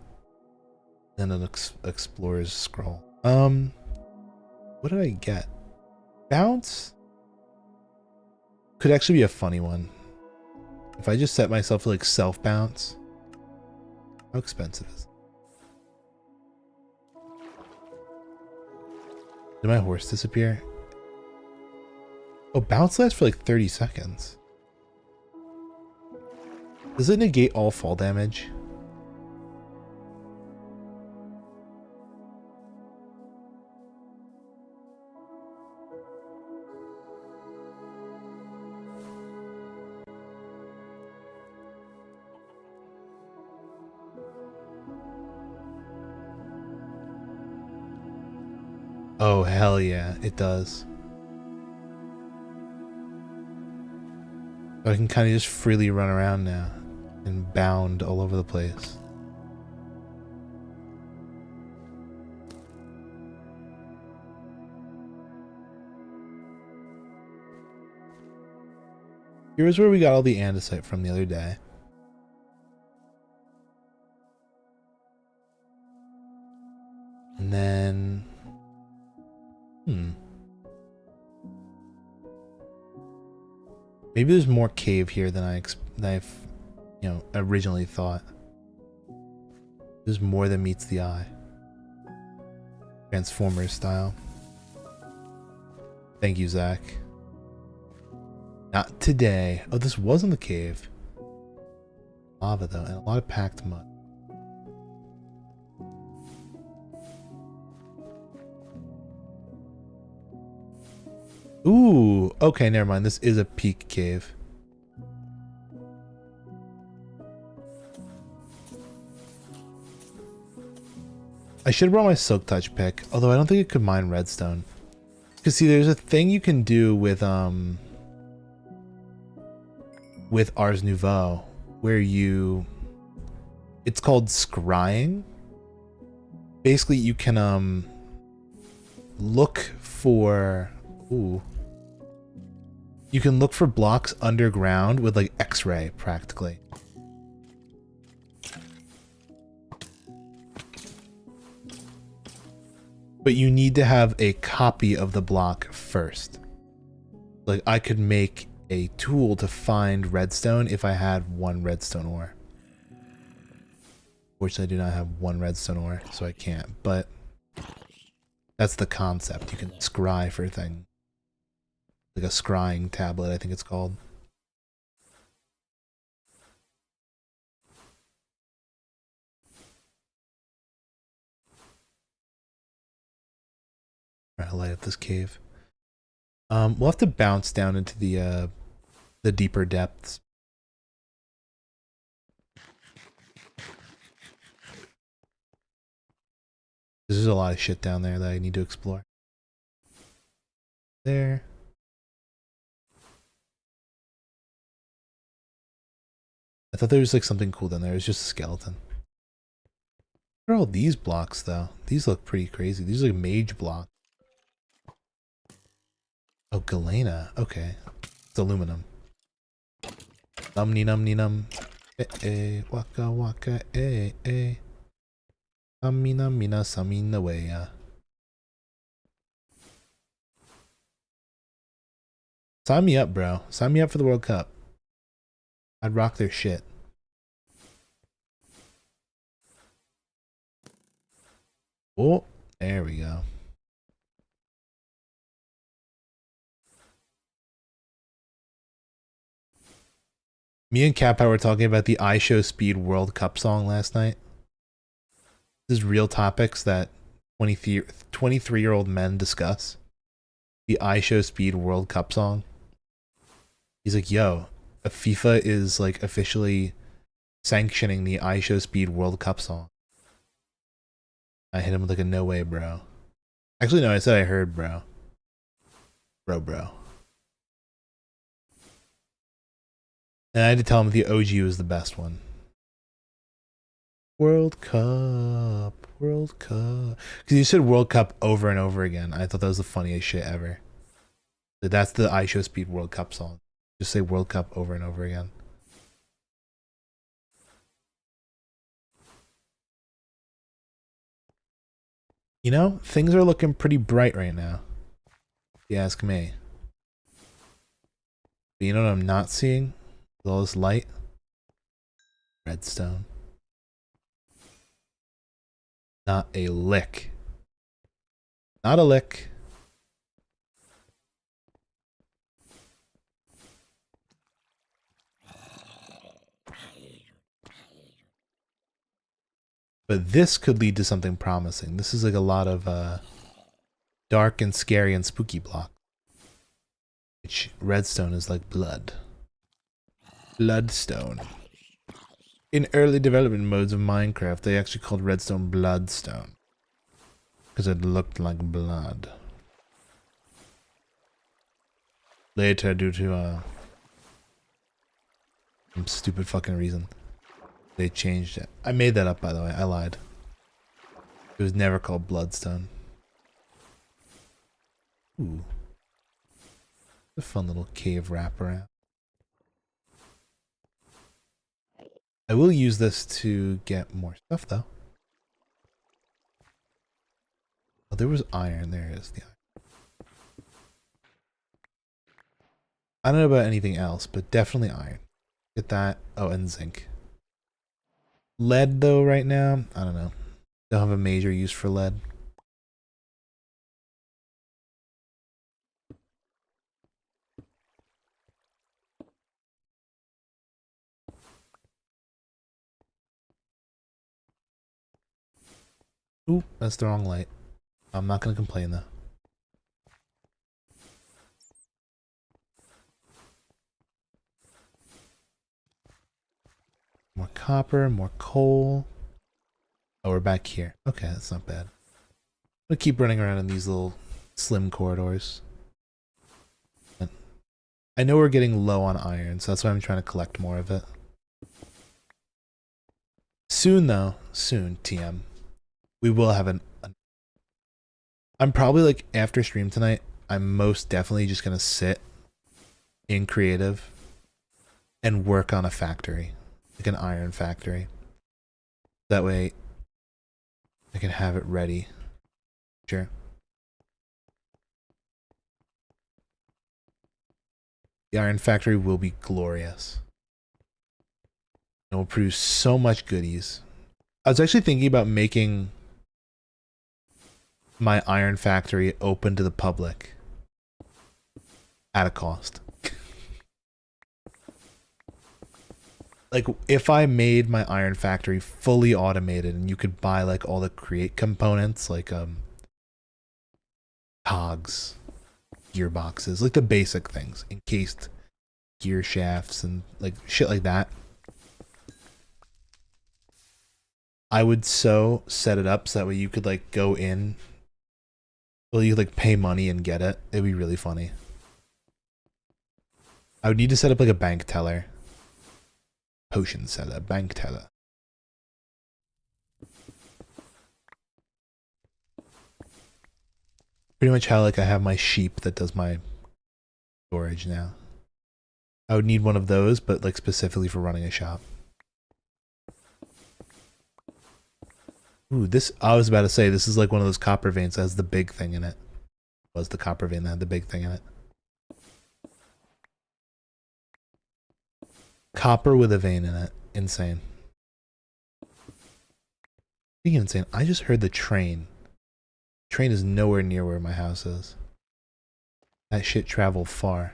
And an explorer's scroll. What did I get? Bounce? Could actually be a funny one. If I just set myself to like self-bounce. How expensive is it? Did my horse disappear? Oh, bounce lasts for like 30 seconds. Does it negate all fall damage? Oh, hell yeah, it does. I can kind of just freely run around now and bound all over the place. Here's where we got all the andesite from the other day. And then... Maybe there's more cave here than I've originally thought. There's more than meets the eye. Transformers style. Thank you, Zach. Not today. Oh, this wasn't the cave. Lava though, and a lot of packed mud. Ooh, okay, never mind. This is a peak cave. I should have brought my Silk Touch pick, although I don't think it could mine redstone. Because see, there's a thing you can do with Ars Nouveau where it's called scrying. Basically, you can look for you can look for blocks underground with like X-ray practically. But you need to have a copy of the block first. Like I could make a tool to find redstone if I had 1 redstone ore. Which I do not have 1 redstone ore, so I can't, but that's the concept. You can scry for things. Like a scrying tablet, I think it's called. Alright, I'll light up this cave. We'll have to bounce down into the deeper depths. There's a lot of shit down there that I need to explore. There. I thought there was like something cool down there. It was just a skeleton. What are all these blocks though? These look pretty crazy. These are like mage blocks. Oh, galena. Okay. It's aluminum. Num ni num ni num. Eh eh. Waka waka eh eh. Amina mina samina weya. Sign me up, bro. Sign me up for the World Cup. I'd rock their shit. Oh, there we go. Me and Kappa were talking about the iShowSpeed World Cup song last night. This is real topics that 23-year-old men discuss. The iShowSpeed World Cup song. He's like, yo, FIFA is like officially sanctioning the iShowSpeed World Cup song. I hit him with like a no way, bro. Actually, no, I said I heard, bro. Bro. And I had to tell him the OG was the best one. World Cup. Because you said World Cup over and over again. I thought that was the funniest shit ever. That's the iShowSpeed World Cup song. Just say World Cup over and over again. You know, things are looking pretty bright right now. If you ask me. But you know what I'm not seeing? With all this light? Redstone. Not a lick. Not a lick. But this could lead to something promising. This is like a lot of dark and scary and spooky block. Which redstone is like blood. Bloodstone. In early development modes of Minecraft, they actually called redstone bloodstone. Because it looked like blood. Later, due to some stupid fucking reason, they changed it. I made that up, by the way. I lied. It was never called bloodstone. Ooh. A fun little cave wraparound. I will use this to get more stuff, though. Oh, there was iron. There is the iron. I don't know about anything else, but definitely iron. Get that. Oh, and zinc. Lead, though, right now, I don't know. Don't have a major use for lead. Ooh, that's the wrong light. I'm not going to complain, though. More copper, more coal. Oh, we're back here. Okay, that's not bad. I'm gonna keep running around in these little slim corridors. I know we're getting low on iron, so that's why I'm trying to collect more of it. Soon, though, soon, TM, we will have I'm probably like, after stream tonight, I'm most definitely just gonna sit in creative and work on a factory, like an iron factory. That way I can have it ready. Sure. The iron factory will be glorious. It will produce so much goodies. I was actually thinking about making my iron factory open to the public at a cost. Like, if I made my iron factory fully automated and you could buy like all the create components, like cogs, gearboxes, like the basic things, encased gear shafts and like shit like that, I would so set it up so that way you could like go in, well, you like pay money and get it. It'd be really funny. I would need to set up like a bank teller. Potion seller, bank teller. Pretty much how like I have my sheep that does my storage now. I would need one of those, but like specifically for running a shop. Ooh, this, I was about to say, this is like one of those copper veins that has the big thing in it. Was the copper vein that had the big thing in it. Copper with a vein in it. Insane. Speaking of insane, I just heard the train. The train is nowhere near where my house is. That shit traveled far.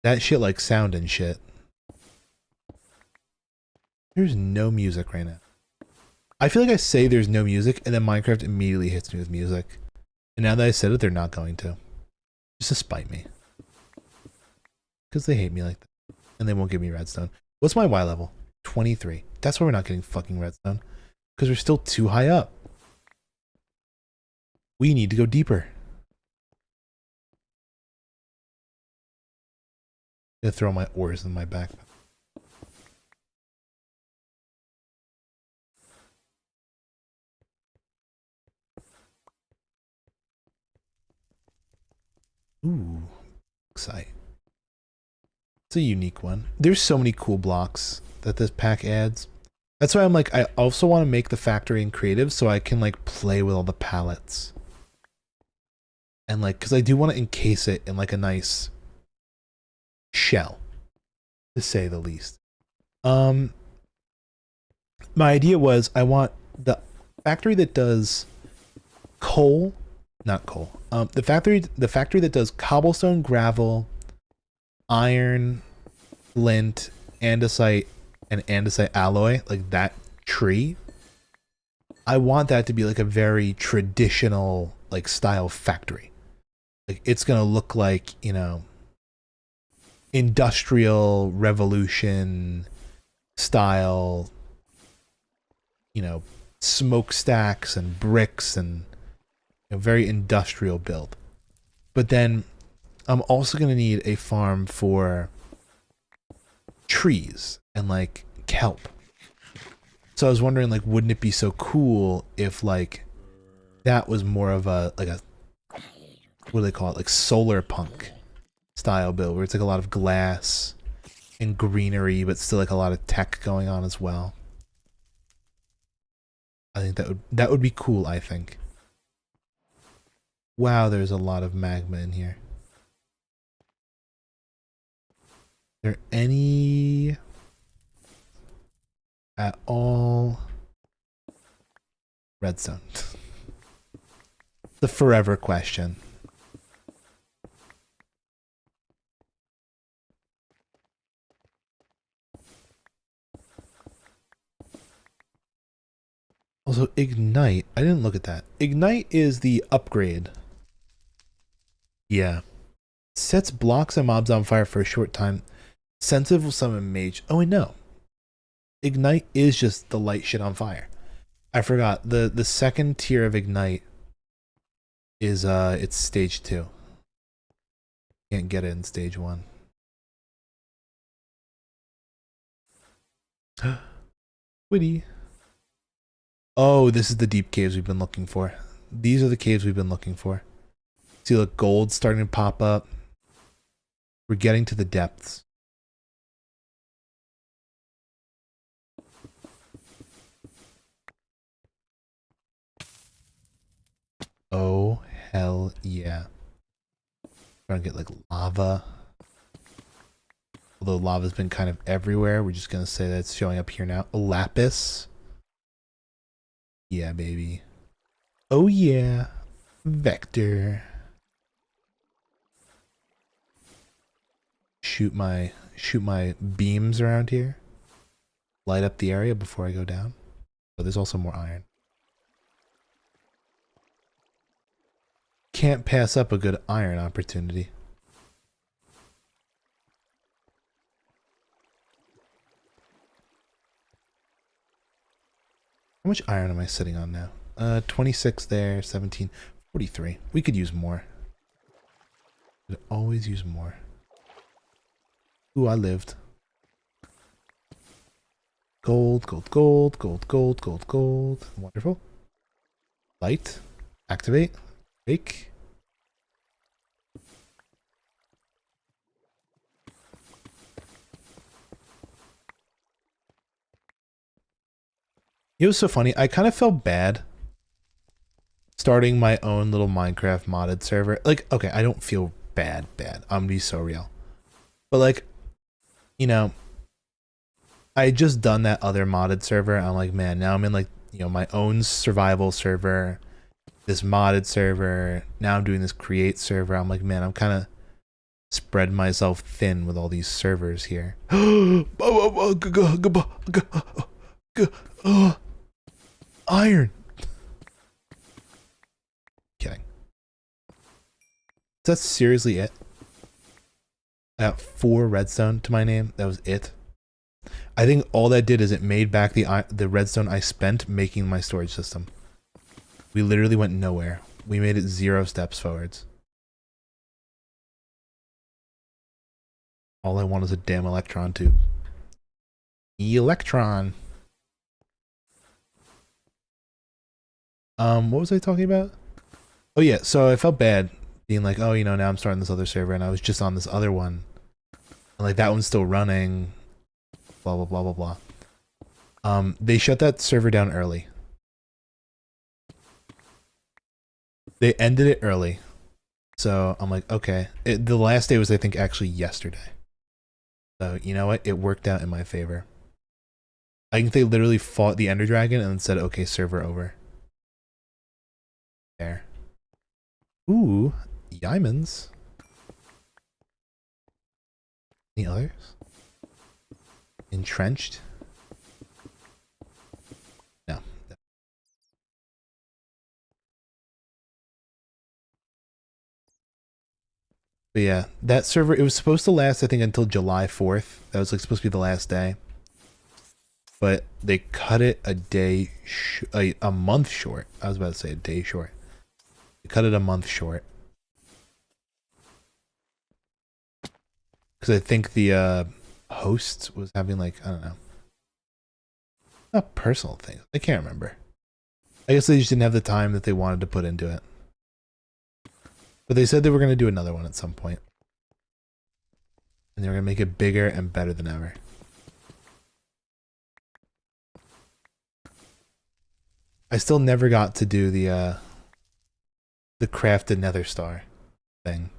That shit like sound and shit. There's no music right now. I feel like I say there's no music, and then Minecraft immediately hits me with music. And now that I said it, they're not going to. Just to spite me. Because they hate me like that. And they won't give me redstone. What's my Y level? 23. That's why we're not getting fucking redstone. Because we're still too high up. We need to go deeper. I'm gonna throw my ores in my backpack. Ooh, exciting. It's a unique one. There's so many cool blocks that this pack adds. That's why I'm like, I also want to make the factory in creative so I can like play with all the pallets. And like, because I do want to encase it in like a nice shell, to say the least. My idea was I want the factory that does coal, not coal. The factory that does cobblestone, gravel, iron, flint, andesite, and andesite alloy, like that tree. I want that to be like a very traditional like style factory. Like it's gonna look like, you know, industrial revolution style, you know, smokestacks and bricks and a very industrial build. But then I'm also going to need a farm for trees and like kelp. So I was wondering, like, wouldn't it be so cool if like that was more of a, like a, what do they call it? Like solar punk style build where it's like a lot of glass and greenery, but still like a lot of tech going on as well. I think that would be cool, I think. Wow, there's a lot of magma in here. Are there any at all redstone? The forever question. Also, Ignite. I didn't look at that. Ignite is the upgrade. Yeah. Sets blocks and mobs on fire for a short time. Sensitive will summon mage. Oh, wait, no. Ignite is just the light shit on fire. I forgot. The second tier of Ignite is it's stage 2. Can't get it in stage 1. Witty. Oh, this is the deep caves we've been looking for. These are the caves we've been looking for. See, look, gold starting to pop up. We're getting to the depths. Oh, hell yeah. Trying to get like lava. Although lava's been kind of everywhere, we're just going to say that it's showing up here now. Lapis. Yeah, baby. Oh yeah. Vector. Shoot my beams around here. Light up the area before I go down. Oh, there's also more iron. Can't pass up a good iron opportunity. How much iron am I sitting on now? 26 there, 17, 43. We could use more. Could always use more. Ooh, I lived. Gold, gold, gold, gold, gold, gold, gold. Wonderful. Light. Activate. Break. It was so funny. I kind of felt bad starting my own little Minecraft modded server. Like, okay, I don't feel bad. I'm gonna be so real. But like, you know, I had just done that other modded server. I'm like, man, now I'm in like, you know, my own survival server, this modded server. Now I'm doing this create server. I'm like, man, I'm kind of spread myself thin with all these servers here. Iron. Kidding. Is that seriously it? I got 4 redstone to my name. That was it. I think all that did is it made back the redstone I spent making my storage system. We literally went nowhere. We made it 0 steps forwards. All I want is a damn electron tube. Electron. What was I talking about? Oh yeah, so I felt bad being like, oh, you know, now I'm starting this other server and I was just on this other one. And like that one's still running. Blah blah blah blah blah. They shut that server down early. They ended it early. So I'm like, okay. The last day was, I think, actually yesterday. So you know what? It worked out in my favor. I think they literally fought the Ender Dragon and then said, okay, server over. There. Ooh, diamonds. Any others? Entrenched? No. But yeah, that server, it was supposed to last, I think, until July 4th. That was like supposed to be the last day. But they cut it a month short. I was about to say a day short. They cut it a month short. Because I think the host was having like, I don't know. Not personal things. I can't remember. I guess they just didn't have the time that they wanted to put into it. But they said they were going to do another one at some point. And they were going to make it bigger and better than ever. I still never got to do the crafted nether star thing.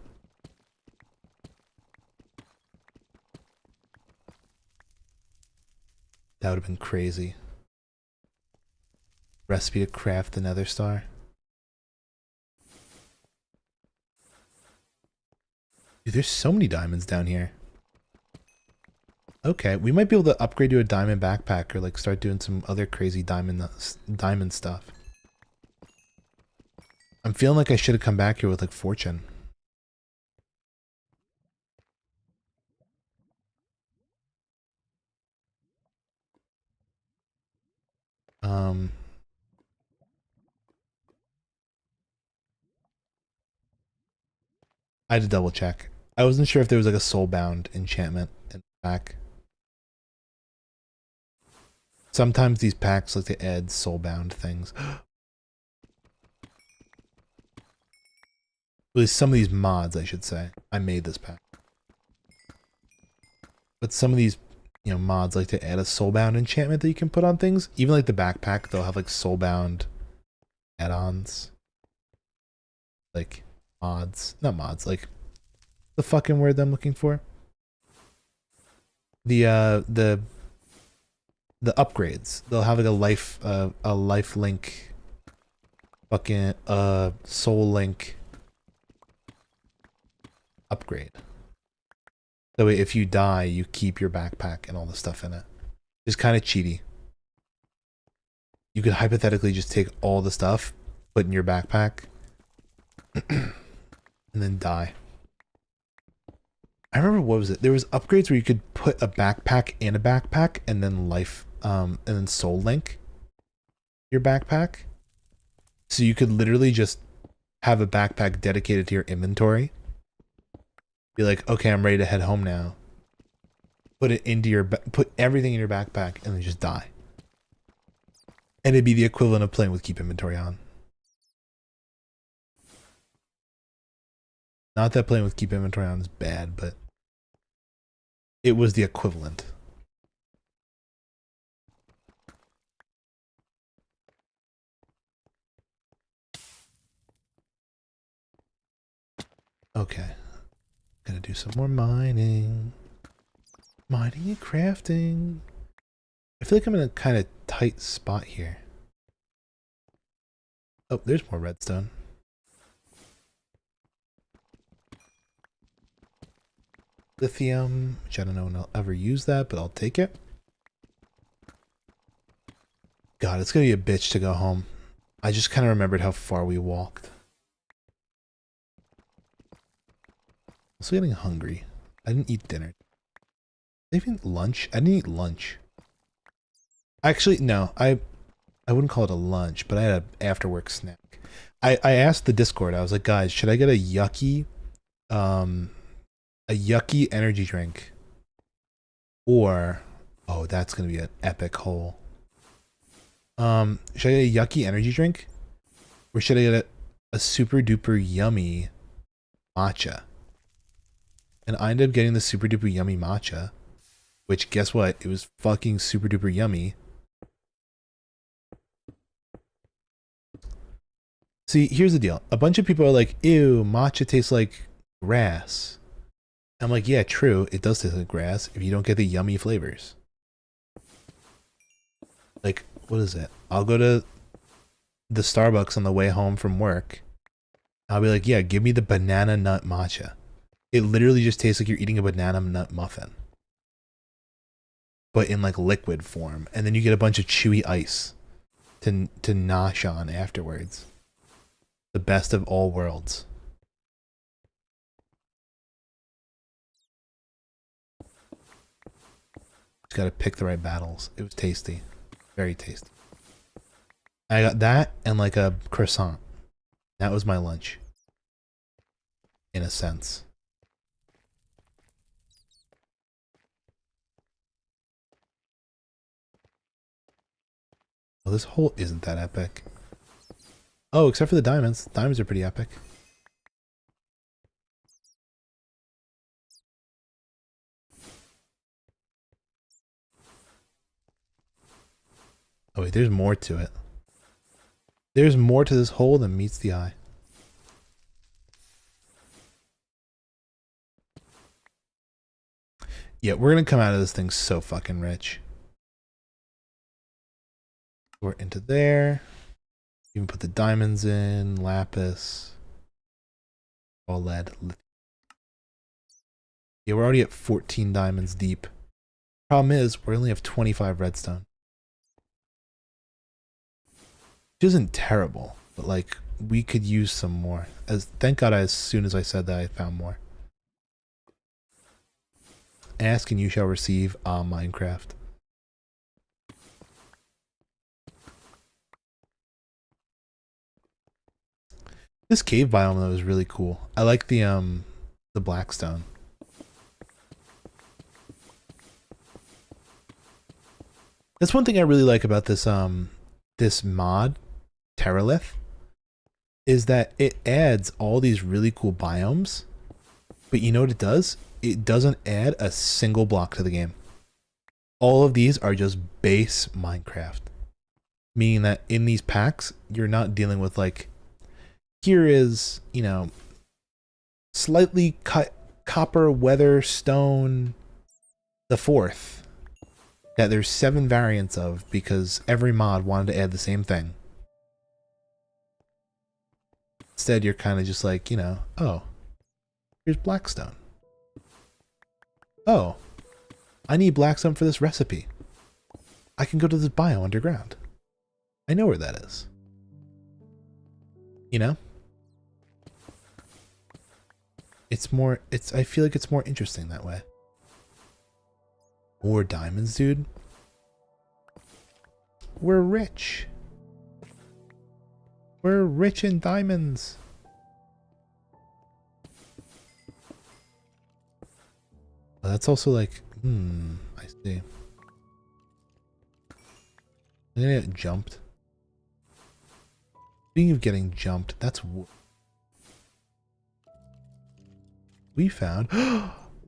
That would have been crazy. Recipe to craft the nether star. Dude, there's so many diamonds down here. Okay, we might be able to upgrade to a diamond backpack or like start doing some other crazy diamond stuff. I'm feeling like I should have come back here with like fortune. Um I had to double check. I wasn't sure if there was like a soulbound enchantment in the pack. Sometimes these packs like to add soulbound things. At least some of these mods, I should say. I made this pack. But some of these, you know, mods like to add a soulbound enchantment that you can put on things. Even like the backpack, they'll have like soulbound add-ons. Like mods. Not mods, like the fucking word that I'm looking for. The upgrades. They'll have like a life link, fucking soul link upgrade. So if you die, you keep your backpack and all the stuff in it. It's kind of cheaty. You could hypothetically just take all the stuff, put in your backpack, and then die. I remember, what was it? There was upgrades where you could put a backpack in a backpack and then life, and then soul link your backpack. So you could literally just have a backpack dedicated to your inventory. Be like, okay, I'm ready to head home now. Put it into your, put everything in your backpack and then just die. And it'd be the equivalent of playing with keep inventory on. Not that playing with keep inventory on is bad, but it was the equivalent. Okay. Gonna do some more mining. Mining and crafting. I feel like I'm in a kind of tight spot here. Oh, there's more redstone. Lithium, which I don't know when I'll ever use that, but I'll take it. God, it's gonna be a bitch to go home. I just kind of remembered how far we walked. I'm also getting hungry. I didn't eat dinner. Even lunch? I didn't eat lunch. Actually, no. I wouldn't call it a lunch, but I had an after-work snack. I asked the Discord. I was like, guys, should I get a yucky energy drink? Or, oh, that's gonna be an epic hole. Should I get a yucky energy drink? Or should I get a super duper yummy matcha? And I ended up getting the super duper yummy matcha. Which, guess what? It was fucking super duper yummy. See, here's the deal. A bunch of people are like, ew, matcha tastes like grass. I'm like, yeah, true. It does taste like grass if you don't get the yummy flavors. Like, what is it? I'll go to the Starbucks on the way home from work. I'll be like, yeah, give me the banana nut matcha. It literally just tastes like you're eating a banana nut muffin. But in like liquid form. And then you get a bunch of chewy ice to nosh on afterwards. The best of all worlds. Just gotta pick the right battles. It was tasty. Very tasty. I got that and like a croissant. That was my lunch. In a sense. Well, this hole isn't that epic. Oh, except for the diamonds. Diamonds are pretty epic. Oh wait, there's more to it. There's more to this hole than meets the eye. Yeah, we're gonna come out of this thing so fucking rich. We're into there. Even put the diamonds in, lapis, all lead. Yeah, we're already at 14 diamonds deep. Problem is, we only have 25 redstone. Which isn't terrible, but like, we could use some more. Thank God as soon as I said that, I found more. Ask and you shall receive, Minecraft. This cave biome though is really cool. I like the the blackstone. That's one thing I really like about this this mod, Terralith, is that it adds all these really cool biomes, but you know what it does? It doesn't add a single block to the game. All of these are just base Minecraft, meaning that in these packs, you're not dealing with like, here is, you know, slightly cut copper, weather, stone, the fourth, that there's 7 variants of because every mod wanted to add the same thing. Instead, you're kind of just like, you know, oh, here's blackstone. Oh, I need blackstone for this recipe. I can go to this bio underground. I know where that is. You know? It's more, I feel like it's more interesting that way. More diamonds, dude. We're rich. We're rich in diamonds. Well, that's also like, I see. I'm gonna get jumped. Speaking of getting jumped, that's we found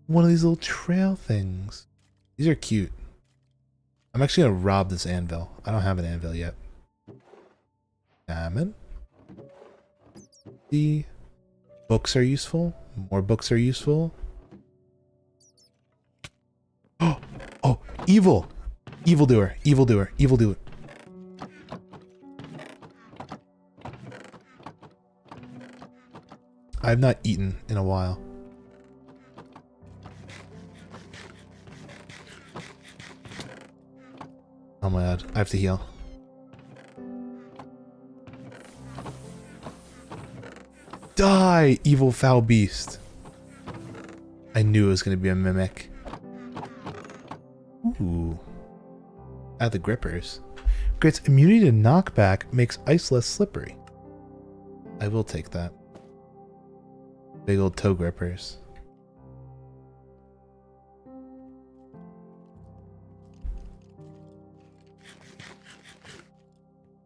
one of these little trail things. These are cute. I'm actually gonna rob this anvil. I don't have an anvil yet. Diamond. The books are useful. More books are useful. Oh, evil! Evildoer, evildoer, evildoer. I've not eaten in a while. Oh my god, I have to heal. Die, evil foul beast. I knew it was going to be a mimic. Ooh. Add the grippers. Grants immunity to knockback, makes ice less slippery. I will take that. Big old toe grippers.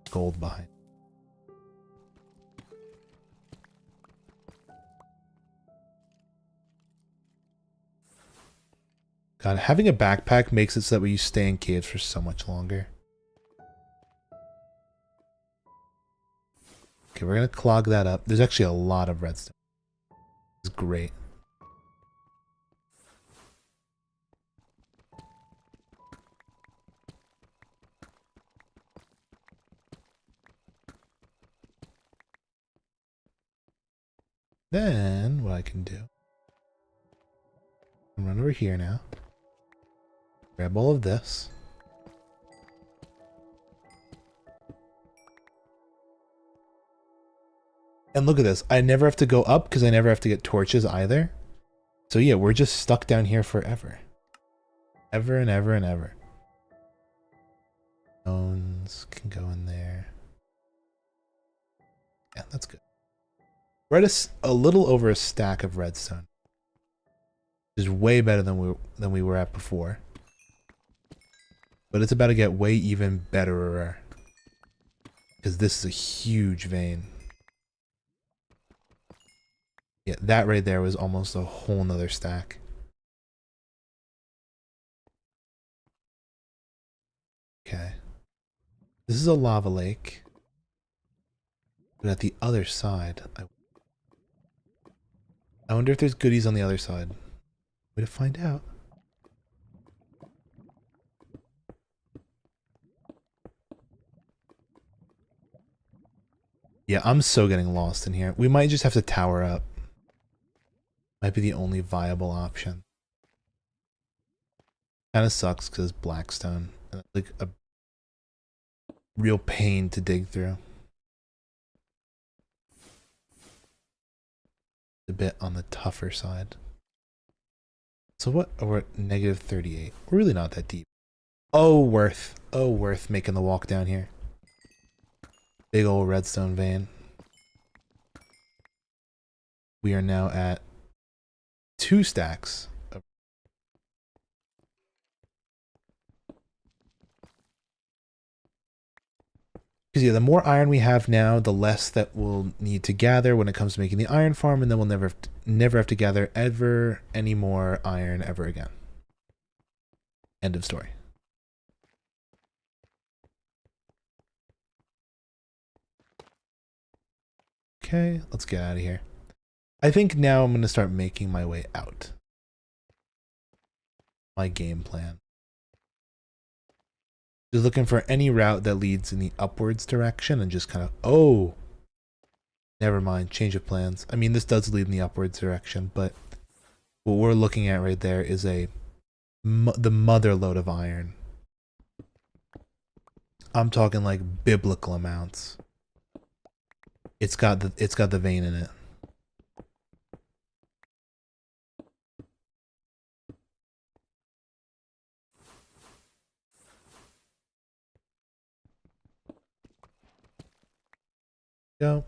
Gold behind. God, having a backpack makes it so that you stay in caves for so much longer. Okay, we're gonna clog that up. There's actually a lot of redstone. It's great. Then what I can do, I'll run over here now. Grab all of this. And look at this. I never have to go up because I never have to get torches either. So yeah, we're just stuck down here forever. Ever and ever and ever. Stones can go in there. Yeah, that's good. We're at a little over a stack of redstone. Which is way better than we were at before. But it's about to get way even betterer. Because this is a huge vein. Yeah, that right there was almost a whole nother stack. Okay. This is a lava lake. But at the other side, I wonder if there's goodies on the other side. Way to find out. Yeah, I'm so getting lost in here. We might just have to tower up. Might be the only viable option. Kind of sucks because it's blackstone. And it's like a real pain to dig through. A bit on the tougher side. So what? Oh, we're at negative 38. We're really not that deep. Oh, worth making the walk down here. Big old redstone vein. We are now at 2 stacks. Because yeah, the more iron we have now, the less that we'll need to gather when it comes to making the iron farm, and then we'll never have to gather ever any more iron ever again. End of story. Okay, let's get out of here. I think now I'm going to start making my way out. My game plan. Just looking for any route that leads in the upwards direction and just kind of, oh, never mind, change of plans. I mean, this does lead in the upwards direction, but what we're looking at right there is the mother load of iron. I'm talking like biblical amounts. It's got the vein in it. Go.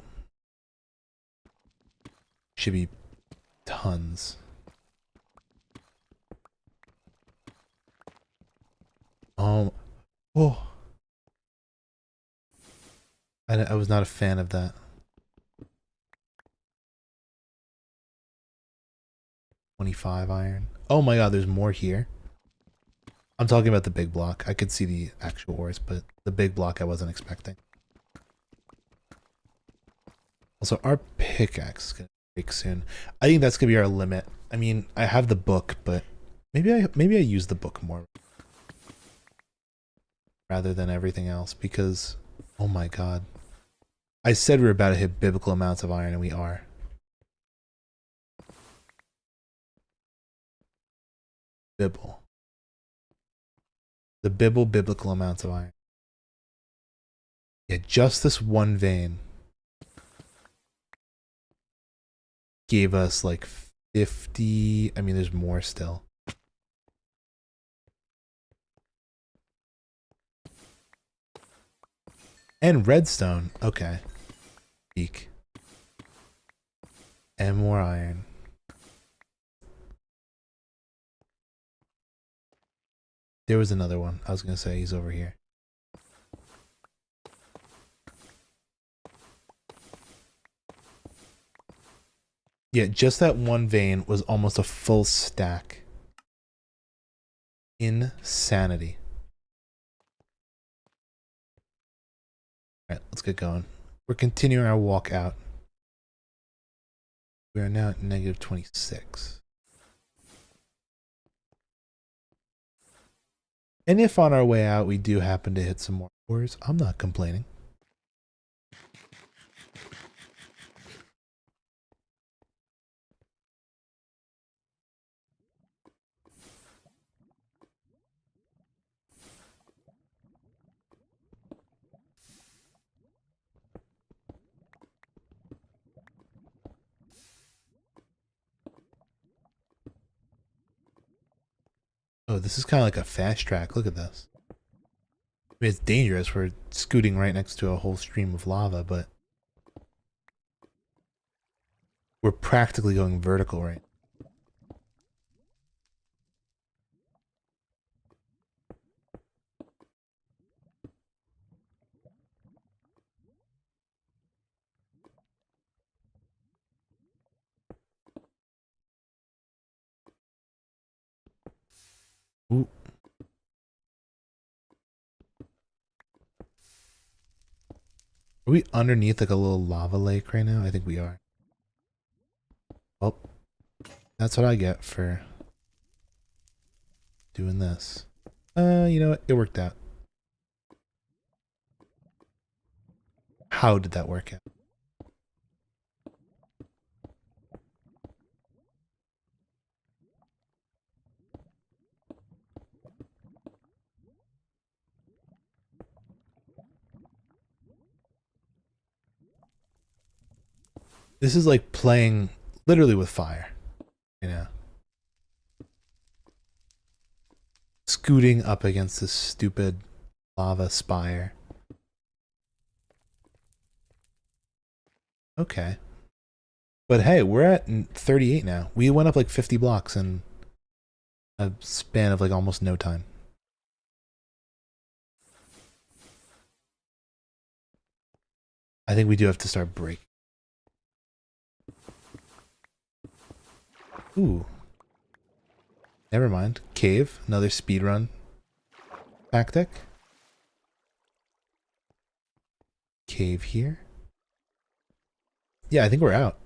Should be tons. Oh. I was not a fan of that. 25 iron. Oh my god, there's more here. I'm talking about the big block. I could see the actual ores, but the big block I wasn't expecting. Also, our pickaxe is gonna break soon. I think that's gonna be our limit. I mean, I have the book, but maybe I use the book more rather than everything else because, oh my god. I said we were about to hit biblical amounts of iron, and we are. Bibble. The biblical amounts of iron. Yeah, just this one vein gave us like 50. I mean, there's more still. And redstone. Okay. Peak. And more iron. There was another one. I was going to say he's over here. Yeah, just that one vein was almost a full stack. Insanity. Alright, let's get going. We're continuing our walk out. We are now at negative 26. And if on our way out we do happen to hit some more ores, I'm not complaining. Oh, this is kind of like a fast track. Look at this. I mean, it's dangerous. We're scooting right next to a whole stream of lava, but we're practically going vertical right. Ooh. Are we underneath like a little lava lake right now? I think we are. Oh, that's what I get for doing this. You know what? It worked out. How did that work out? This is like playing literally with fire, you know. Scooting up against this stupid lava spire. Okay. But hey, we're at 38 now. We went up like 50 blocks in a span of like almost no time. I think we do have to start breaking. Ooh. Never mind. Cave. Another speedrun tactic. Cave here. Yeah, I think we're out.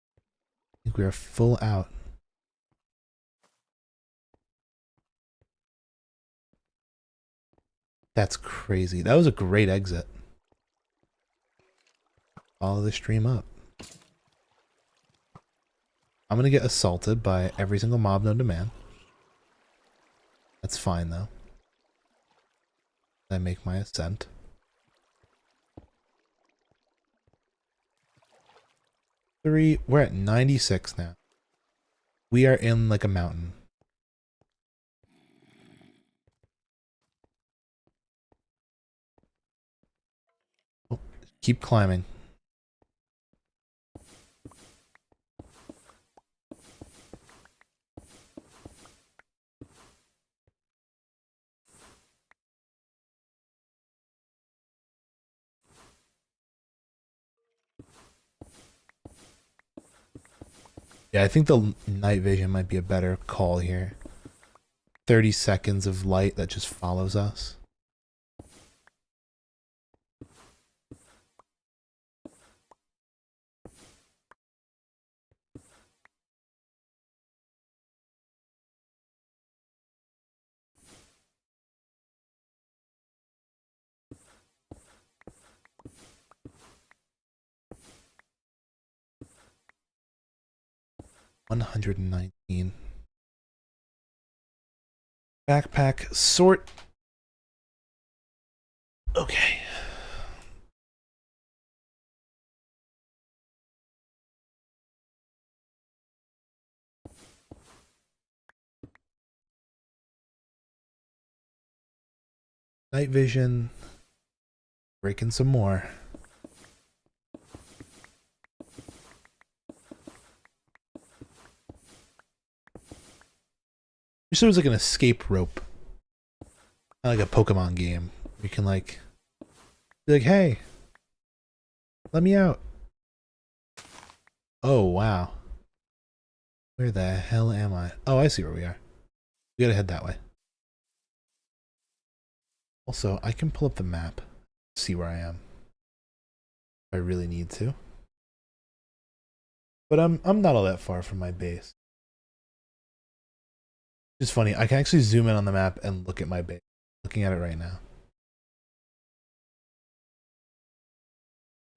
I think we are full out. That's crazy. That was a great exit. Follow the stream up. I'm gonna get assaulted by every single mob known to man. That's fine though. I make my ascent. We're at 96 now. We are in like a mountain. Oh, keep climbing. Yeah, I think the night vision might be a better call here. 30 seconds of light that just follows us. $119. Backpack sort. Okay. Night vision. Breaking some more. Wish there was like an escape rope. Not like a Pokemon game. You can like be like, hey, let me out. Oh wow. Where the hell am I? Oh, I see where we are. We gotta head that way. Also, I can pull up the map, see where I am. If I really need to. But I'm not all that far from my base. It's funny, I can actually zoom in on the map and look at my base. Looking at it right now.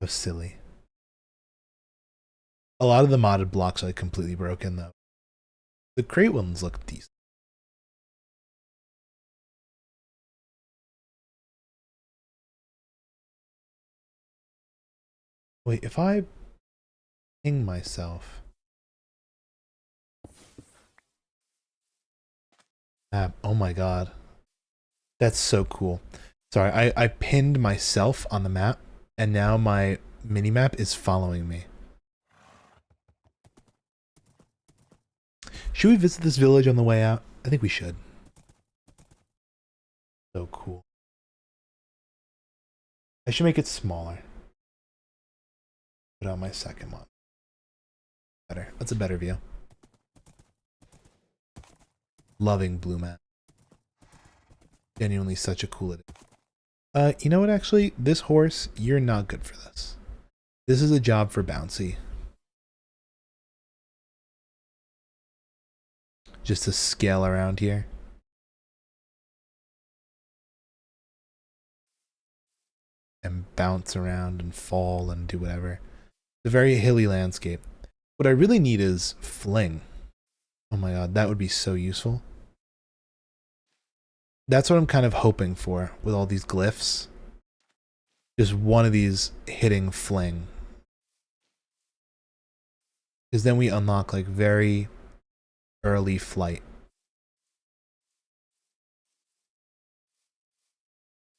So silly. A lot of the modded blocks are like completely broken though. The crate ones look decent. Wait, if I ping myself. Oh my god. That's so cool. Sorry, I pinned myself on the map, and now my mini-map is following me. Should we visit this village on the way out? I think we should. So cool. I should make it smaller. Put on my second one. Better. That's a better view. Loving blue map. Genuinely such a cool it is. You know what actually? This horse, you're not good for this. This is a job for Bouncy. Just to scale around here. And bounce around and fall and do whatever. It's a very hilly landscape. What I really need is fling. Oh my god, that would be so useful. That's what I'm kind of hoping for with all these glyphs. Just one of these hitting fling. Because then we unlock like very early flight.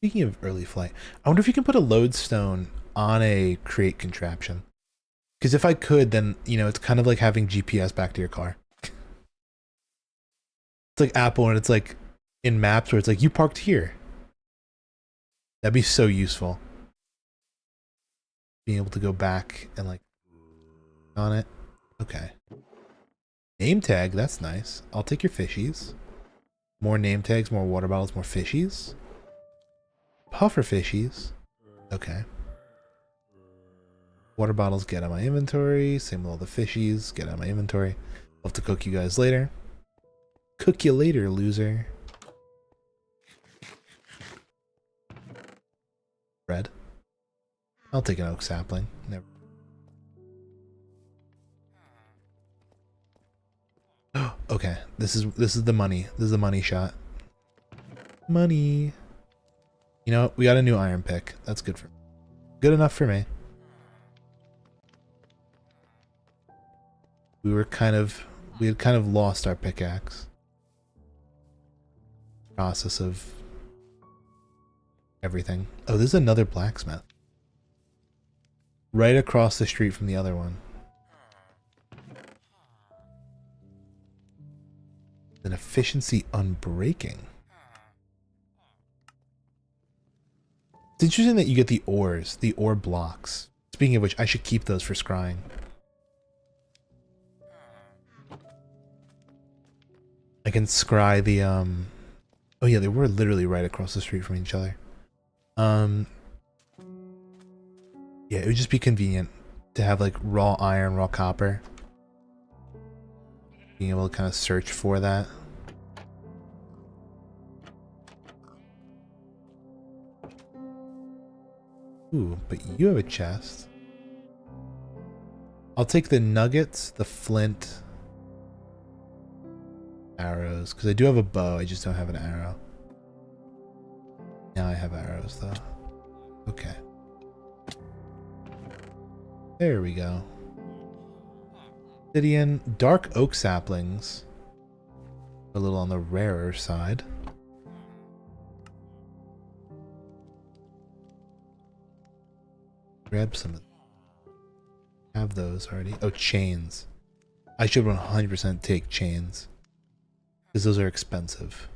Speaking of early flight, I wonder if you can put a lodestone on a crate contraption. Because if I could, then, you know, it's kind of like having GPS back to your car. It's like Apple, and it's like in maps where it's like, you parked here. That'd be so useful. Being able to go back and like on it. Okay. Name tag, that's nice. I'll take your fishies. More name tags, more water bottles, more fishies. Puffer fishies. Okay. Water bottles get out of my inventory. Same with all the fishies. Get out of my inventory. I'll have to cook you guys later. Cook you later, loser. Bread. I'll take an oak sapling. Never. Okay, this is the money. This is the money shot. Money. You know what? We got a new iron pick. That's good for me. Good enough for me. We had kind of lost our pickaxe. Process of everything. Oh, there's another blacksmith. Right across the street from the other one. An efficiency unbreaking. It's interesting that you get the ores, the ore blocks. Speaking of which, I should keep those for scrying. I can scry the oh yeah, they were literally right across the street from each other. Yeah, it would just be convenient to have like raw iron, raw copper. Being able to kind of search for that. Ooh, but you have a chest. I'll take the nuggets, the flint, arrows, because I do have a bow, I just don't have an arrow. Now I have arrows though. Okay. There we go. Obsidian, dark oak saplings. A little on the rarer side. Grab some of them. Have those already. Oh, chains. I should 100% take chains. Because those are expensive.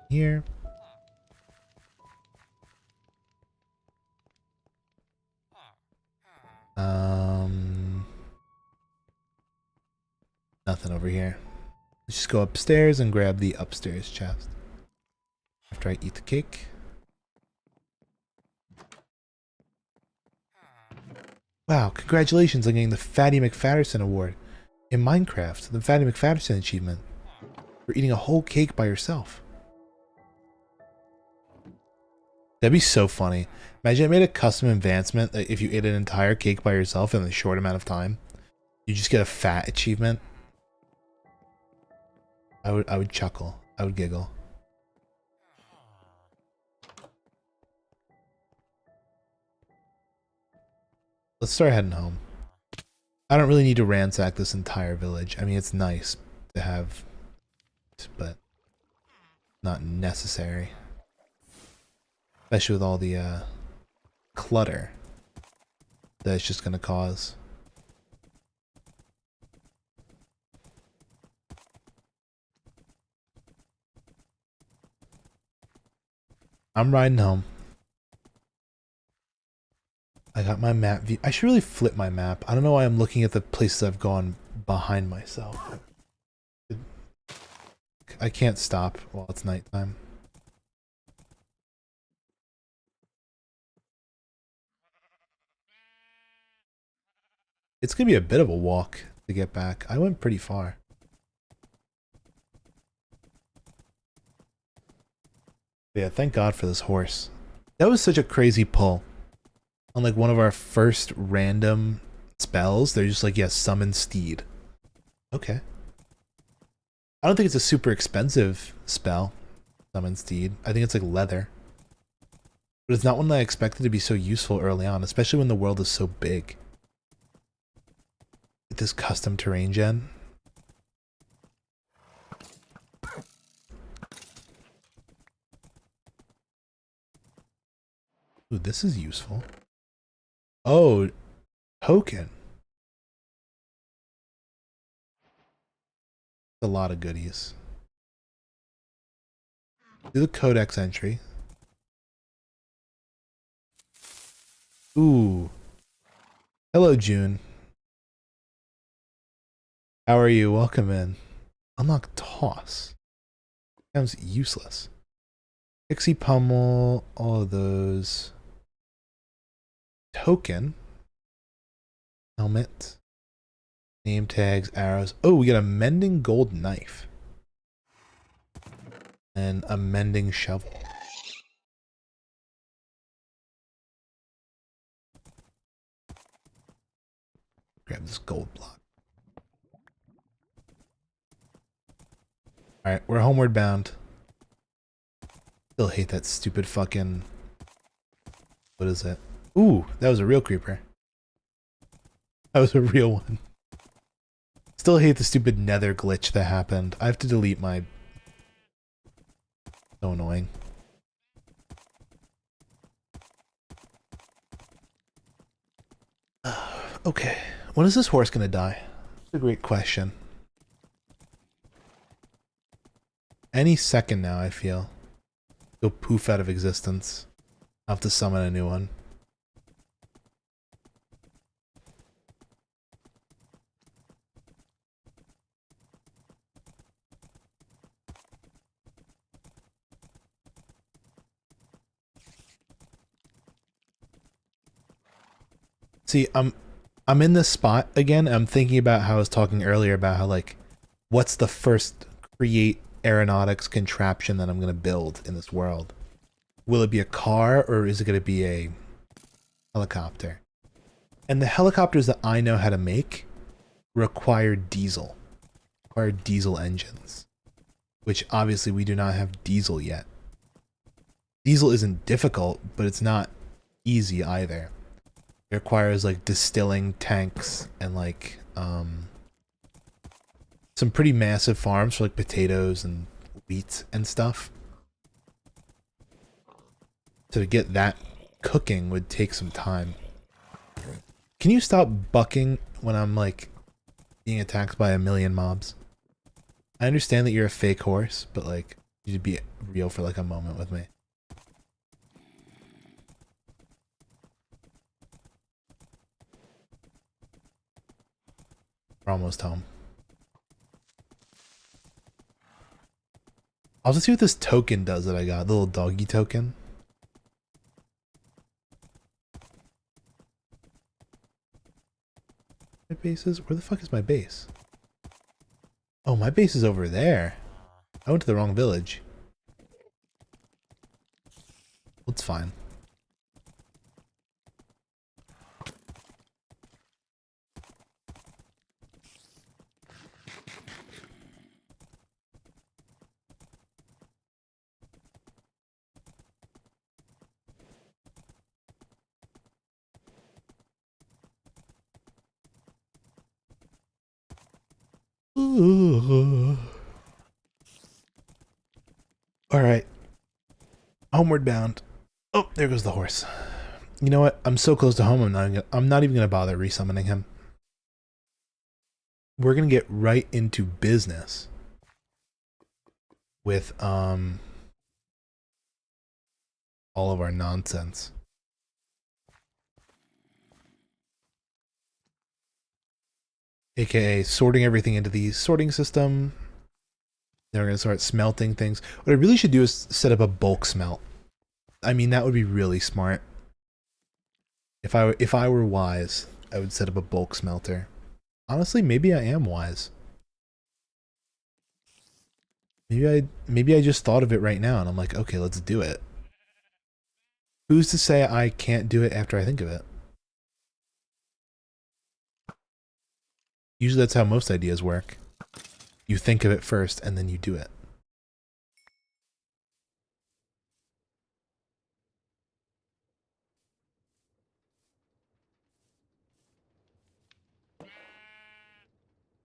Here. Nothing over here. Let's just go upstairs and grab the upstairs chest. After I eat the cake. Wow, congratulations on getting the Fatty McFatterson Award in Minecraft, the Fatty McFatterson achievement for eating a whole cake by yourself. That'd be so funny. Imagine I made a custom advancement that if you ate an entire cake by yourself in a short amount of time, you just get a fat achievement. I would chuckle. I would giggle. Let's start heading home. I don't really need to ransack this entire village. I mean, it's nice to have, but not necessary. Especially with all the clutter that it's just going to cause. I'm riding home. I got my map view. I should really flip my map. I don't know why I'm looking at the places I've gone behind myself. I can't stop while it's nighttime. It's gonna be a bit of a walk to get back. I went pretty far. But yeah, thank God for this horse. That was such a crazy pull. On like one of our first random spells, they're just like, yeah, summon steed. Okay. I don't think it's a super expensive spell, summon steed. I think it's like leather. But it's not one that I expected to be so useful early on, especially when the world is so big. With this custom terrain gen. Ooh, this is useful. Oh, token. A lot of goodies. Do the codex entry. Ooh. Hello, June. How are you? Welcome in. Unlock toss. Sounds useless. Pixie pummel, all of those. Token. Helmet. Name tags, arrows. Oh, we got a mending gold knife. And a mending shovel. Grab this gold block. Alright, we're homeward bound. Still hate that stupid fucking... What is it? Ooh, that was a real creeper. That was a real one. Still hate the stupid nether glitch that happened. I have to delete my... So annoying. Okay, when is this horse gonna die? That's a great question. Any second now, I feel. Go poof out of existence. I'll have to summon a new one. See, I'm in this spot again. I'm thinking about how I was talking earlier about how, like, what's the first create aeronautics contraption that I'm going to build in this world? Will it be a car or is it going to be a helicopter? And the helicopters that I know how to make require diesel engines, which obviously we do not have diesel yet. Diesel isn't difficult, but it's not easy either. It requires like distilling tanks and like some pretty massive farms for like potatoes and wheat and stuff. So to get that cooking would take some time. Can you stop bucking when I'm like being attacked by a million mobs? I understand that you're a fake horse, but like you should be real for like a moment with me. We're almost home. I'll just see what this token does that I got. The little doggy token. My base is... Where the fuck is my base? Oh, my base is over there. I went to the wrong village. It's fine. Alright. Homeward bound. Oh, there goes the horse. You know what? I'm so close to home, I'm not even gonna bother resummoning him. We're gonna get right into business with all of our nonsense. AKA sorting everything into the sorting system. Then we're gonna start smelting things. What I really should do is set up a bulk smelt. I mean, that would be really smart. If I were wise, I would set up a bulk smelter. Honestly, maybe I am wise. Maybe I just thought of it right now and I'm like, okay, let's do it. Who's to say I can't do it after I think of it? Usually that's how most ideas work. You think of it first and then you do it.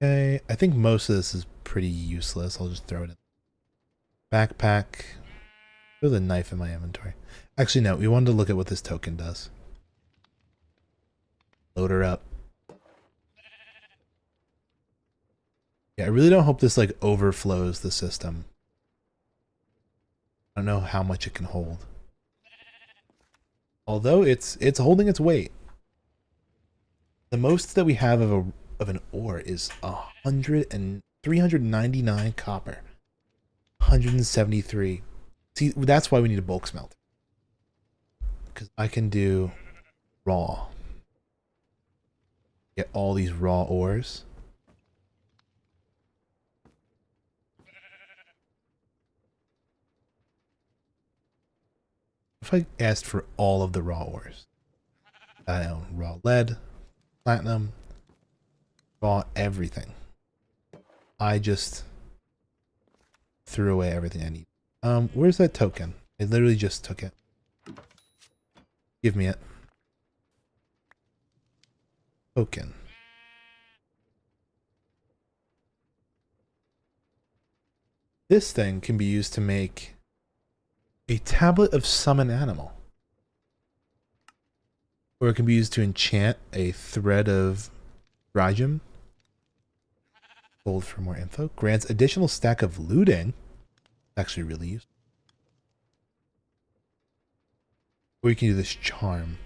Okay, I think most of this is pretty useless. I'll just throw it in. Backpack. There's a knife in my inventory. Actually, no, we wanted to look at what this token does. Load her up. Yeah, I really don't hope this like overflows the system. I don't know how much it can hold. Although it's holding its weight. The most that we have of an ore is 399 copper. 173. See, that's why we need a bulk smelter. Because I can do raw. Get all these raw ores. If I asked for all of the raw ores, I own raw lead, platinum, raw everything. I just threw away everything I need. Where's that token? I literally just took it. Give me it. Token. This thing can be used to make a tablet of summon animal. Or it can be used to enchant a thread of Rajam. Gold for more info. Grants additional stack of looting. Actually really useful. Or you can do this charm.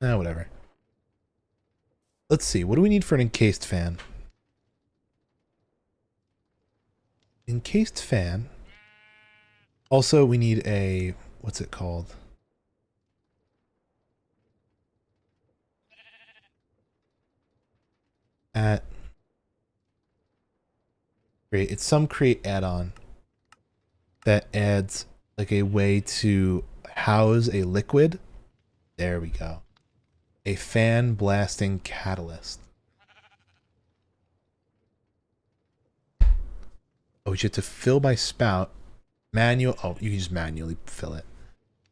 Whatever. Let's see. What do we need for an encased fan? Encased fan. Also, we need a... What's it called? It's some create add-on that adds like a way to house a liquid. There we go. A fan blasting catalyst. Oh, you have to fill by spout. Manual. Oh, you can just manually fill it.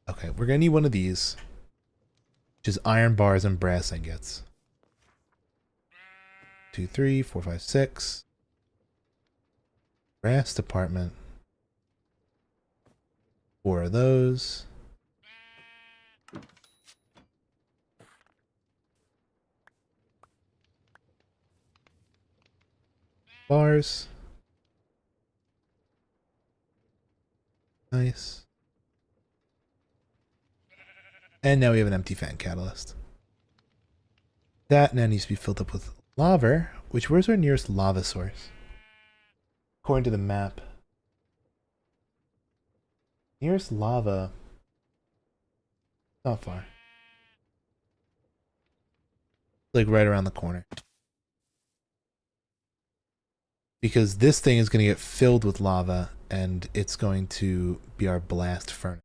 Okay, we're gonna need one of these, which is iron bars and brass ingots. 2, 3, 4, 5, 6. Brass department. 4 of those. Bars. Nice. And now we have an empty fan catalyst. That now needs to be filled up with lava, which, where's our nearest lava source? According to the map. Nearest lava. Not far. Like right around the corner. Because this thing is going to get filled with lava and it's going to be our blast furnace.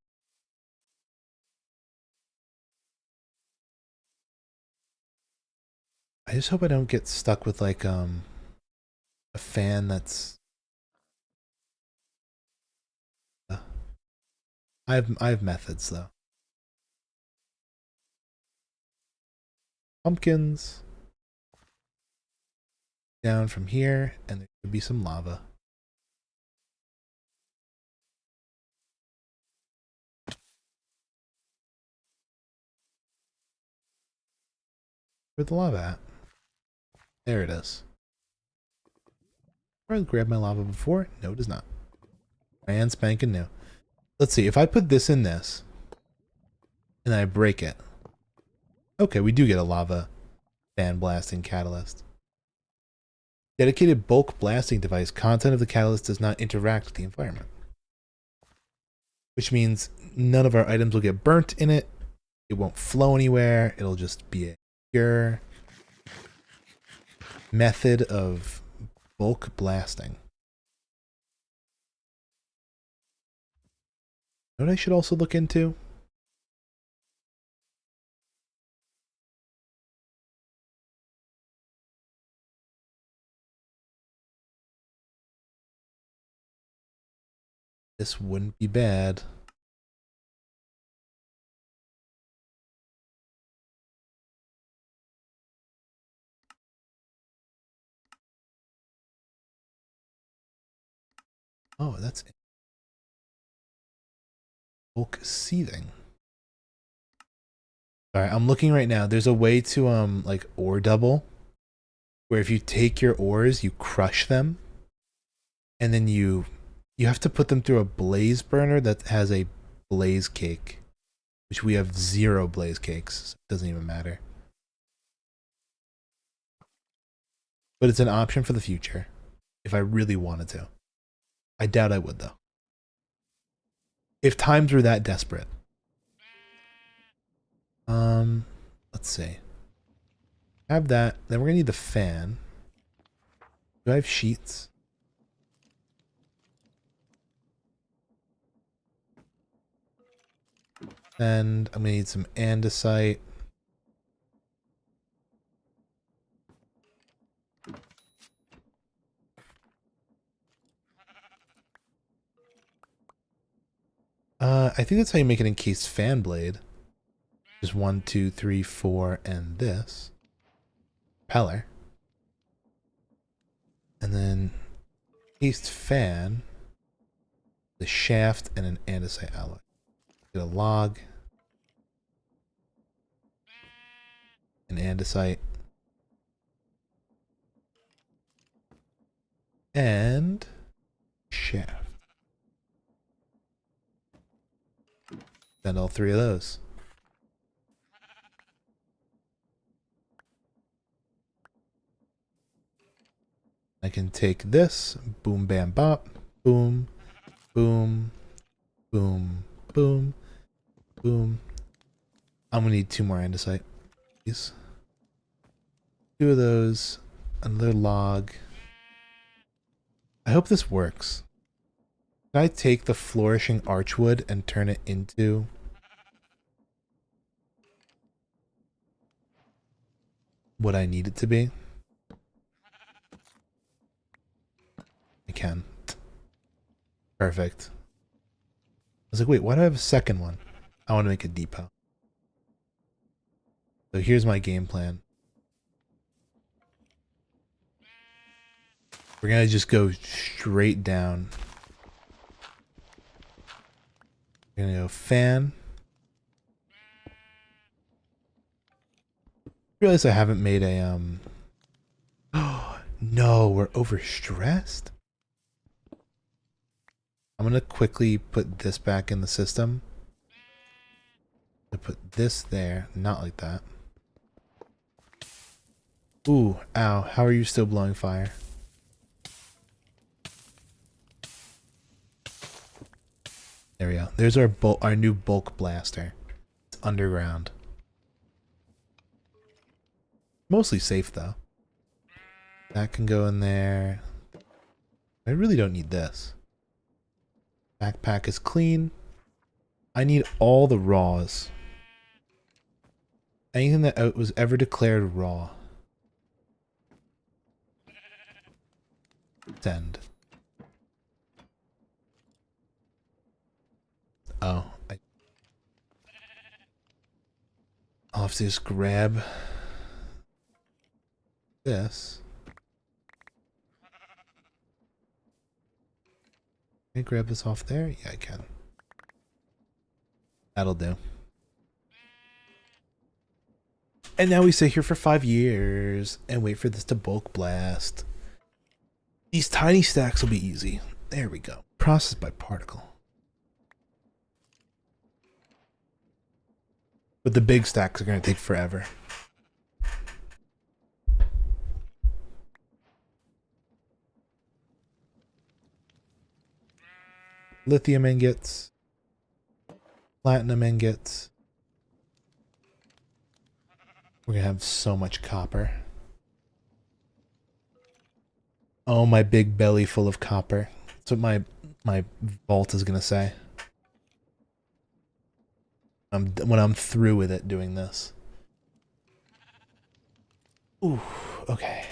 I just hope I don't get stuck with like a fan that's I have methods though. Pumpkins down from here, and there could be some lava. Where's the lava at? There it is. Did I grab my lava before? No, it does not. Brand spanking new. Let's see, if I put this in this, and I break it. Okay, we do get a lava fan blasting catalyst. Dedicated bulk blasting device. Content of the catalyst does not interact with the environment. Which means none of our items will get burnt in it. It won't flow anywhere. It'll just be a pure method of bulk blasting. You know what I should also look into? This wouldn't be bad. Oh, that's it. Bulk seething. Alright, I'm looking right now. There's a way to like ore double, where if you take your ores, you crush them, and then you have to put them through a blaze burner that has a blaze cake, which we have 0 blaze cakes, so it doesn't even matter. But it's an option for the future, if I really wanted to. I doubt I would, though. If times were that desperate. Let's see. Have that. Then we're gonna need the fan. Do I have sheets? And I'm gonna need some andesite. I think that's how you make an encased fan blade. Just 1, 2, 3, 4, and this. Propeller. And then encased fan, the shaft, and an andesite alloy. Get a log. An andesite. And shaft. Send all 3 of those. I can take this, boom, bam, bop, boom, boom, boom, boom, boom. I'm gonna need 2 more andesite, please. 2 of those, another log. I hope this works. Can I take the flourishing archwood and turn it into what I need it to be? I can. Perfect. I was like, wait, why do I have a second one? I want to make a depot. So here's my game plan. We're gonna just go straight down. We're gonna go fan. Realize I haven't made a Oh no, we're overstressed. I'm gonna quickly put this back in the system. I put this there, not like that. Ooh, ow, how are you still blowing fire? There we go. There's our new bulk blaster. It's underground. Mostly safe though. That can go in there. I really don't need this. Backpack is clean. I need all the raws. Anything that was ever declared raw. Send. Oh, I'll have to just grab this. Can I grab this off there? Yeah, I can. That'll do. And now we sit here for 5 years and wait for this to bulk blast. These tiny stacks will be easy. There we go. Process by particle. But the big stacks are going to take forever. Lithium ingots. Platinum ingots. We're going to have so much copper. Oh, my big belly full of copper. That's what my vault is going to say. When I'm through with it doing this. Ooh, okay.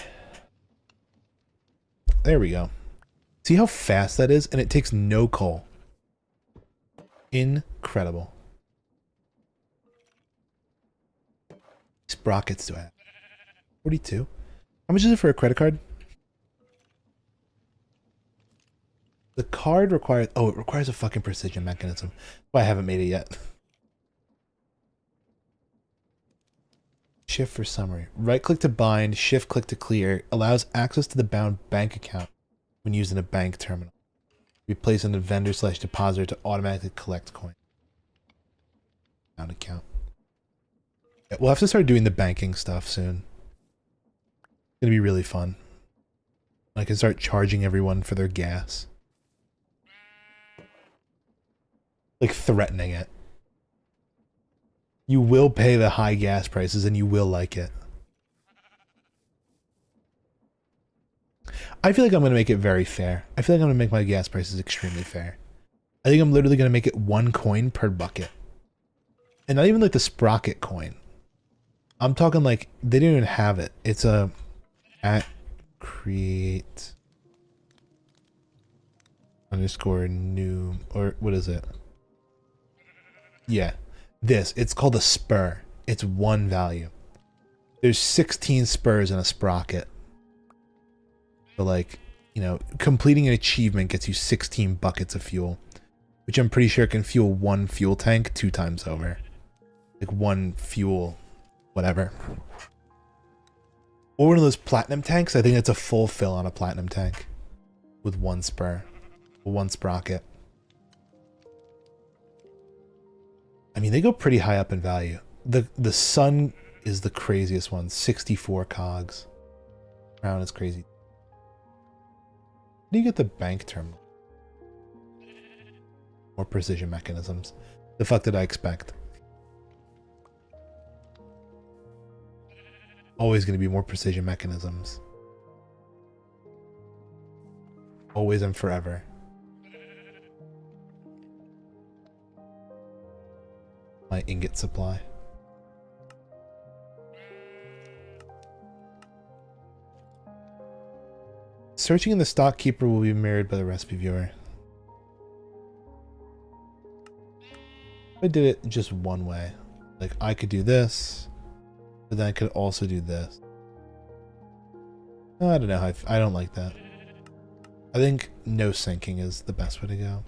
There we go. See how fast that is? And it takes no coal. Incredible. Sprockets do I have? 42. How much is it for a credit card? The card requires... Oh, it requires a fucking precision mechanism. But I haven't made it yet. Shift for summary. Right-click to bind, shift-click to clear. Allows access to the bound bank account when using a bank terminal. Replace on the vendor/depositor to automatically collect coin. Bound account. Yeah, we'll have to start doing the banking stuff soon. It's gonna be really fun. I can start charging everyone for their gas. Like threatening it. You will pay the high gas prices and you will like it. I feel like I'm going to make it very fair. I feel like I'm going to make my gas prices extremely fair. I think I'm literally going to make it 1 coin per bucket. And not even like the sprocket coin. I'm talking like they didn't even have it. It's a at create underscore new, or what is it? Yeah, this. It's called a spur. It's 1 value. There's 16 spurs in a sprocket. So like, you know, completing an achievement gets you 16 buckets of fuel, which I'm pretty sure can fuel 1 fuel tank 2 times over. Like 1 fuel, whatever. Or one of those platinum tanks. I think that's a full fill on a platinum tank with 1 spur, 1 sprocket. I mean, they go pretty high up in value. The sun is the craziest one. 64 cogs. Crown is crazy. How do you get the bank terminal? More precision mechanisms. The fuck did I expect? Always going to be more precision mechanisms. Always and forever. My ingot supply. Searching in the stock keeper will be mirrored by the recipe viewer. If I did it just one way, like I could do this, but then I could also do this. I don't know how I don't like that. I think no syncing is the best way to go.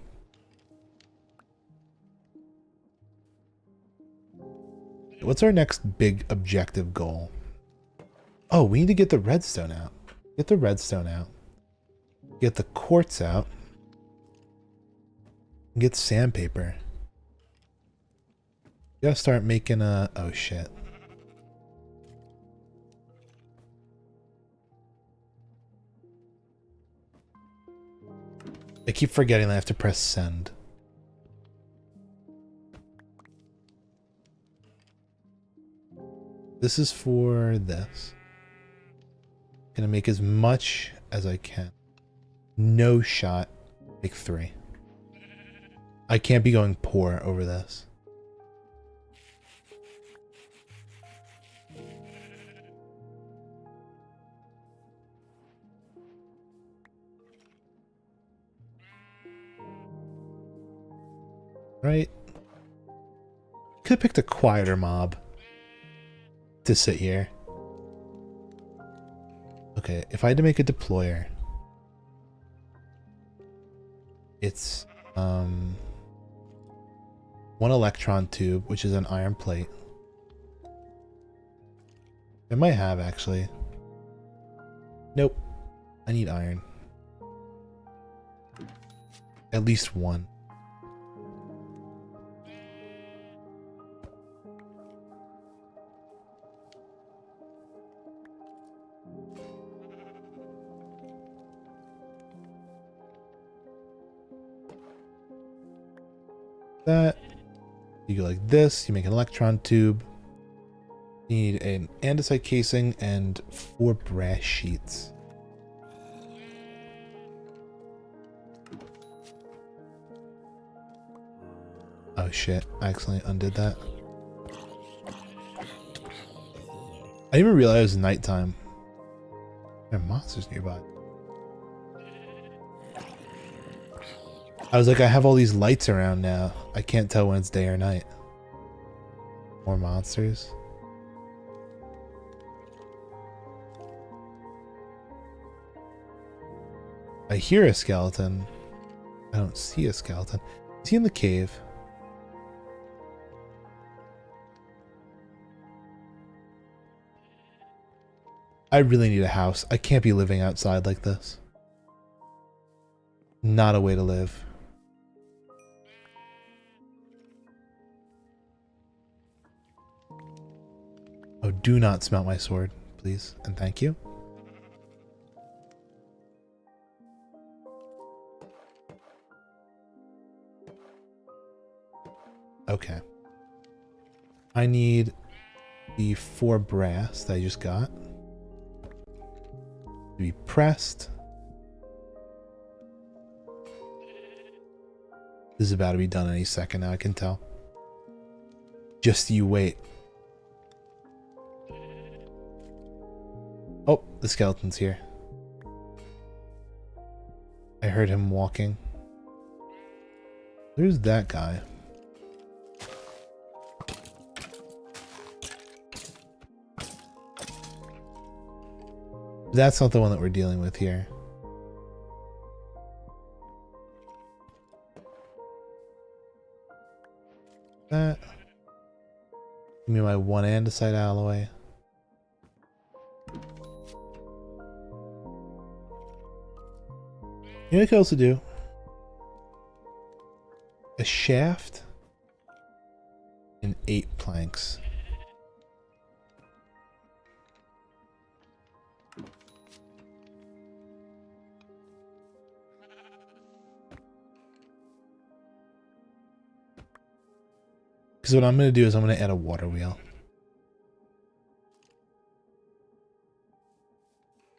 What's our next big objective goal? Oh, we need to get the redstone out. Get the redstone out. Get the quartz out. Get sandpaper. You gotta start making a... Oh shit. I keep forgetting I have to press send. This is for this. Gonna make as much as I can. No shot. Make 3. I can't be going poor over this. Right? Could have picked a quieter mob to sit here. Okay, if I had to make a deployer, it's 1 electron tube, which is an iron plate. I might have actually. Nope. I need iron. At least 1. That you go like this, you make an electron tube, you need an andesite casing and 4 brass sheets. Oh shit, I accidentally undid that. I didn't even realize it was nighttime. There are monsters nearby. I was like, I have all these lights around now. I can't tell when it's day or night. More monsters. I hear a skeleton. I don't see a skeleton. Is he in the cave? I really need a house. I can't be living outside like this. Not a way to live. Oh, do not smelt my sword, please, and thank you. Okay. I need the 4 brass that I just got to be pressed. This is about to be done any second now, I can tell. Just you wait. Oh, the skeleton's here. I heard him walking. There's that guy. That's not the one that we're dealing with here. That. Give me my 1 andesite alloy. You know what I could also do? A shaft and 8 planks. Because what I'm going to do is I'm going to add a water wheel.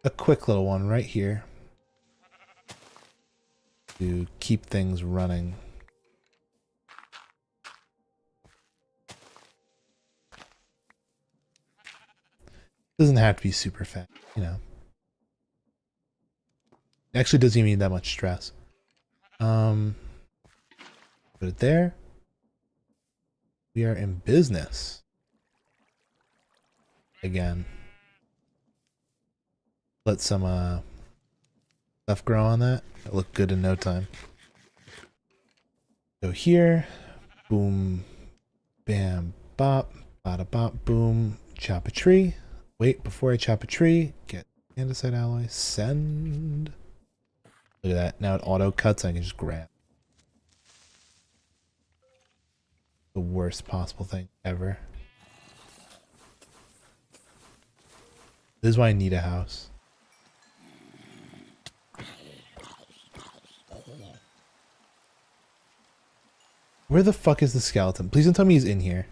A quick little one right here. To keep things running. Doesn't have to be super fast, you know. It actually doesn't even need that much stress. Put it there. We are in business. Again. Let some stuff grow on that. It'll look good in no time. Go here. Boom. Bam. Bop. Bada bop. Boom. Chop a tree. Wait, before I chop a tree, get andesite alloy. Send. Look at that. Now it auto cuts. I can just grab. The worst possible thing ever. This is why I need a house. Where the fuck is the skeleton? Please don't tell me he's in here.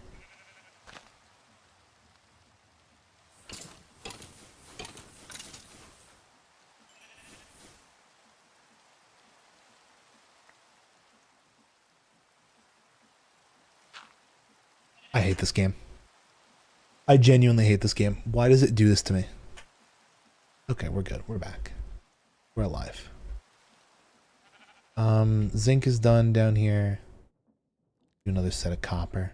I hate this game. I genuinely hate this game. Why does it do this to me? Okay, we're good. We're back. We're alive. Zinc is done down here. Do another set of copper.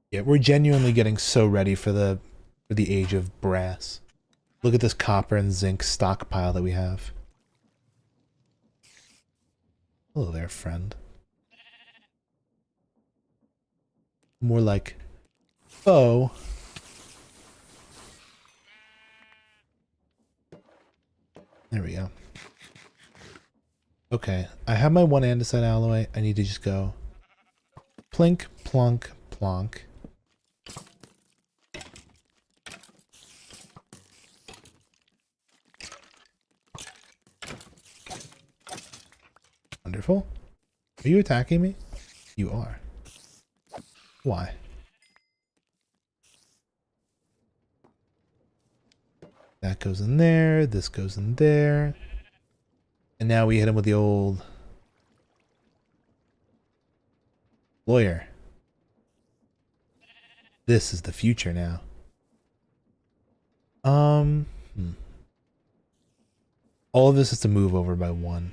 Yeah, we're genuinely getting so ready for the age of brass. Look at this copper and zinc stockpile that we have. Hello there, friend. More like foe. There we go. Okay, I have my 1 andesite alloy. I need to just go plink, plunk, plonk. Wonderful. Are you attacking me? You are. Why? That goes in there. This goes in there. And now we hit him with the old lawyer. This is the future now. All of this is to move over by 1.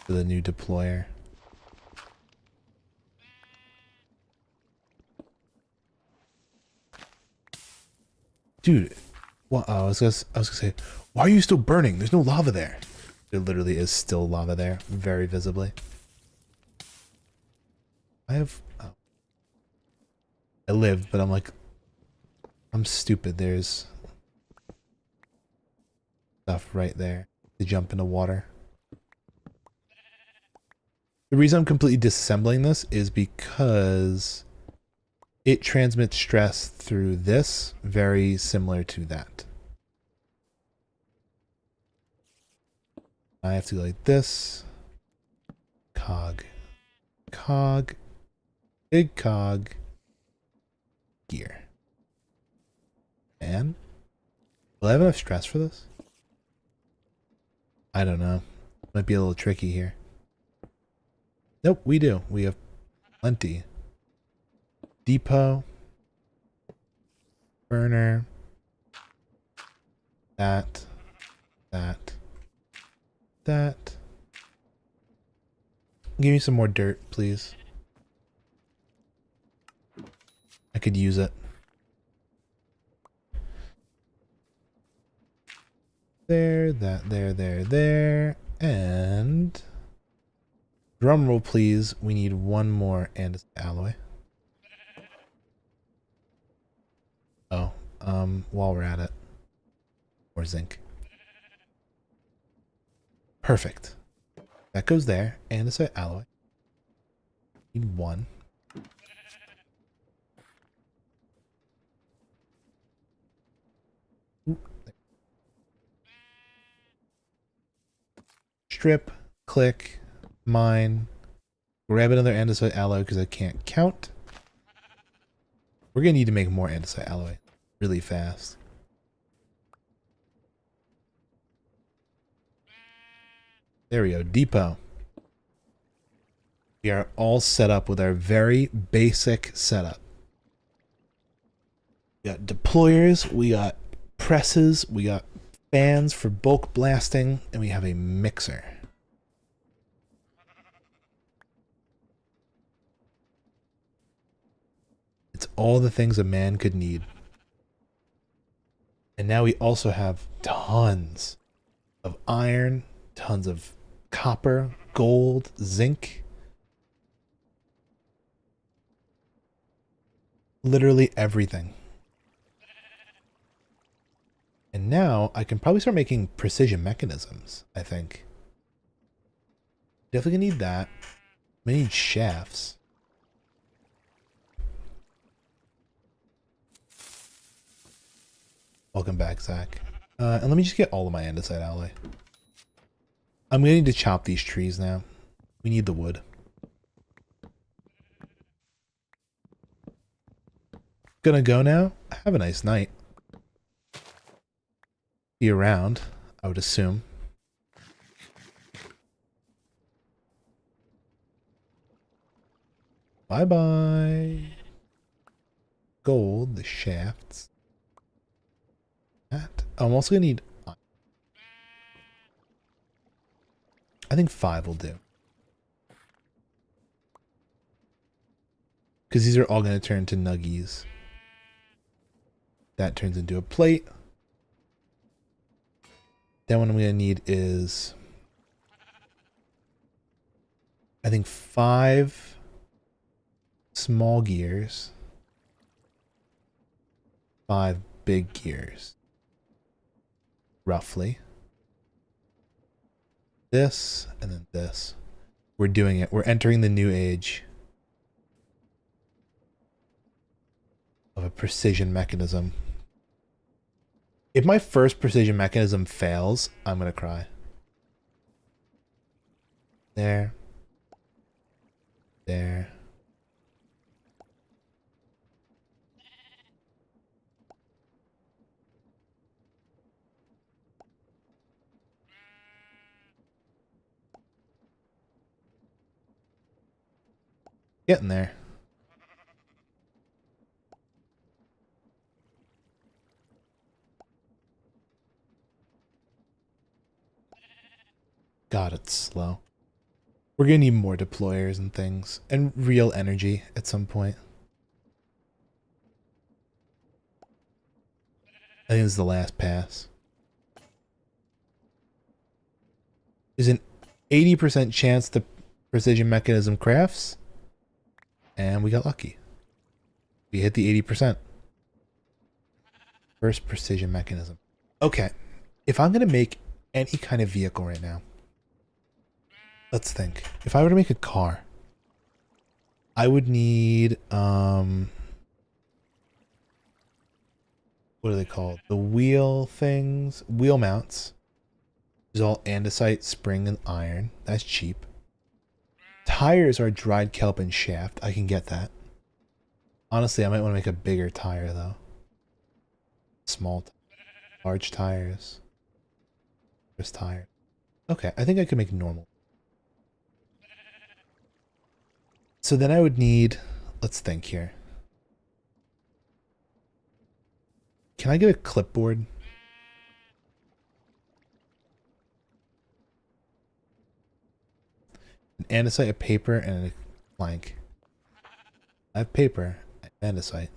For the new deployer. dude. Well, I was gonna say, why are you still burning? There's no lava there. There literally is still lava there, very visibly. Oh. I lived, but I'm like, I'm stupid. There's stuff right there to jump into water. The reason I'm completely disassembling this is because it transmits stress through this, very similar to that. I have to go like this. Cog. Cog. Big cog. Gear. And will I have enough stress for this? I don't know. Might be a little tricky here. Nope, we do. We have plenty. Depot. Burner. That. Give me some more dirt, please. I could use it. There, there. And drum roll, please. We need one more andesite alloy. Oh, while we're at it. Or zinc. Perfect. That goes there. Andesite alloy. Need one. Strip, click, mine, grab another andesite alloy because I can't count. We're gonna need to make more andesite alloy really fast. There we go, depot. We are all set up with our very basic setup. We got deployers, we got presses, we got fans for bulk blasting, and we have a mixer. It's all the things a man could need. And now we also have tons of iron, tons of copper, gold, zinc. Literally everything. And now I can probably start making precision mechanisms, I think. Definitely gonna need that. We need shafts. Welcome back, Zach. And let me just get all of my andesite alloy. I'm gonna need to chop these trees now. We need the wood. Gonna go now. Have a nice night. Be around, I would assume. Bye-bye. Gold, the shafts. That. I'm also gonna need... I think 5 will do. Because these are all going to turn to nuggies. That turns into a plate. Then what I'm going to need is... I think 5 small gears. 5 big gears. Roughly. This, and then this. We're doing it. We're entering the new age of a precision mechanism. If my first precision mechanism fails, I'm gonna cry. There. There. Getting there. God, it's slow. We're gonna need more deployers and things, and real energy at some point. I think this is the last pass. There's an 80% chance the precision mechanism crafts. And we got lucky. We hit the 80%. First precision mechanism. Okay. If I'm going to make any kind of vehicle right now, let's think. If I were to make a car, I would need, what are they called? The wheel things, wheel mounts. It's all andesite, spring, and iron. That's cheap. Tires are dried kelp and shaft. I can get that. Honestly, I might want to make a bigger tire though. Small, large tires. Just tire. Okay, I think I could make normal. So then I would need, let's think here. Can I get a clipboard? An andesite, a paper, and a plank. I have paper and andesite.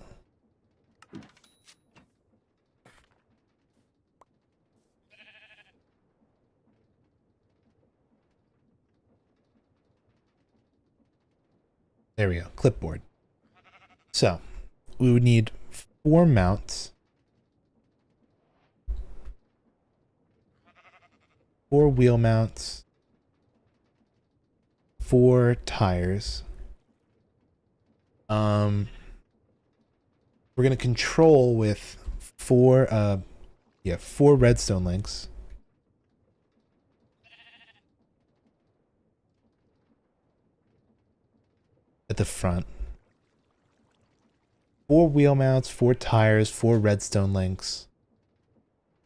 There we go, clipboard. So, we would need 4 mounts, 4 wheel mounts, 4 tires. We're gonna control with 4 redstone links. At the front. 4 wheel mounts, 4 tires, 4 redstone links.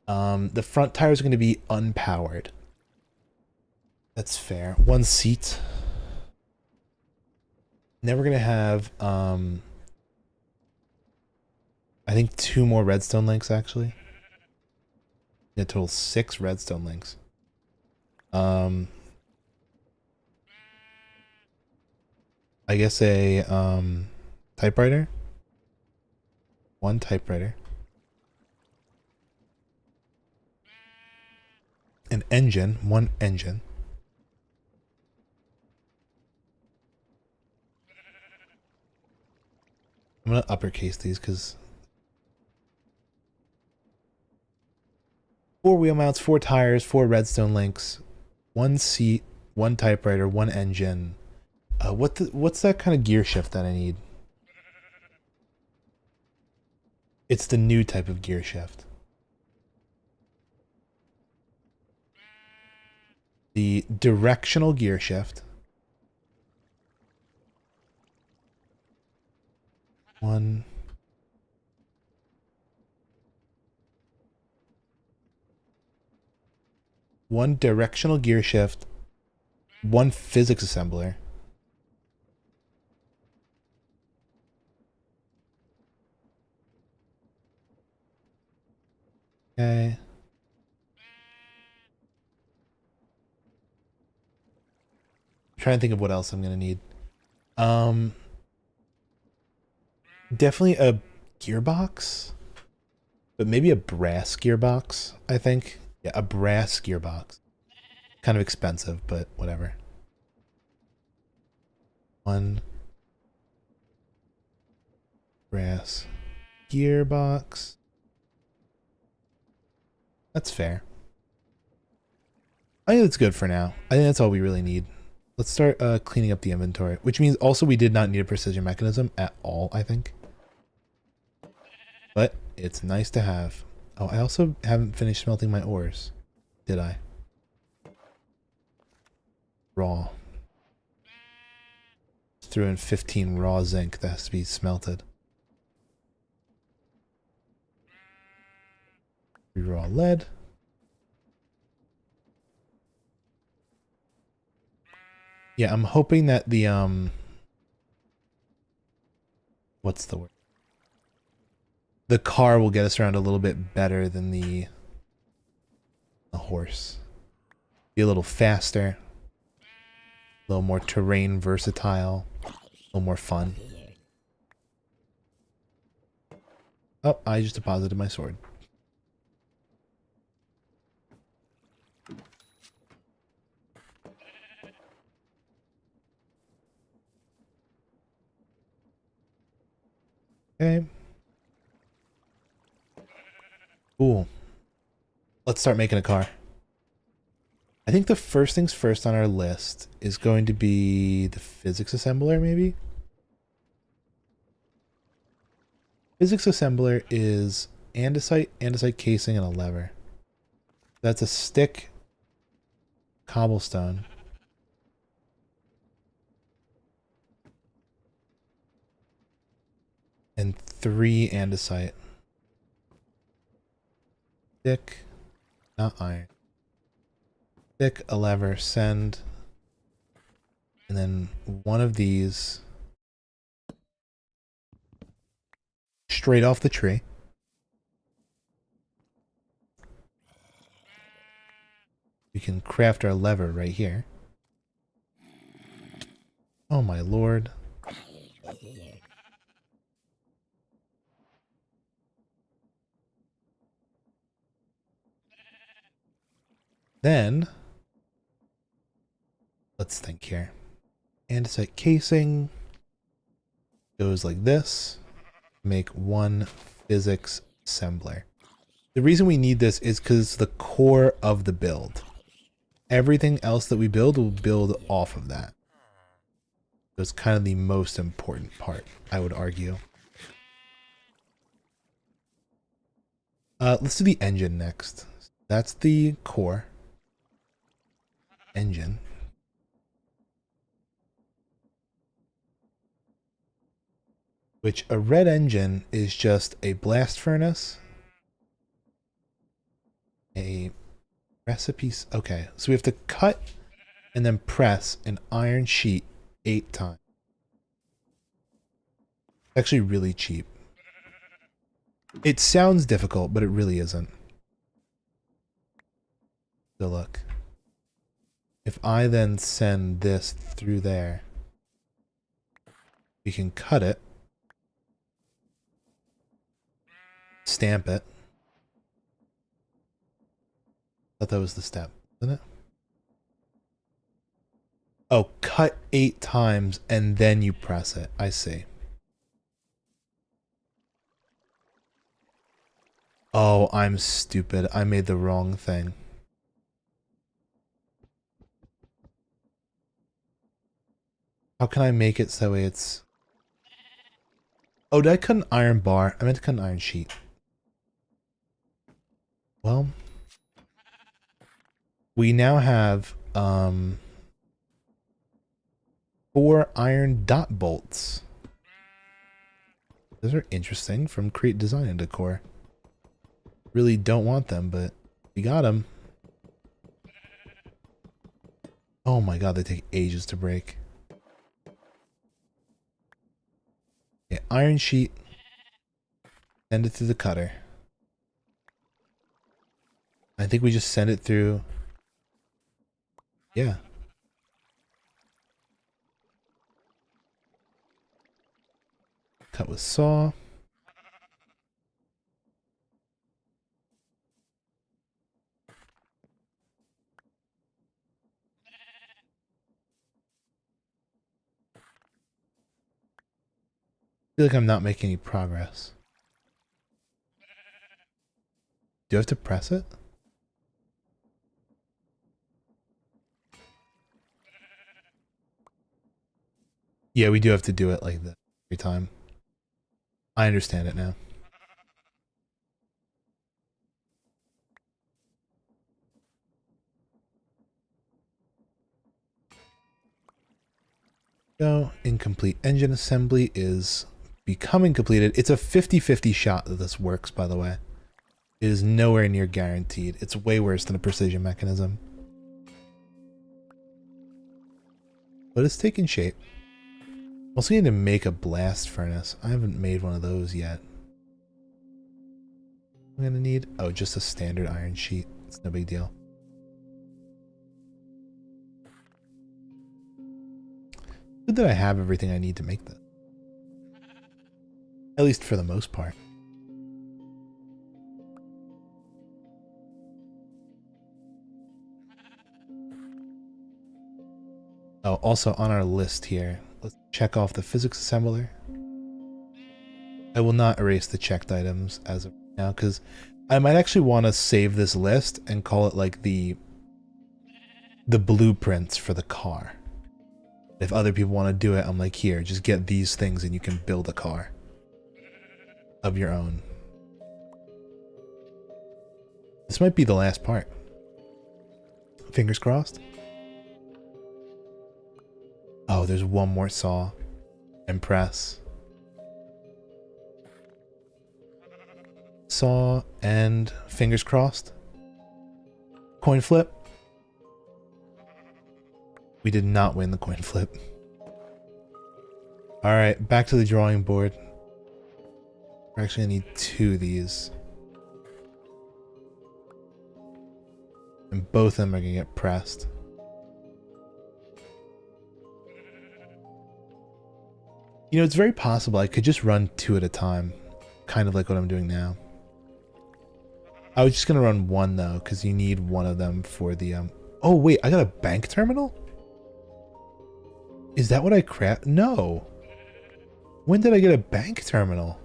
The front tires are going to be unpowered. That's fair. 1 seat. And then we're going to have, I think 2 more redstone links, actually. A total 6 redstone links. I guess a typewriter. 1 typewriter. An engine. 1 engine. I'm gonna uppercase these because 4 wheel mounts, 4 tires, 4 redstone links, 1 seat, 1 typewriter, 1 engine. What's that kind of gear shift that I need? It's the new type of gear shift. The directional gear shift. 1. One directional gear shift. 1 physics assembler. Okay. I'm trying to think of what else I'm gonna need. Definitely a gearbox, but maybe a brass gearbox, I think. Yeah, a brass gearbox. Kind of expensive, but whatever. 1 brass gearbox. That's fair. I think that's good for now. I think that's all we really need. Let's start cleaning up the inventory, which means also we did not need a precision mechanism at all, I think. But it's nice to have. Oh, I also haven't finished smelting my ores. Did I? Raw. Threw in 15 raw zinc that has to be smelted. 3 raw lead. Yeah, I'm hoping that the what's the word? The car will get us around a little bit better than the horse. Be a little faster, a little more terrain versatile, a little more fun. Oh, I just deposited my sword. Okay. Cool. Let's start making a car. I think the first things first on our list is going to be the physics assembler, maybe? Physics assembler is andesite, andesite casing, and a lever. That's a stick, cobblestone. And 3 andesite. Stick, not iron. Stick, a lever, send. And then one of these straight off the tree. We can craft our lever right here. Oh my lord. Then, let's think here. Andesite casing goes like this. Make 1 physics assembler. The reason we need this is because it's the core of the build. Everything else that we build will build off of that. So it's kind of the most important part, I would argue. Let's do the engine next. That's the core. Engine. Which a red engine is just a blast furnace. A recipe. Okay, so we have to cut and then press an iron sheet 8 times. Actually really cheap. It sounds difficult, but it really isn't. So look. If I then send this through there, we can cut it, stamp it. I thought that was the step, isn't it? Oh, cut 8 times and then you press it. I see. Oh, I'm stupid. I made the wrong thing. How can I make it so it's... Oh, did I cut an iron bar? I meant to cut an iron sheet. Well, we now have 4 iron dot bolts. Those are interesting from Create Design and Decor. Really don't want them, but we got them. Oh my god, they take ages to break. Okay, iron sheet. Send it through the cutter. I think we just send it through. Yeah. Cut with saw. I feel like I'm not making any progress. Do I have to press it? Yeah, we do have to do it like that every time. I understand it now. So, incomplete engine assembly is becoming completed. It's a 50-50 shot that this works, by the way. It is nowhere near guaranteed. It's way worse than a precision mechanism. But it's taking shape. Also need to make a blast furnace. I haven't made one of those yet. I'm gonna need, oh, just a standard iron sheet. It's no big deal. Good that I have everything I need to make this. At least for the most part. Oh, also on our list here, let's check off the physics assembler. I will not erase the checked items as of now, because I might actually want to save this list and call it like the blueprints for the car. If other people want to do it, I'm like, here, just get these things and you can build a car of your own. This might be the last part. Fingers crossed. Oh, there's one more saw and press. Saw and fingers crossed. Coin flip. We did not win the coin flip. Alright, back to the drawing board. We're actually gonna need 2 of these. And both of them are gonna get pressed. You know, it's very possible I could just run 2 at a time. Kind of like what I'm doing now. I was just gonna run 1 though, because you need 1 of them for the Oh wait, I got a bank terminal? Is that what I craft? No. When did I get a bank terminal?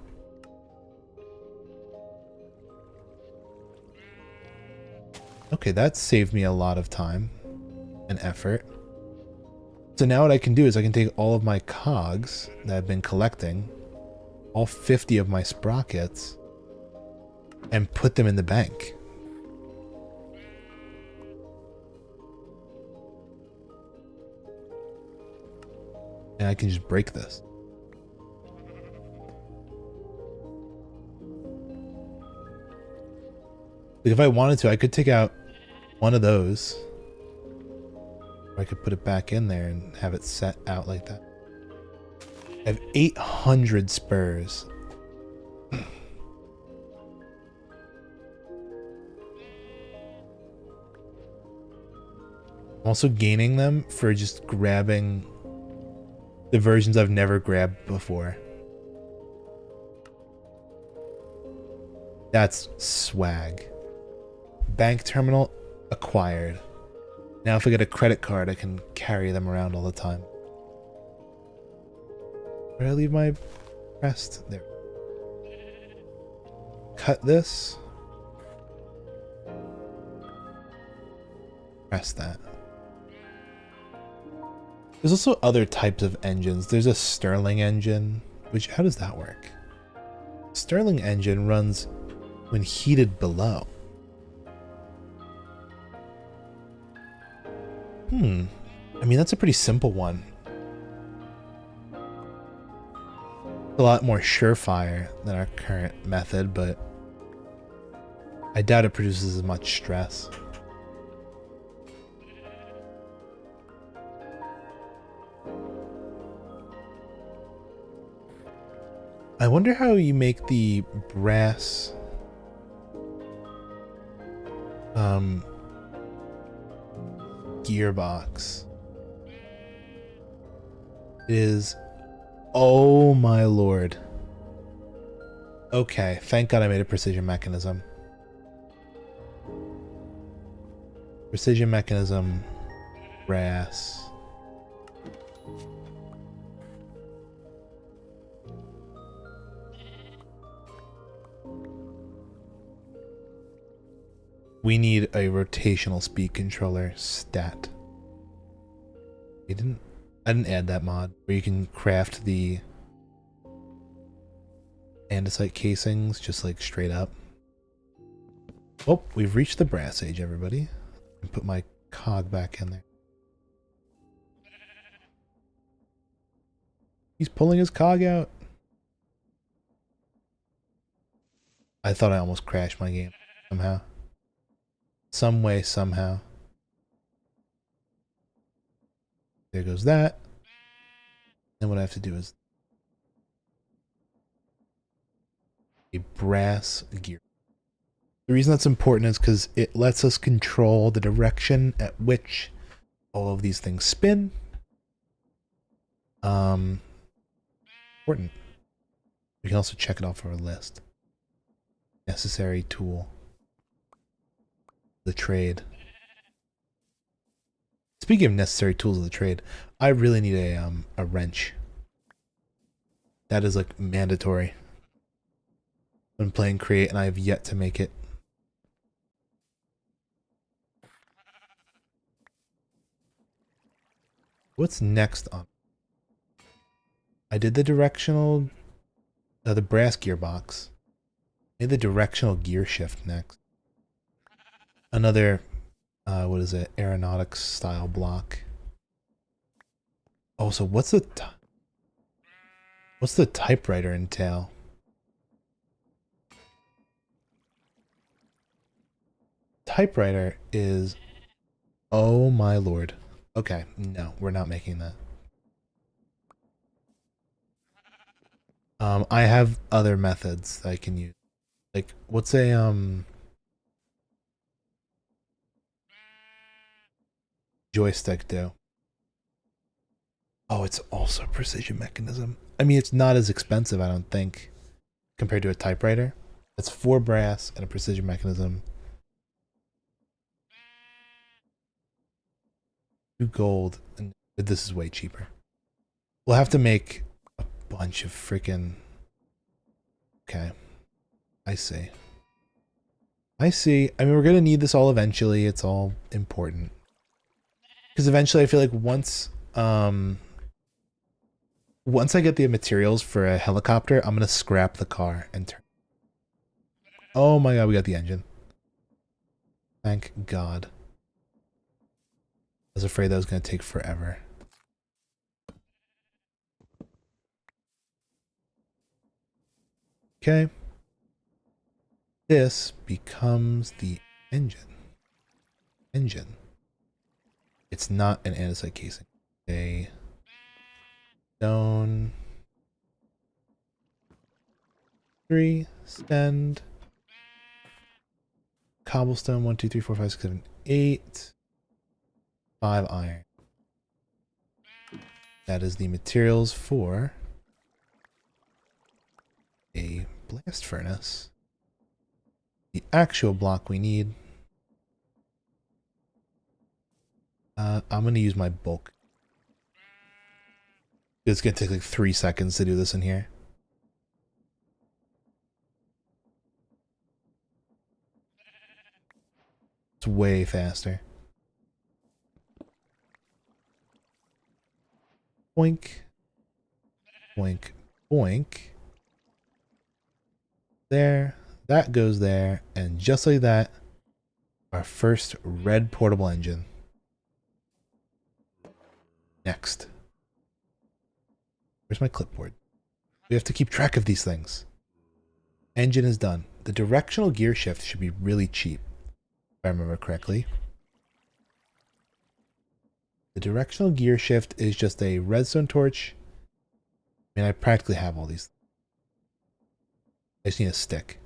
Okay, that saved me a lot of time and effort. So now what I can do is I can take all of my cogs that I've been collecting, all 50 of my sprockets, and put them in the bank. And I can just break this. Like if I wanted to, I could take out one of those. Or I could put it back in there and have it set out like that. I have 800 spurs. I'm also gaining them for just grabbing the versions I've never grabbed before. That's swag. Bank terminal acquired. Now if I get a credit card, I can carry them around all the time. Where did I leave my rest? There. Cut this. Press that. There's also other types of engines. There's a Stirling engine, which, how does that work? Stirling engine runs when heated below. I mean, that's a pretty simple one. A lot more surefire than our current method, but I doubt it produces as much stress. I wonder how you make the brass gearbox. It is, oh my lord. Okay, thank God I made a precision mechanism. Precision mechanism, brass. We need a rotational speed controller stat. I didn't add that mod where you can craft the andesite casings just like straight up. Oh, we've reached the brass age, everybody. And put my cog back in there. He's pulling his cog out. I thought I almost crashed my game somehow. Some way, somehow. There goes that. Then what I have to do is a brass gear. The reason that's important is because it lets us control the direction at which all of these things spin. Important. We can also check it off our list. Necessary tool. The trade. Speaking of necessary tools of the trade, I really need a wrench. That is like mandatory. been playing Create and I have yet to make it. What's next on? I did the directional, the brass gearbox. Made the directional gear shift next. Another, what is it? Aeronautics style block. Oh, so what's the typewriter entail? Typewriter is, oh my lord. Okay, no, we're not making that. I have other methods that I can use. Like, what's a, joystick do? Oh, it's also a precision mechanism. I mean, it's not as expensive, I don't think, compared to a typewriter. It's 4 brass and a precision mechanism. 2 gold, and this is way cheaper. We'll have to make a bunch of freaking... Okay. I see. I see. I mean, we're gonna need this all eventually. It's all important. Because eventually I feel like once I get the materials for a helicopter, I'm gonna scrap the car and turn. Oh my god, we got the engine. Thank God. I was afraid that was gonna take forever. Okay. This becomes the engine. It's not an andesite casing. A stone. 3 send. Cobblestone 1, 2, 3, 4, 5, 6, 7, 8. 5 iron. That is the materials for a blast furnace. The actual block we need. I'm going to use my bulk. It's going to take like 3 seconds to do this in here. It's way faster. Boink. Boink. Boink. There. That goes there. And just like that, our first red portable engine. Next. Where's my clipboard? We have to keep track of these things. Engine is done. The directional gear shift should be really cheap, if I remember correctly. The directional gear shift is just a redstone torch. I mean, I practically have all these. I just need a stick.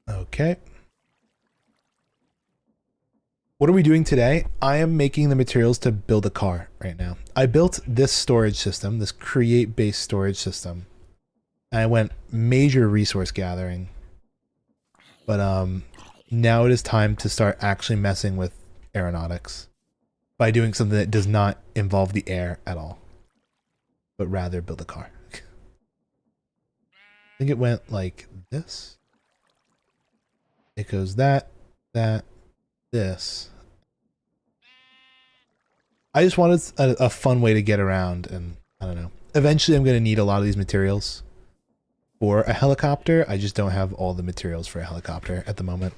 Okay. What are we doing today? I am making the materials to build a car right now. I built this storage system, this create-based storage system. And I went major resource gathering. But now it is time to start actually messing with aeronautics by doing something that does not involve the air at all, but rather build a car. I think it went like this. It goes that, this. I just wanted a fun way to get around, and I don't know. Eventually I'm going to need a lot of these materials for a helicopter. I just don't have all the materials for a helicopter at the moment.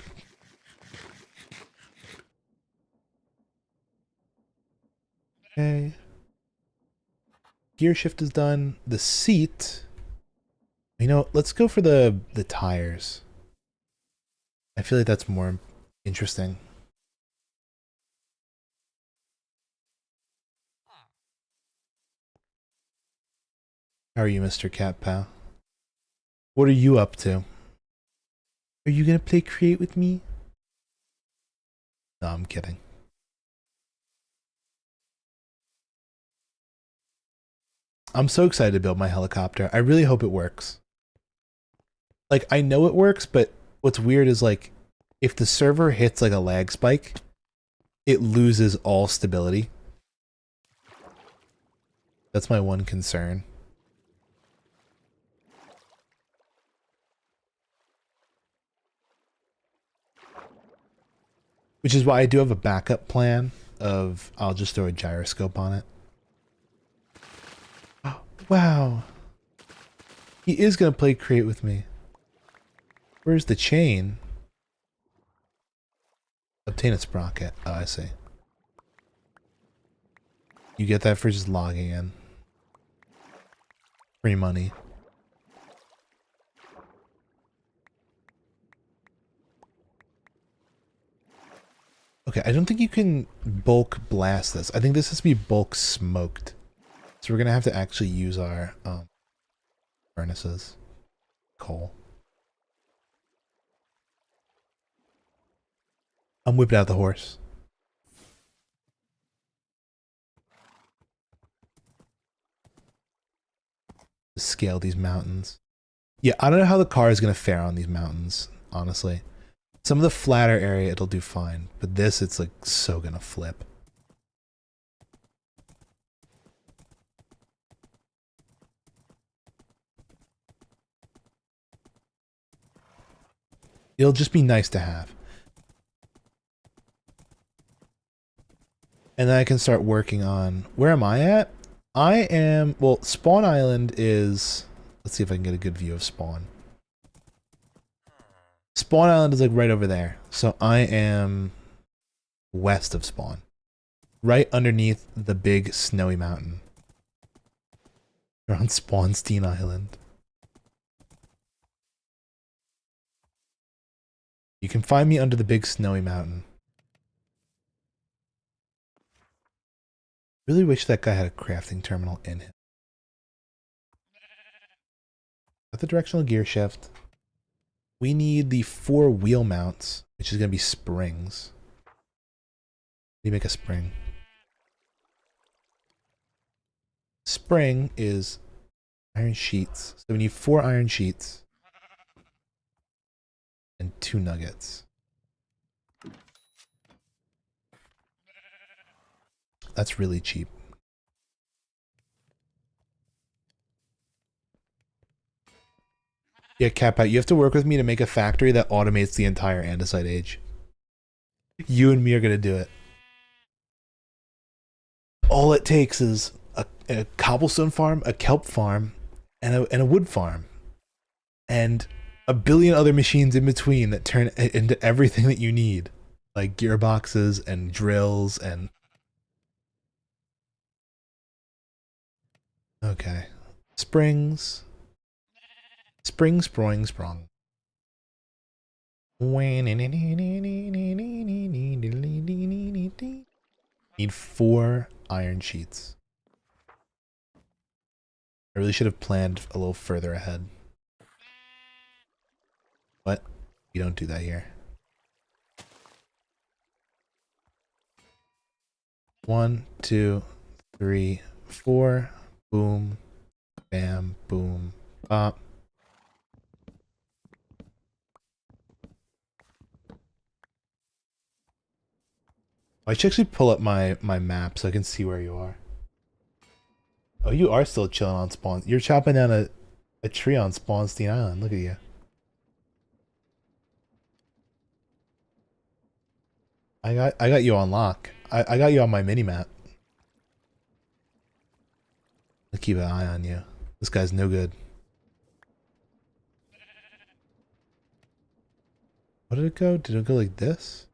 Okay. Gear shift is done. The seat. You know, let's go for the tires. I feel like that's more interesting. How are you, Mr. Cat Pal? What are you up to? Are you gonna play Create with me? No, I'm kidding. I'm so excited to build my helicopter. I really hope it works. Like, I know it works, but what's weird is, like, if the server hits like a lag spike, it loses all stability. That's my one concern. Which is why I do have a backup plan of I'll just throw a gyroscope on it. Oh, wow. He is going to play create with me. Where's the chain? Obtain a sprocket. Oh, I see. You get that for just logging in. Free money. Okay, I don't think you can bulk blast this. I think this has to be bulk smoked. So we're gonna have to actually use our furnaces. Coal. I'm whipping out the horse. To scale these mountains. Yeah, I don't know how the car is gonna fare on these mountains, honestly. Some of the flatter area it'll do fine, but this it's like so gonna flip. It'll just be nice to have. And then I can start working on, where am I at? I am, well, Spawn Island is, let's see if I can get a good view of Spawn. Spawn Island is like right over there. So I am west of Spawn. Right underneath the big snowy mountain. We're on Spawnstein Island. You can find me under the big snowy mountain. Really wish that guy had a crafting terminal in him. Got the directional gear shift. We need the 4 wheel mounts, which is going to be springs. How do you make a spring? Spring is iron sheets. So we need 4 iron sheets. And 2 nuggets. That's really cheap. Yeah, Capat, you have to work with me to make a factory that automates the entire andesite age. You and me are gonna do it. All it takes is a cobblestone farm, a kelp farm, and a wood farm. And a billion other machines in between that turn it into everything that you need. Like gearboxes and drills and... Okay. Springs. Spring, sproing, sprung. Need 4 iron sheets. I really should have planned a little further ahead. But you don't do that here. 1, 2, 3, 4. Boom. Bam. Boom. Pop. I should actually pull up my map so I can see where you are. Oh, you are still chilling on Spawn. You're chopping down a tree on Spawnstein Island. Look at you. I got you on lock. I got you on my mini map. I'll keep an eye on you. This guy's no good. What did it go? Did it go like this?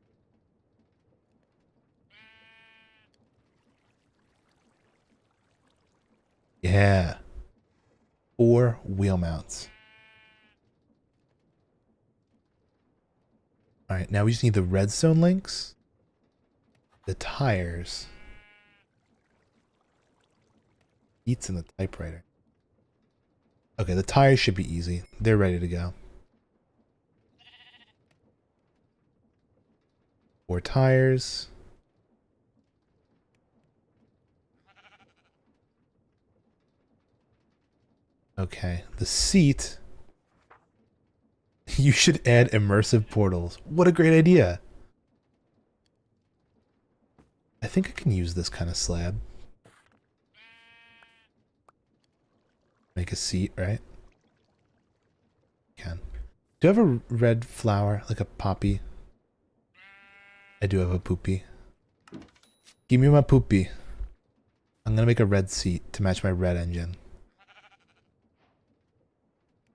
Yeah. 4 wheel mounts. Alright, now we just need the redstone links. The tires. Eats in the typewriter. Okay, the tires should be easy. They're ready to go. 4 tires. Okay, the seat. You should add immersive portals. What a great idea. I think I can use this kind of slab. Make a seat, right? Can. Do I have a red flower, like a poppy? I do have a poopy. Give me my poopy. I'm gonna make a red seat to match my red engine.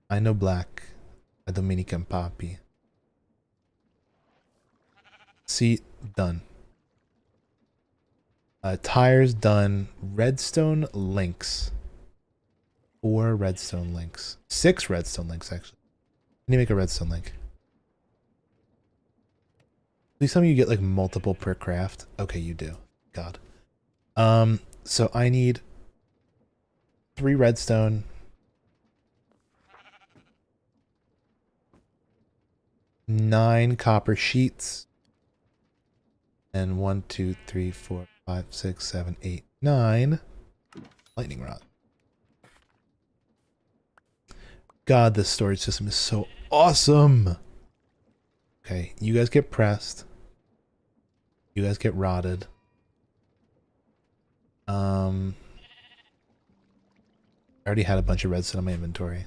I know black. A Dominican poppy. Seat done. Tires done. Redstone links. 4 redstone links. 6 redstone links, actually. I need to make a redstone link. Please tell me you get like multiple per craft. Okay, you do. God. So I need 3 redstone. 9 copper sheets. And 1, 2, 3, 4, 5, 6, 7, 8, 9 lightning rod. God, this storage system is so awesome. Okay, you guys get pressed. You guys get rotted. I already had a bunch of redstone in my inventory.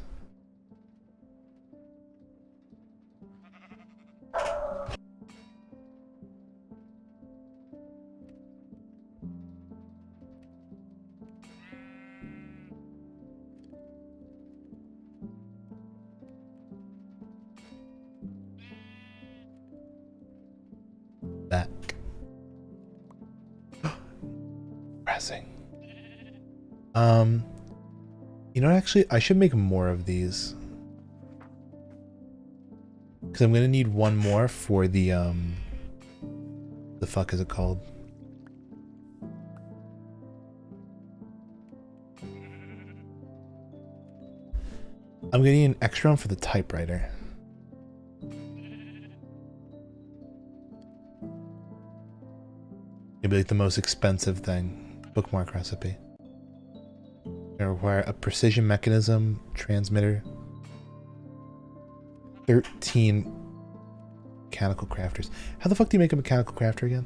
Back. Pressing. You know, actually, I should make more of these. Because I'm going to need one more for the fuck is it called? I'm going to need an extra one for the typewriter. Maybe like the most expensive thing. Bookmark recipe. Gonna require a precision mechanism transmitter. 13 mechanical crafters. How the fuck do you make a mechanical crafter again?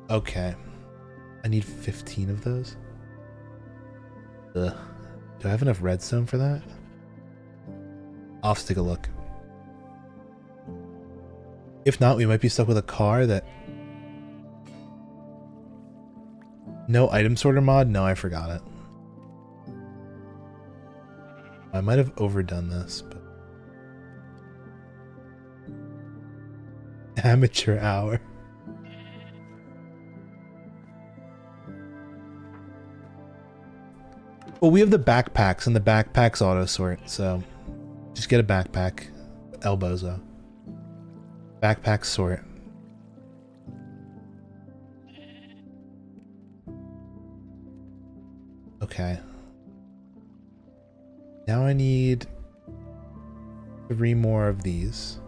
Okay. I need 15 of those. Ugh. Do I have enough redstone for that? I'll have to take a look. If not, we might be stuck with a car that... No item sorter mod? No, I forgot it. I might have overdone this, but... Amateur hour. Well, we have the backpacks, and the backpacks auto sort, so... Just get a backpack. Elbows, though. Backpack sort. Okay. Now I need 3 more of these.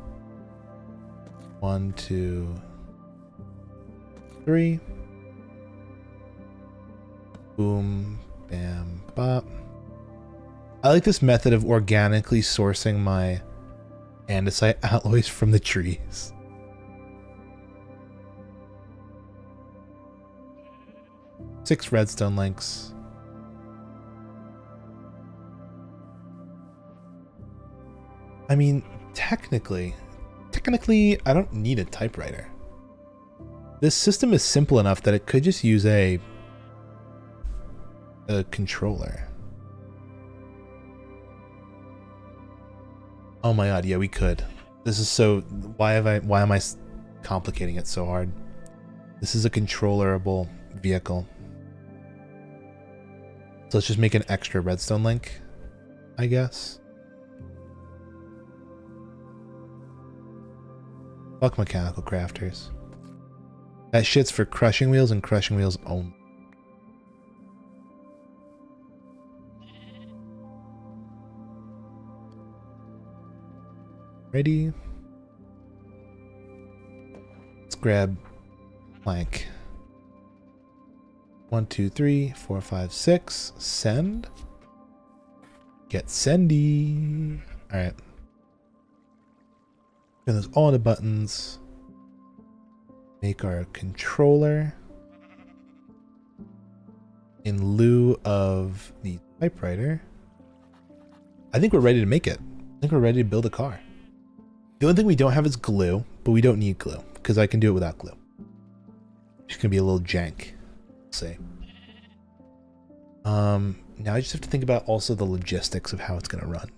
1, 2, 3. Boom, bam, bop. I like this method of organically sourcing my andesite alloys from the trees. Six redstone links. I mean, technically, I don't need a typewriter. This system is simple enough that it could just use a controller. Oh my god, yeah, we could. This is so... why am I complicating it so hard? This is a controllerable vehicle. So let's just make an extra redstone link, I guess. Fuck mechanical crafters. That shit's for crushing wheels and crushing wheels only. Ready? Let's grab plank. 1, 2, 3, 4, 5, 6. Send. Get sendy. All right. Turn those all into buttons. Make our controller in lieu of the typewriter. I think we're ready to make it. I think we're ready to build a car. The only thing we don't have is glue, but we don't need glue because I can do it without glue. It's gonna be a little jank. Let's see. Now I just have to think about also the logistics of how it's gonna run.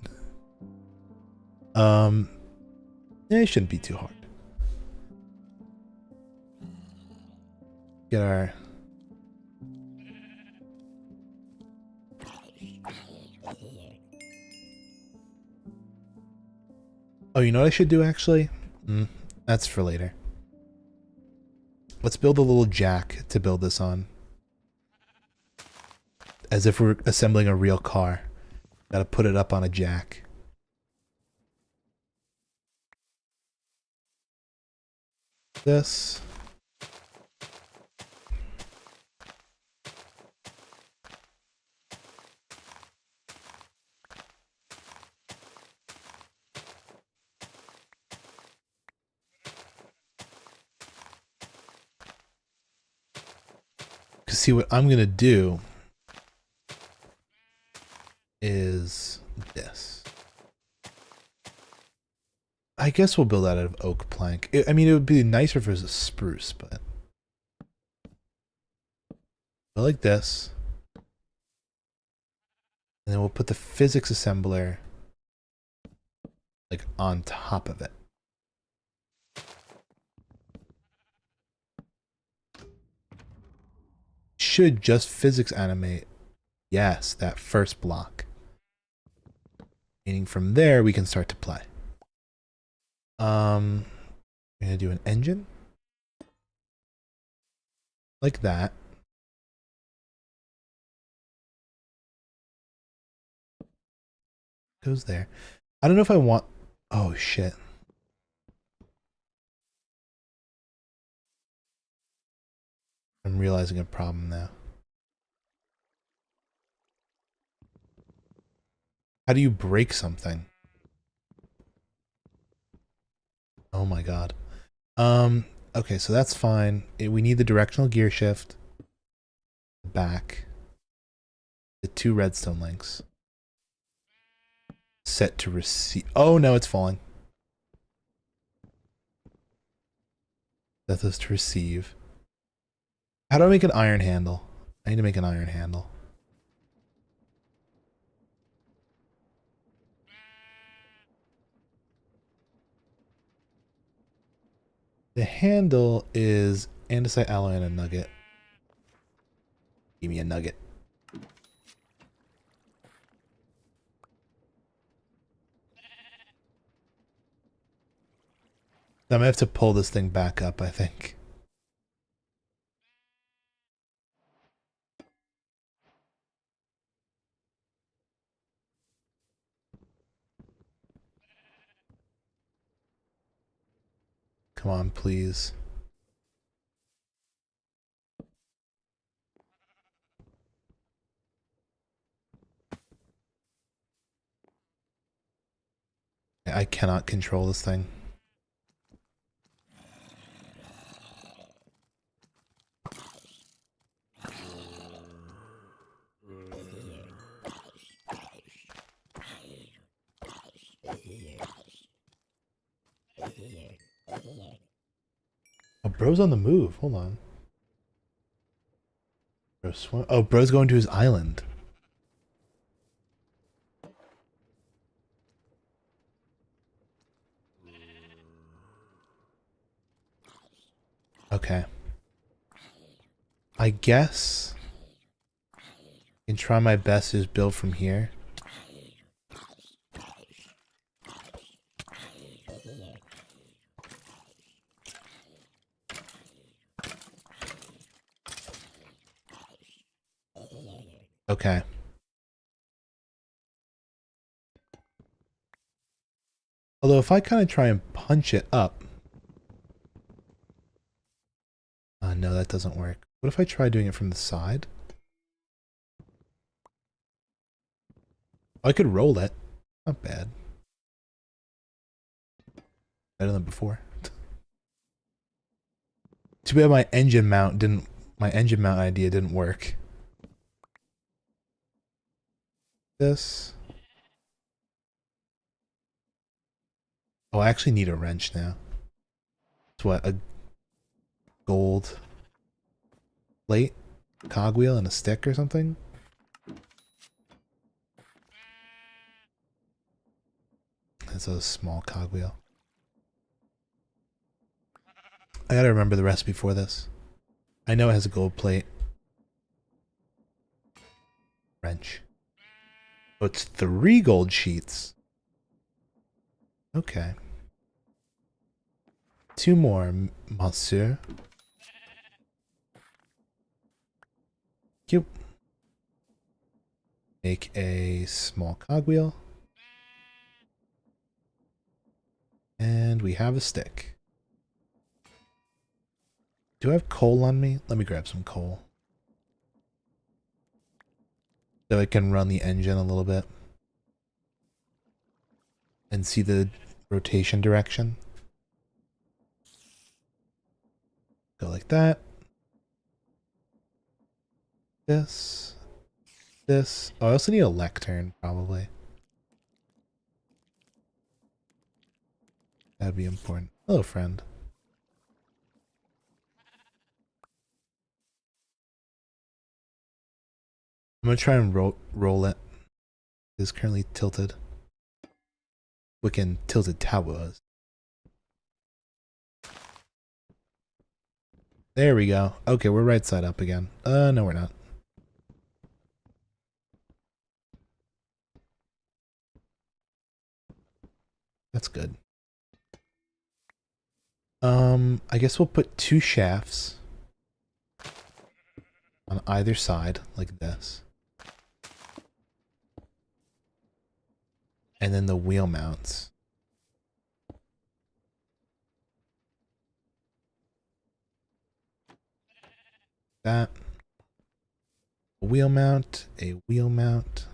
It shouldn't be too hard. Get our oh, you know what I should do actually? That's for later. Let's build a little jack to build this on. As if we're assembling a real car. Gotta put it up on a jack. This. Cause see what I'm gonna do is this. I guess we'll build that out of oak plank. I mean, it would be nicer if it was a spruce, but I like this. And then we'll put the physics assembler like on top of it. Should just physics animate. Yes, that first block. Meaning from there we can start to play. I'm gonna do an engine. Like that. Goes there. I don't know if I want oh shit. I'm realizing a problem now. How do you break something? Oh my god. Okay, so that's fine. We need the directional gear shift. Back. The 2 redstone links. Set to receive. Oh no, it's falling. Set those to receive. How do I make an iron handle? I need to make an iron handle. The handle is andesite alloy and a nugget. Give me a nugget. I'm gonna have to pull this thing back up, I think. Come on, please. I cannot control this thing. Oh, bro's on the move. Hold on. Bro swim. Oh, bro's going to his island. Okay. I guess I can try my best to just build from here. Okay. Although if I kind of try and punch it up. No, that doesn't work. What if I try doing it from the side? I could roll it. Not bad. Better than before. Too bad my engine mount idea didn't work. This. Oh, I actually need a wrench now. It's what, a gold plate, cogwheel, and a stick or something? That's a small cogwheel. I gotta remember the recipe for this. I know it has a gold plate. Wrench. Oh, it's 3 gold sheets. Okay. 2 more, monsieur. Cute. Make a small cogwheel. And we have a stick. Do I have coal on me? Let me grab some coal. So I can run the engine a little bit. And see the rotation direction. Go like that. This. This. Oh, I also need a lectern, probably. That'd be important. Hello, friend. I'm gonna try and roll it. It is currently tilted. Wicked tilted towers. There we go. Okay, we're right side up again. No, we're not. That's good. I guess we'll put 2 shafts on either side, like this. And then the wheel mounts. That. A wheel mount, a wheel mount.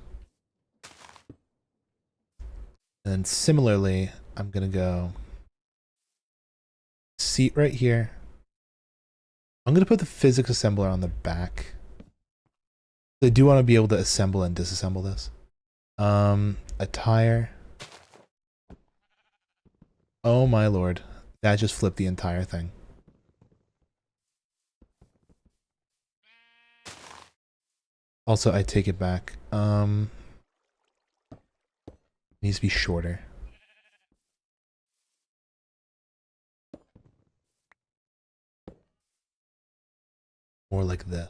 And then similarly, I'm gonna go seat right here. I'm gonna put the physics assembler on the back. I do want to be able to assemble and disassemble this. A tire. Oh my lord. That just flipped the entire thing. Also, I take it back. Needs to be shorter. More like this.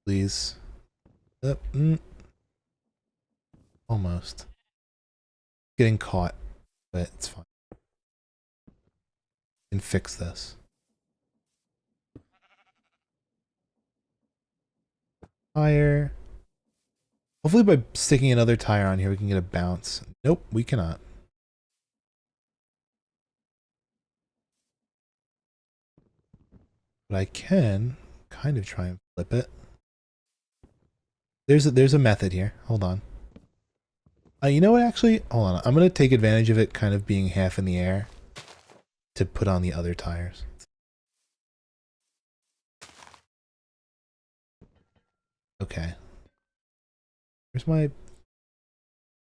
Please. Almost. Getting caught, but it's fine. Can fix this. Tire. Hopefully by sticking another tire on here we can get a bounce. Nope, we cannot. But I can kind of try and flip it. There's a method here. Hold on. You know what, actually? Hold on. I'm going to take advantage of it kind of being half in the air to put on the other tires. Okay. Where's my...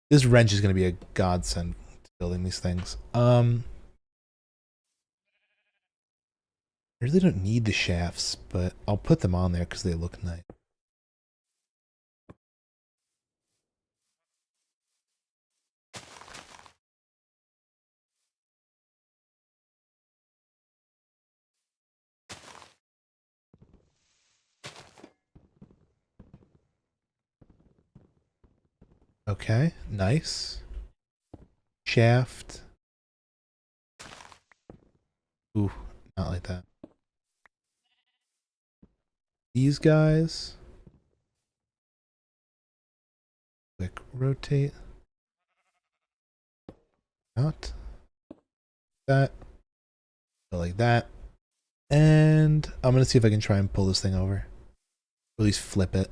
This wrench is going to be a godsend to building these things. I really don't need the shafts, but I'll put them on there because they look nice. Okay, nice. Shaft. Ooh, not like that. These guys. Quick rotate. Not. That. Go like that. And I'm going to see if I can try and pull this thing over. Or at least flip it.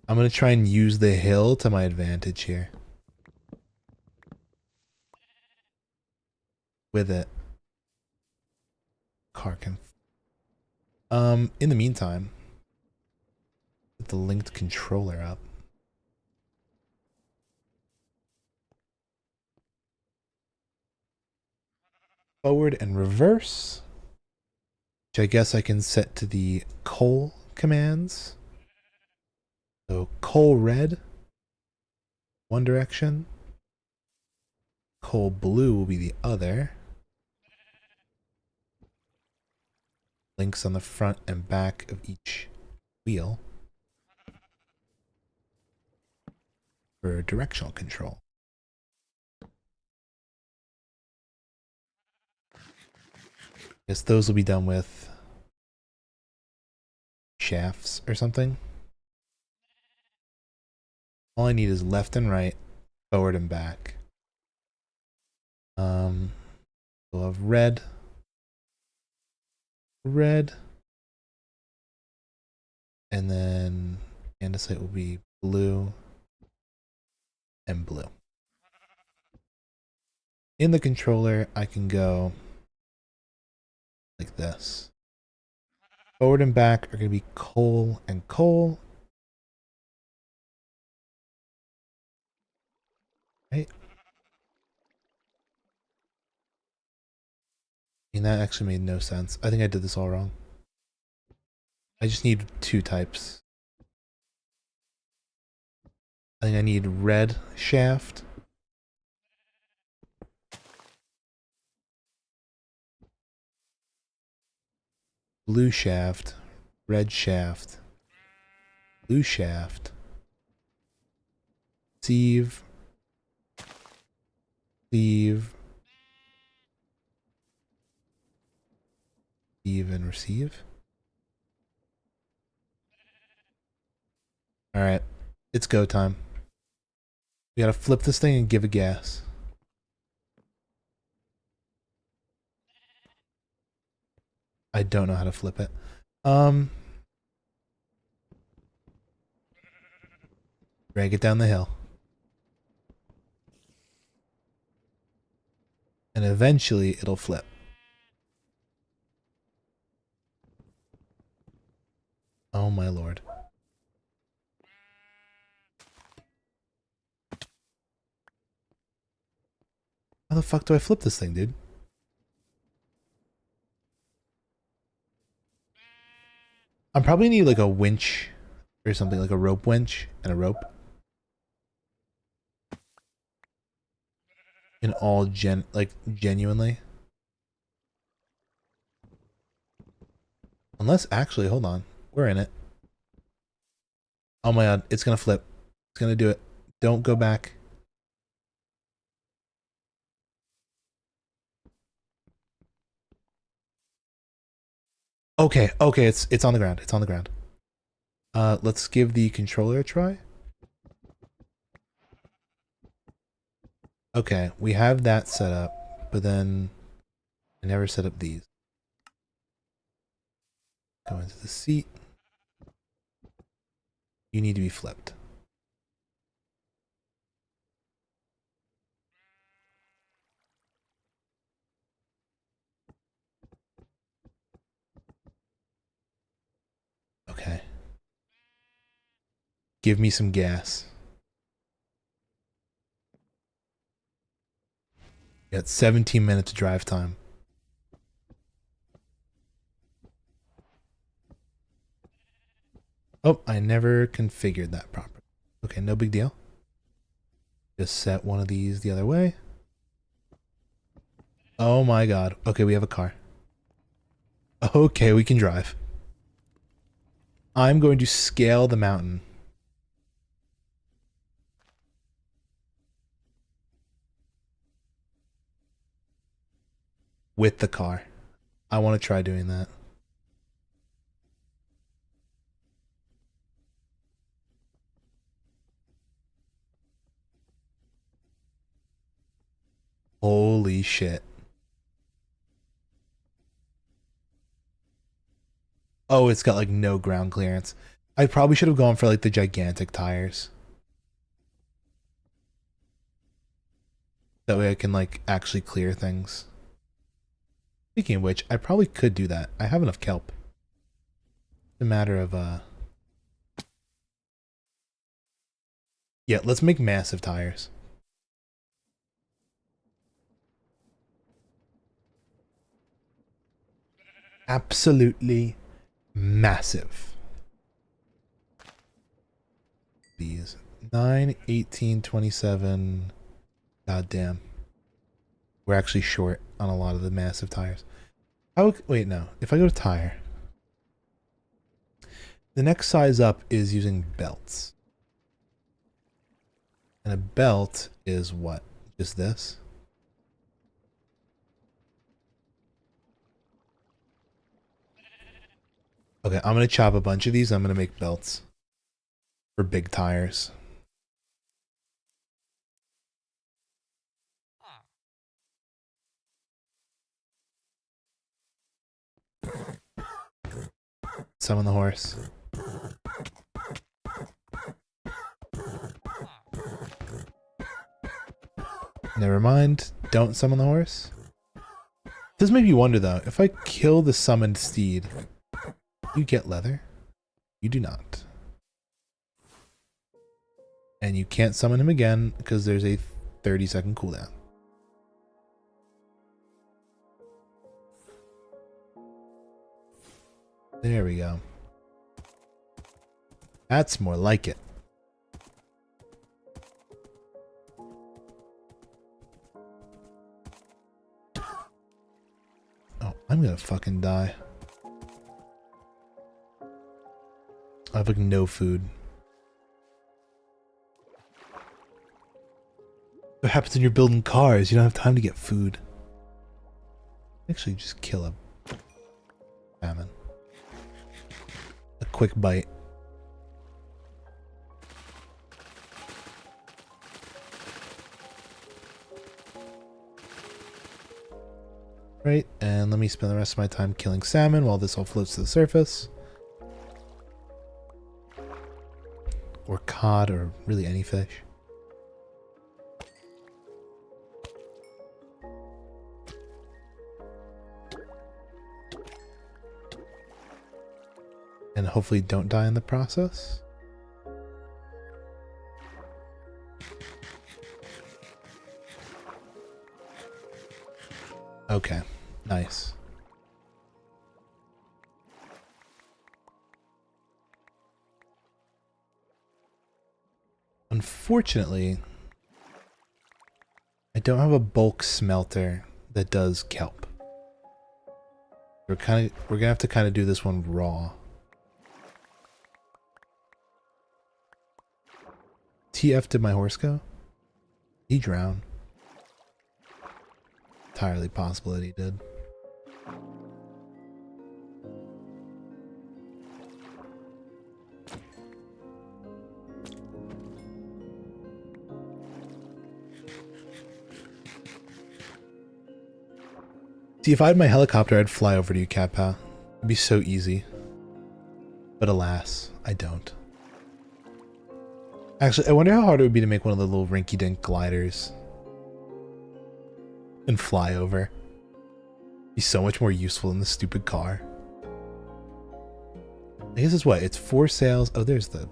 I'm going to try and use the hill to my advantage here. With it. Car can... in the meantime, get the linked controller up. Forward and reverse. Which I guess I can set to the coal commands. So coal red, one direction. Coal blue will be the other. Links on the front and back of each wheel for directional control. Guess those will be done with shafts or something. All I need is left and right, forward and back. We'll have red, and then andesite will be blue and blue. In the controller, I can go like this. Forward and back are going to be coal and coal. Right? And that actually made no sense. I think I did this all wrong. I just need two types. I think I need red shaft. Blue shaft. Red shaft. Blue shaft. Sieve. Sieve. Sieve and receive. Alright. It's go time. We gotta flip this thing and give it gas. I don't know how to flip it. Drag it down the hill. And eventually it'll flip. Oh my lord. How the fuck do I flip this thing, dude? I'm probably need like a winch or something, like a rope winch and a rope. In all genuinely. Unless actually, hold on. We're in it. Oh my god, it's gonna flip. It's gonna do it. Don't go back. Okay, okay, it's on the ground. It's on the ground. Let's give the controller a try. Okay, we have that set up, but then I never set up these. Go into the seat. You need to be flipped. Okay. Give me some gas. You got 17 minutes drive time. Oh, I never configured that properly. Okay, no big deal. Just set one of these the other way. Oh my god. Okay, we have a car. Okay, we can drive. I'm going to scale the mountain. With the car. I want to try doing that. Holy shit. Oh, it's got like no ground clearance. I probably should have gone for like the gigantic tires. That way I can like actually clear things. Speaking of which, I probably could do that. I have enough kelp. It's a matter of yeah, let's make massive tires. Absolutely massive. These 9, 18, 27. God damn. We're actually short on a lot of the massive tires. Wait, no. If I go to tire, the next size up is using belts. And a belt is what? Just this? Okay, I'm going to chop a bunch of these. I'm going to make belts for big tires. Summon the horse. Never mind. Don't summon the horse. This makes me wonder though, if I kill the summoned steed, you get leather? You do not. And you can't summon him again because there's a 30-second cooldown. There we go. That's more like it. Oh, I'm gonna fucking die. I have like no food. What happens when you're building cars? You don't have time to get food. Actually, just kill a salmon. A quick bite. Right, and let me spend the rest of my time killing salmon while this all floats to the surface. Or cod, or really any fish. And hopefully don't die in the process. Okay, nice. Unfortunately, I don't have a bulk smelter that does kelp. We're gonna have to kind of do this one raw. TF did my horse go? He drowned. Entirely possible that he did. See, if I had my helicopter, I'd fly over to you, Cat Pal. It'd be so easy. But alas, I don't. Actually, I wonder how hard it would be to make one of the little rinky-dink gliders. And fly over. Be so much more useful than the stupid car. I guess it's what? It's 4 sails. Oh, there's the...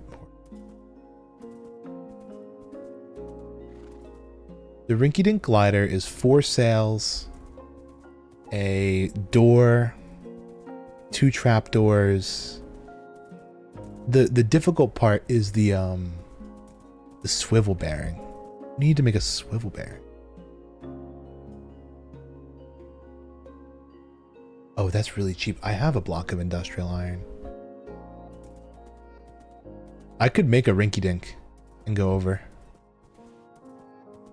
The rinky-dink glider is 4 sails, a door, 2 trapdoors. The difficult part is the swivel bearing. We need to make a swivel bearing. Oh, that's really cheap. I have a block of industrial iron. I could make a rinky-dink and go over.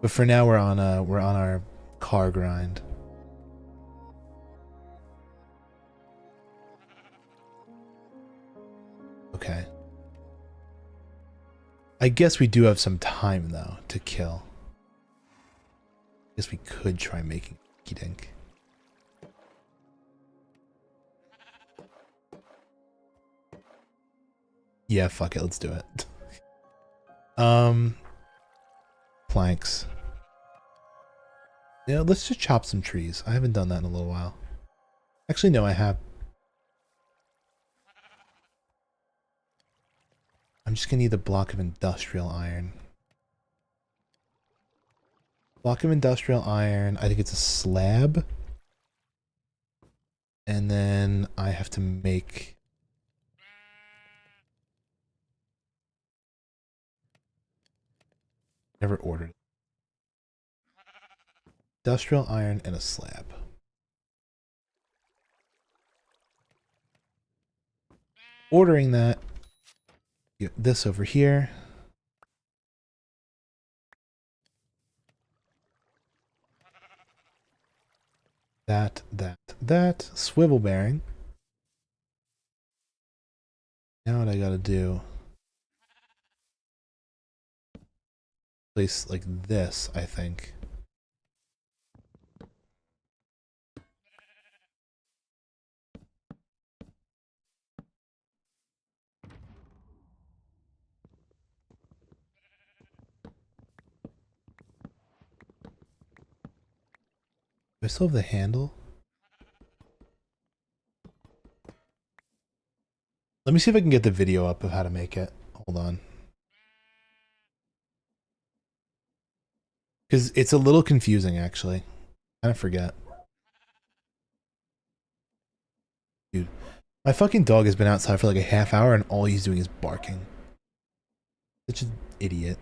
But for now we're on our car grind. Okay. I guess we do have some time though to kill. Guess we could try making dink. Yeah, fuck it, let's do it. Planks. Yeah, let's just chop some trees. I haven't done that in a little while. Actually, no, I have. I'm just gonna need a block of industrial iron. Block of industrial iron. I think it's a slab. And then I have to make... Never ordered it. Industrial iron and a slab. Ordering that. Get this over here. That. Swivel bearing. Now what I gotta do... Place like this, I think. Do I still have the handle? Let me see if I can get the video up of how to make it. Hold on. Because it's a little confusing, actually. I kind of forget. Dude, my fucking dog has been outside for like a half hour and all he's doing is barking. Such an idiot.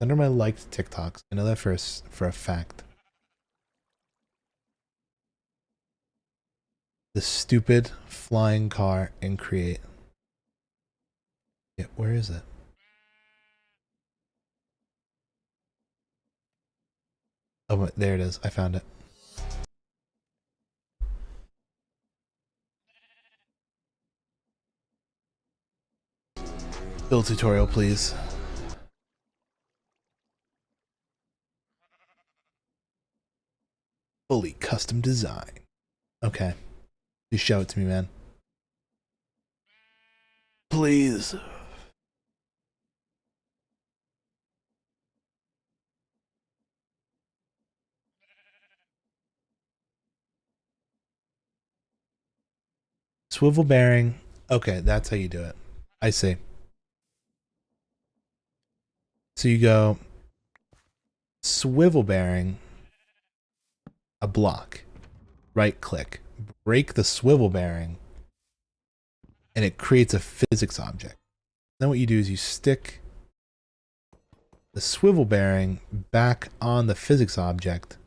Under my liked TikToks. I know that for a fact. The stupid flying car in Create. Yeah, where is it? Oh, there it is. I found it. Build tutorial, please. Fully custom design. Okay. You show it to me, man. Please. Swivel bearing. Okay, that's how you do it. I see. So you go swivel bearing, a block, right click, break the swivel bearing, and it creates a physics object. Then what you do is you stick the swivel bearing back on the physics object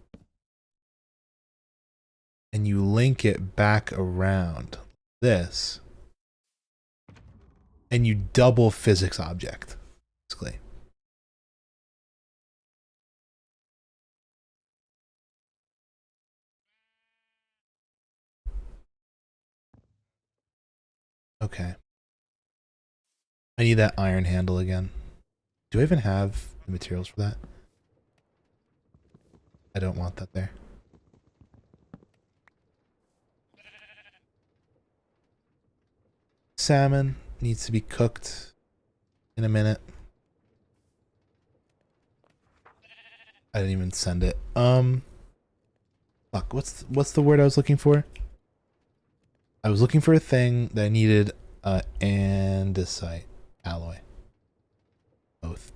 and you link it back around this and you double physics object, basically. Okay. I need that iron handle again. Do I even have the materials for that? I don't want that there. Salmon needs to be cooked in a minute. I didn't even send it. Fuck, what's the word I was looking for? I was looking for a thing that I needed andesite alloy. Both.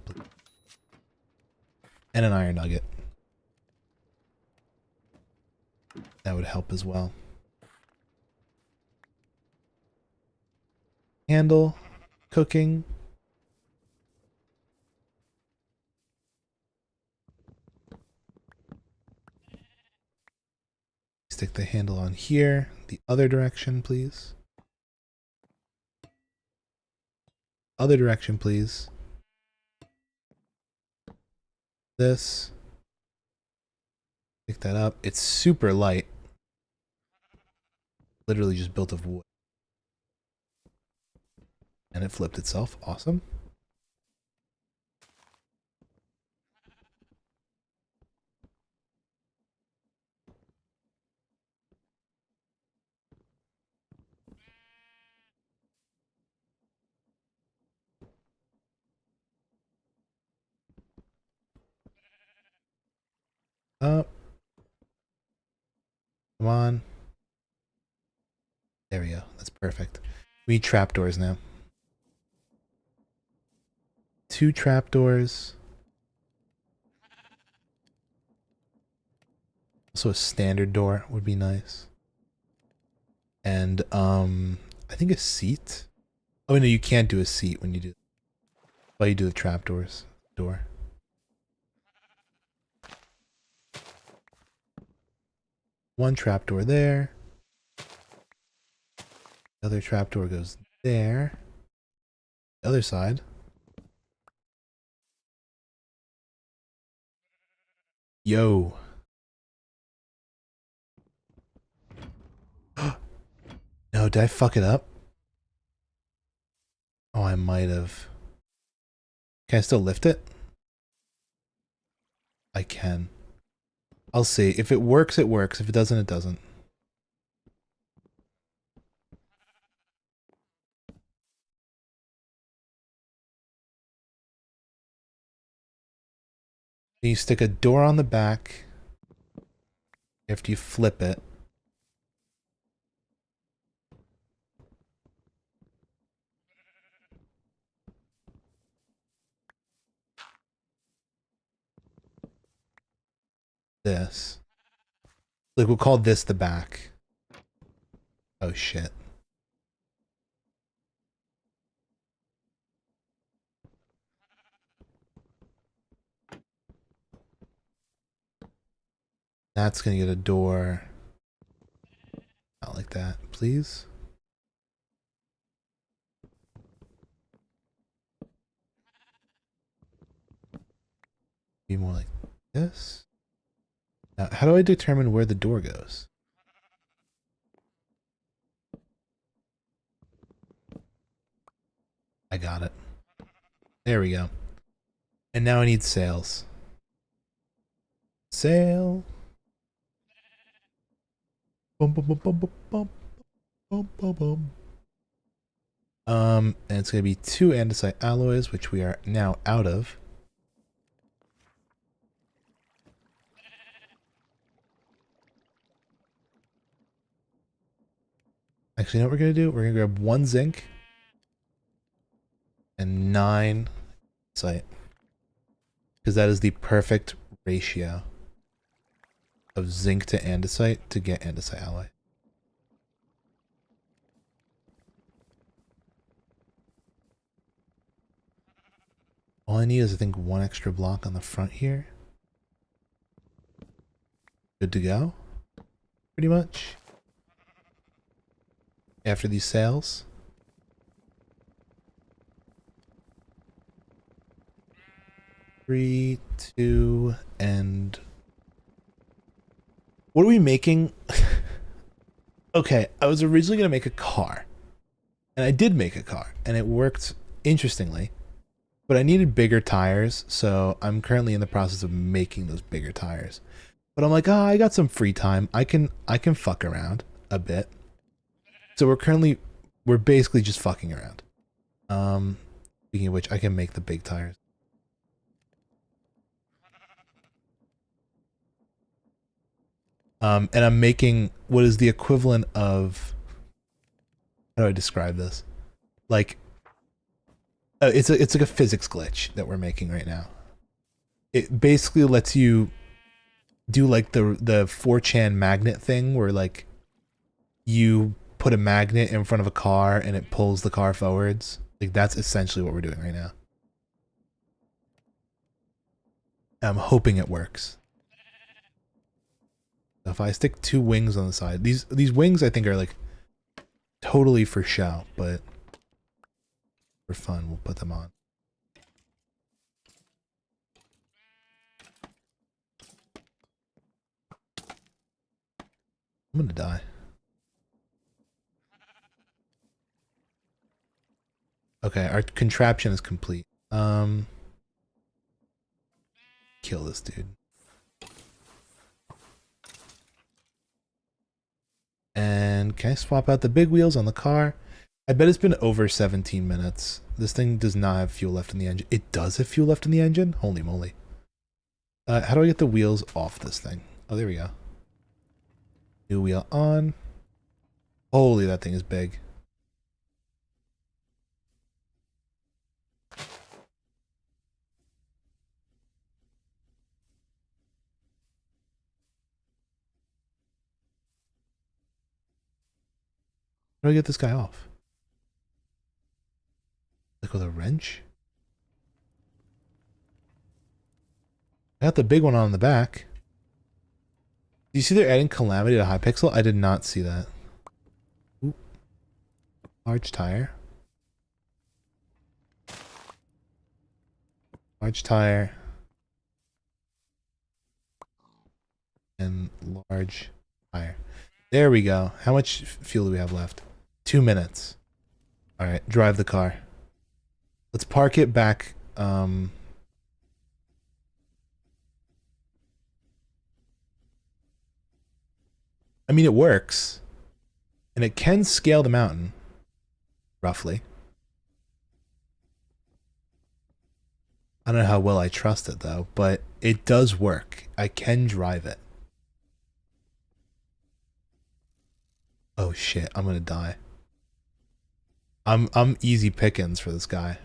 And an iron nugget. That would help as well. Handle, cooking. Stick the handle on here. The other direction, please. Other direction, please. This. Pick that up. It's super light. Literally just built of wood. And it flipped itself. Awesome. up. Come on. There we go. That's perfect. We need trapdoors now. 2 trapdoors. Also a standard door would be nice. And I think a seat. Oh no, you can't do a seat when you do. Well, you do the trapdoors door. One trapdoor there. The other trapdoor goes there. The other side. Yo. No, did I fuck it up? Oh, I might have. Can I still lift it? I can. I'll see. If it works, it works. If it doesn't, it doesn't. You stick a door on the back after you flip it. This. Like, we'll call this the back. Oh, shit. That's gonna get a door. Not like that, please. Be more like this. Now, how do I determine where the door goes? I got it. There we go. And now I need sails. Sail. Bum, bum, bum, bum, bum, bum, bum, bum. And it's gonna be 2 andesite alloys, which we are now out of. Actually, you know what we're gonna do? We're gonna grab 1 zinc and 9 andesite, because that is the perfect ratio of zinc to andesite to get andesite alloy. All I need is, I think, 1 extra block on the front here. Good to go, pretty much. After these sails. Three, 2, and... What are we making? Okay, I was originally going to make a car. And I did make a car, and it worked interestingly. But I needed bigger tires, so I'm currently in the process of making those bigger tires. But I'm like, I got some free time. I can fuck around a bit. So we're basically just fucking around. Speaking of which, I can make the big tires. And I'm making what is the equivalent of, how do I describe this? Like, it's like a physics glitch that we're making right now. It basically lets you do like the 4chan magnet thing, where like you put a magnet in front of a car and it pulls the car forwards. Like, that's essentially what we're doing right now. I'm hoping it works. If I stick 2 wings on the side, these wings I think are like totally for show, but for fun we'll put them on. I'm gonna die. Okay, our contraption is complete. Kill this dude. And can I swap out the big wheels on the car? I bet it's been over 17 minutes. This thing does not have fuel left in the engine. It does have fuel left in the engine? Holy moly. How do I get the wheels off this thing? Oh, there we go. New wheel on. Holy, that thing is big. How do I get this guy off? Like with a wrench? I got the big one on the back. Do you see they're adding Calamity to Hypixel? I did not see that. Ooh. Large tire. Large tire. And large tire. There we go. How much fuel do we have left? 2 minutes. Alright, drive the car. Let's park it back. I mean, it works. And it can scale the mountain. Roughly. I don't know how well I trust it, though. But it does work. I can drive it. Oh, shit. I'm gonna die. I'm easy pickings for this guy.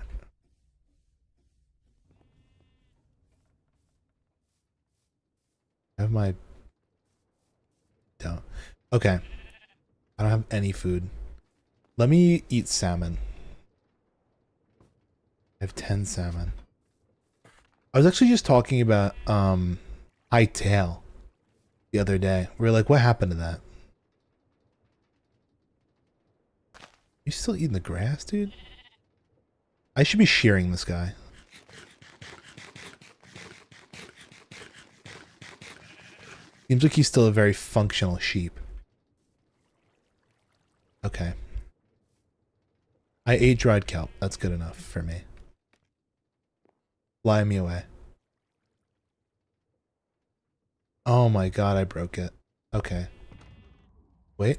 I have my... Don't. Okay. I don't have any food. Let me eat salmon. I have 10 salmon. I was actually just talking about hightail the other day. We were like, what happened to that? You still eating the grass, dude? I should be shearing this guy. Seems like he's still a very functional sheep. Okay. I ate dried kelp. That's good enough for me. Fly me away. Oh my god, I broke it. Okay. Wait.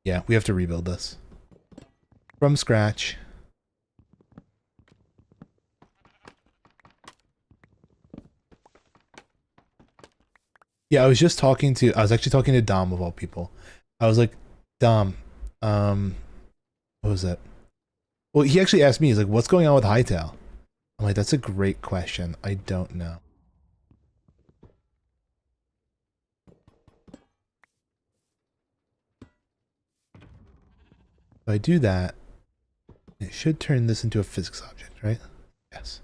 Yeah, we have to rebuild this. From scratch. Yeah, I was actually talking to Dom of all people. I was like, Dom, what was that? Well, he actually asked me, he's like, what's going on with Hightail? I'm like, that's a great question. I don't know. If I do that, it should turn this into a physics object, right? Yes.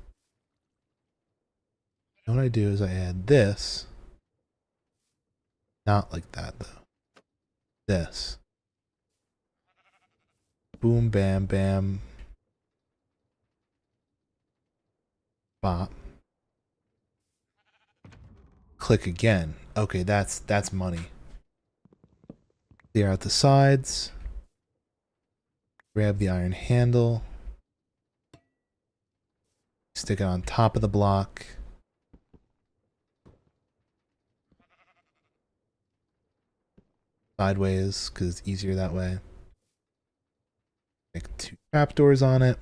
And what I do is I add this. Not like that, though. This. Boom, bam, bam. Bop. Click again. Okay, that's money. Clear out the sides. Grab the iron handle. Stick it on top of the block. Sideways, because it's easier that way. Make 2 trapdoors on it.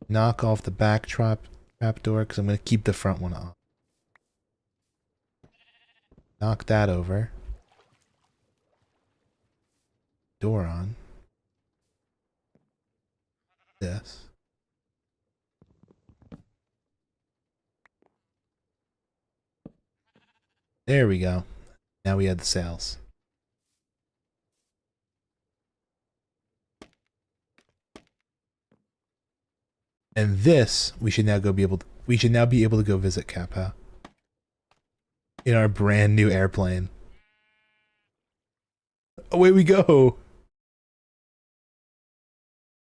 Knock off the back trapdoor, because I'm going to keep the front one off. Knock that over. Door on. This. There we go. Now we add the sails. And this, we should now be able to go visit Kappa. In our brand new airplane. Away we go.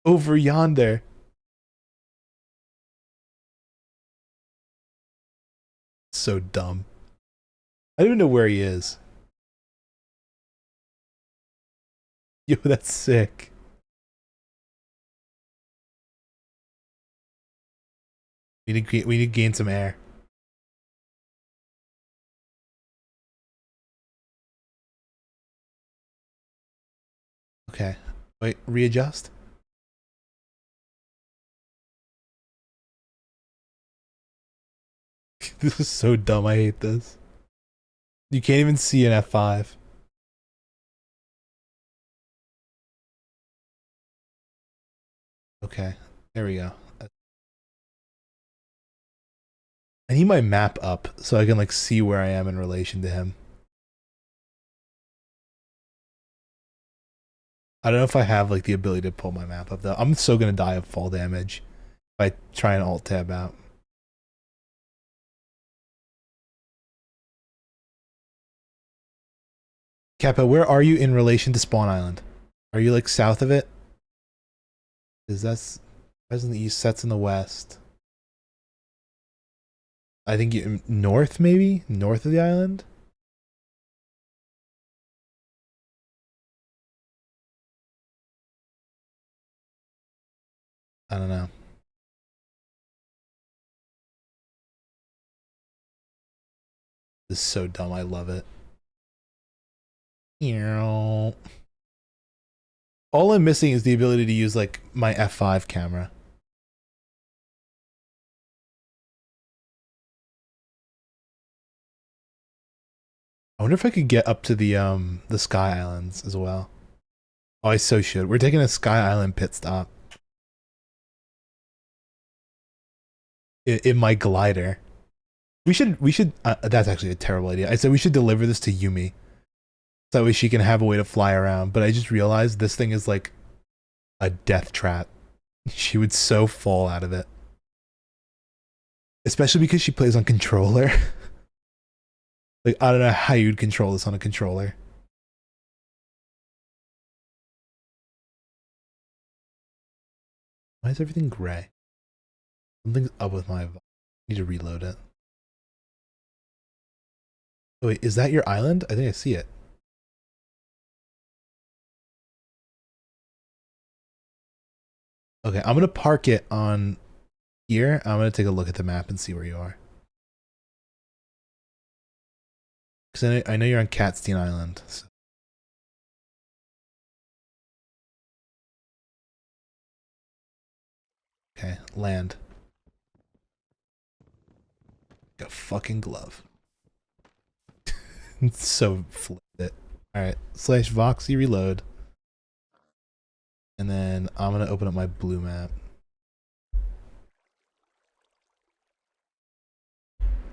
Over yonder. So dumb. I don't even know where he is. Yo, that's sick. We need to gain some air. Okay. Wait, readjust? This is so dumb. I hate this. You can't even see an F5. Okay, there we go. I need my map up so I can like see where I am in relation to him. I don't know if I have like the ability to pull my map up though. I'm so gonna die of fall damage if I try and alt tab out. Kappa, where are you in relation to Spawn Island? Are you like south of it? Is that's in the east, sets in the west. I think you north maybe? North of the island? I don't know. This is so dumb. I love it. All I'm missing is the ability to use like my F5 camera. I wonder if I could get up to the Sky Islands as well. Oh, I so should. We're taking a Sky Island pit stop. In my glider. We should that's actually a terrible idea. I said we should deliver this to Yumi. So that way she can have a way to fly around. But I just realized this thing is like a death trap. She would so fall out of it. Especially because she plays on controller. Like, I don't know how you'd control this on a controller. Why is everything gray? Something's up with my... I need to reload it. Oh, wait, is that your island? I think I see it. Okay, I'm gonna park it on here. I'm gonna take a look at the map and see where you are. Because I know you're on Catstein Island. So. Okay, land. Like a fucking glove. It's so flipped it. Alright, slash Voxy reload. And then I'm gonna open up my blue map.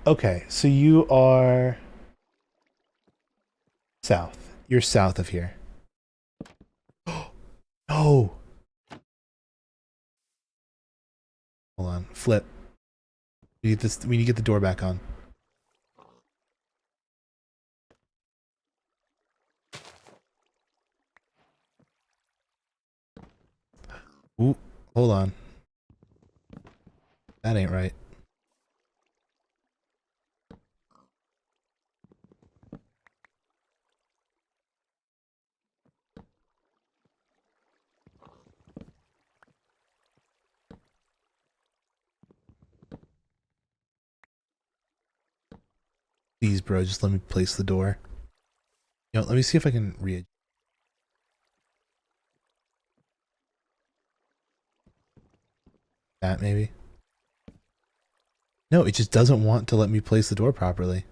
Okay, so you are south. You're south of here. No! Hold on, flip. We need this. We need to get the door back on. Ooh, hold on. That ain't right. Please, bro, just let me place the door. You know, let me see if I can read. That maybe. No, it just doesn't want to let me place the door properly.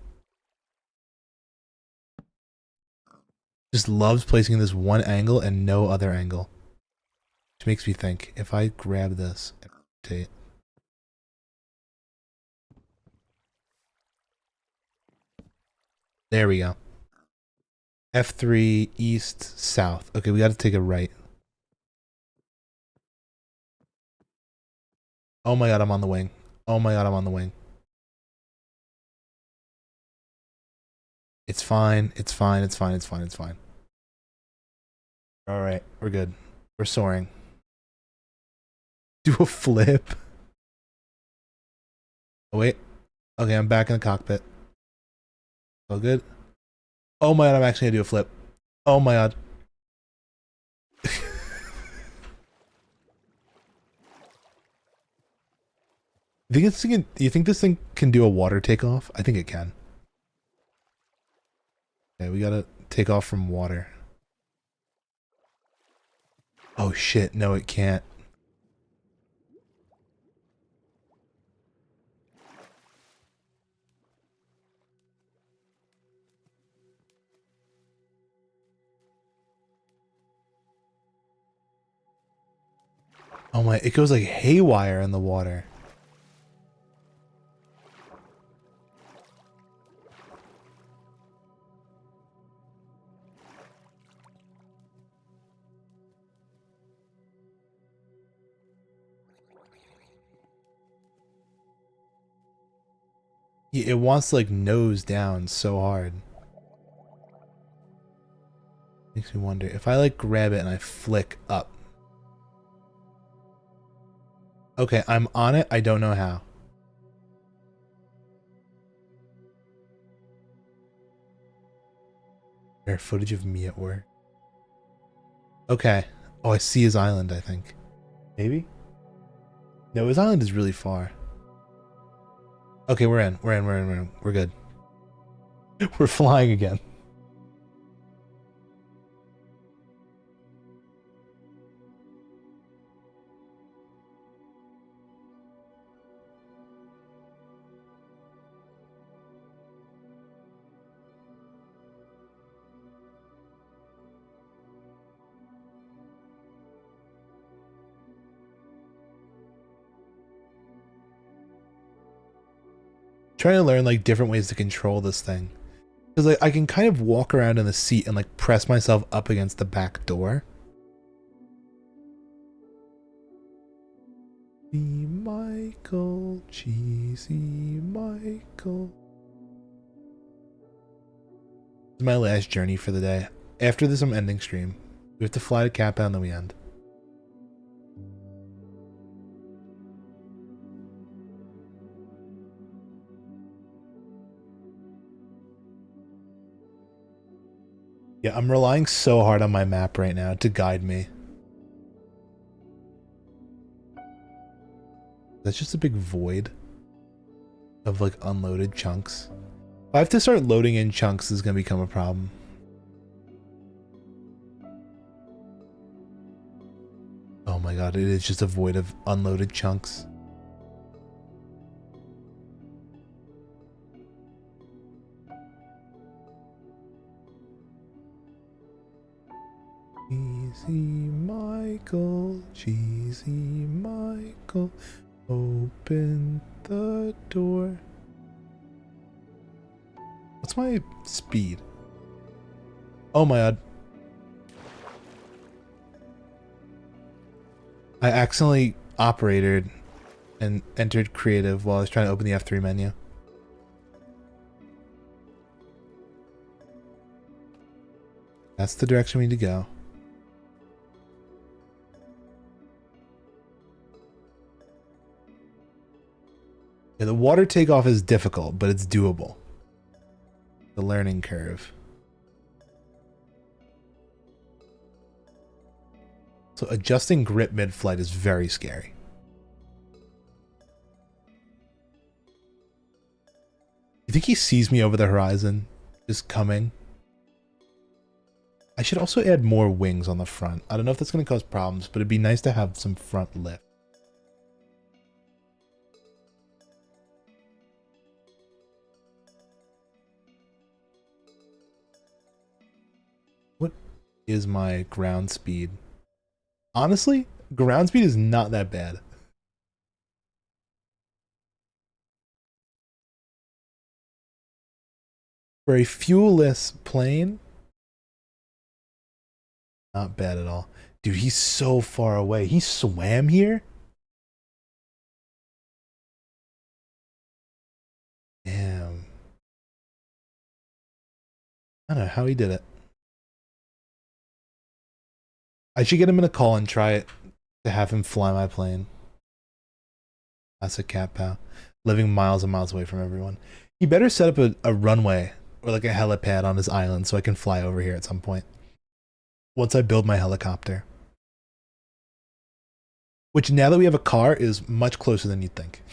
Just loves placing in this one angle and no other angle. Which makes me think, if I grab this and rotate. There we go. F3, east, south. Okay, we gotta take a right. Oh my god, I'm on the wing. Oh my god, I'm on the wing. It's fine, it's fine, it's fine, it's fine, it's fine. Alright, we're good. We're soaring. Do a flip. Oh wait. Okay, I'm back in the cockpit. All good? Oh my god, I'm actually gonna do a flip. Oh my god. You think this thing can do a water takeoff? I think it can. Okay, we gotta take off from water. Oh shit, no it can't. Oh my, it goes like haywire in the water. Yeah, it wants to like nose down so hard. Makes me wonder if I like grab it and I flick up. Okay, I'm on it. I don't know how. Rare footage of me at work. Okay. Oh, I see his island, I think. Maybe? No, his island is really far. Okay, we're in. We're in. We're in. We're in. We're good. We're flying again. Trying to learn like different ways to control this thing. Because like I can kind of walk around in the seat and like press myself up against the back door. Michael, cheesy Michael. This is my last journey for the day. After this, I'm ending stream. We have to fly to Kappa and then we end. Yeah, I'm relying so hard on my map right now to guide me. That's just a big void of like unloaded chunks. If I have to start loading in chunks, this is gonna become a problem. Oh my god, it is just a void of unloaded chunks. Cheesy Michael, cheesy Michael, open the door. What's my speed? Oh my god. I accidentally operated and entered creative while I was trying to open the F3 menu. That's the direction we need to go. Yeah, the water takeoff is difficult, but it's doable. The learning curve. So adjusting grip mid-flight is very scary. You think he sees me over the horizon? Just coming? I should also add more wings on the front. I don't know if that's going to cause problems, but it'd be nice to have some front lift. What is my ground speed? Honestly, ground speed is not that bad. For a fuelless plane, not bad at all. Dude, he's so far away. He swam here? Damn. I don't know how he did it. I should get him in a call and try it to have him fly my plane. That's a cat pal. Living miles and miles away from everyone. He better set up a runway or like a helipad on his island so I can fly over here at some point. Once I build my helicopter. Which now that we have a car is much closer than you'd think.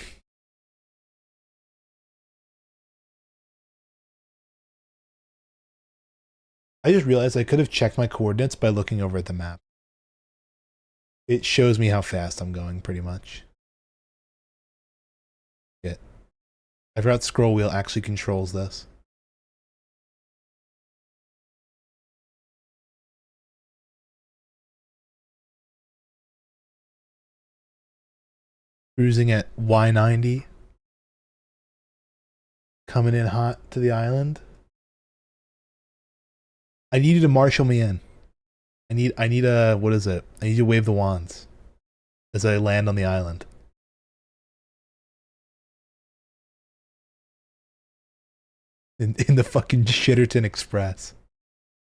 I just realized I could have checked my coordinates by looking over at the map. It shows me how fast I'm going pretty much. Shit. I forgot scroll wheel actually controls this. Cruising at Y90. Coming in hot to the island. I need you to marshal me in. I need a, what is it? I need you to wave the wands as I land on the island. In the fucking Shitterton Express.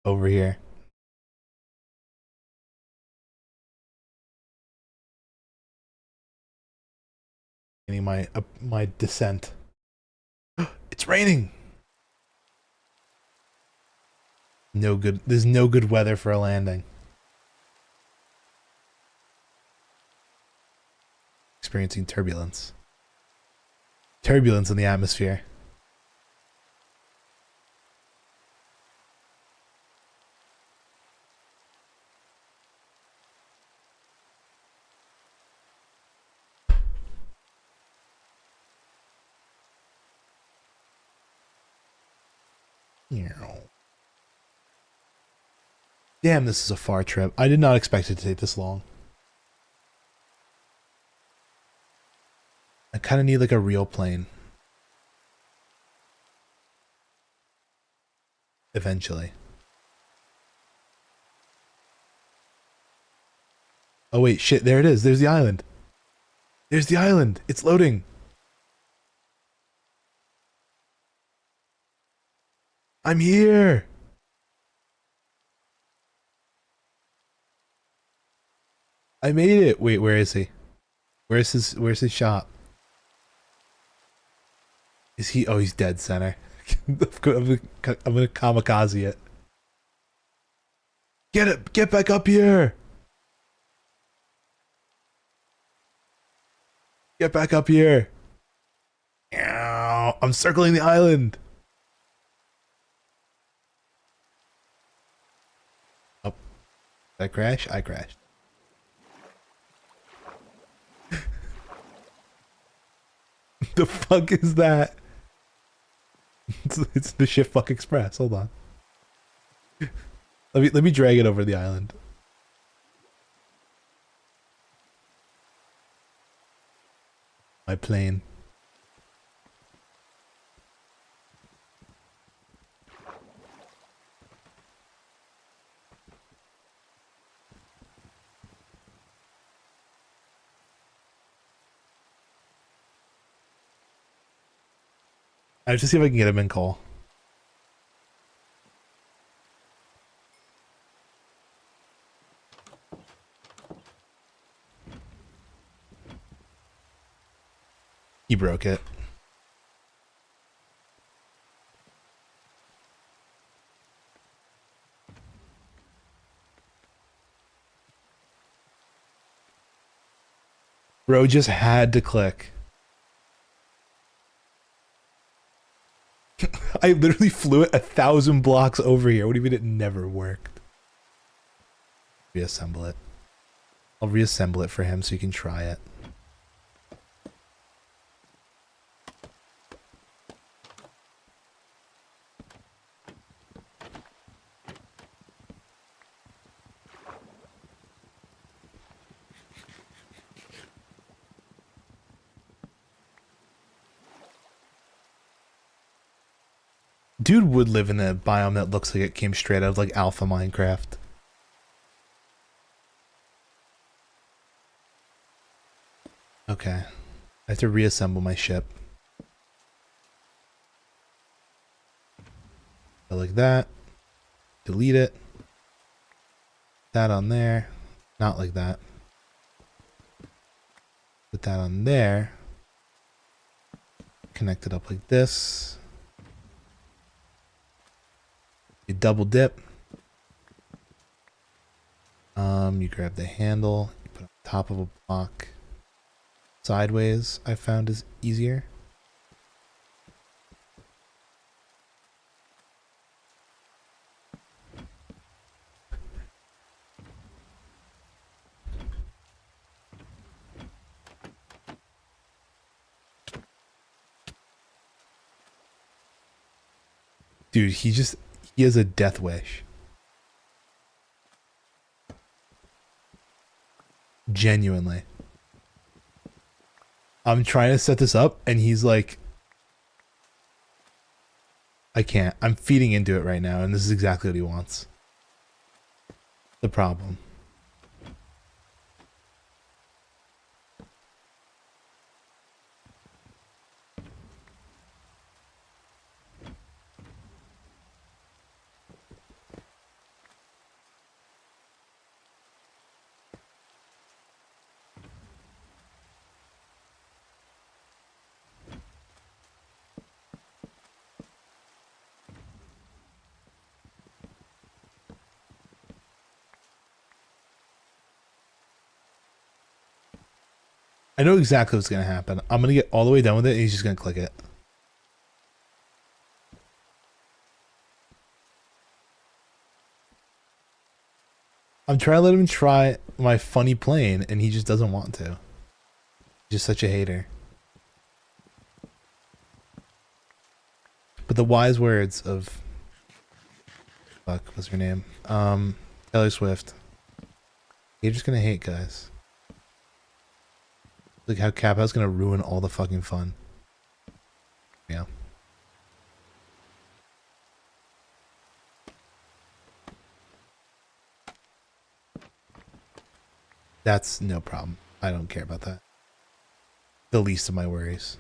Over here. Getting my descent. It's raining. No good. There's no good weather for a landing. Experiencing turbulence. Turbulence in the atmosphere. Damn, this is a far trip. I did not expect it to take this long. I kind of need like a real plane. Eventually. Oh wait, shit, there it is. There's the island. There's the island. It's loading. I'm here. I made it. Wait, where is he? Where's his shop? Is he? Oh, he's dead center. I'm gonna kamikaze it. Get it! Get back up here! Get back up here! I'm circling the island. Oh, did I crash? I crashed. The fuck is that? It's the Shift Fuck Express. Hold on. Let me drag it over the island. My plane. I have to see if I can get him in call. He broke it. Bro just had to click. I literally flew it 1,000 blocks over here. What do you mean it never worked? Reassemble it. I'll reassemble it for him so you can try it. Dude would live in a biome that looks like it came straight out of like Alpha Minecraft. Okay. I have to reassemble my ship. Go like that. Delete it. That on there. Not like that. Put that on there. Connect it up like this. You double dip. You grab the handle, you put it on top of a block. Sideways, I found is easier. Dude, he has a death wish. Genuinely. I'm trying to set this up, and he's like, I can't. I'm feeding into it right now, and this is exactly what he wants. The problem. I know exactly what's going to happen. I'm going to get all the way done with it, and he's just going to click it. I'm trying to let him try my funny plane, and he just doesn't want to. He's just such a hater. But the wise words of... Fuck, what's her name? Taylor Swift. You're just going to hate, guys. Look how Kappa's gonna ruin all the fucking fun. Yeah. That's no problem. I don't care about that. The least of my worries.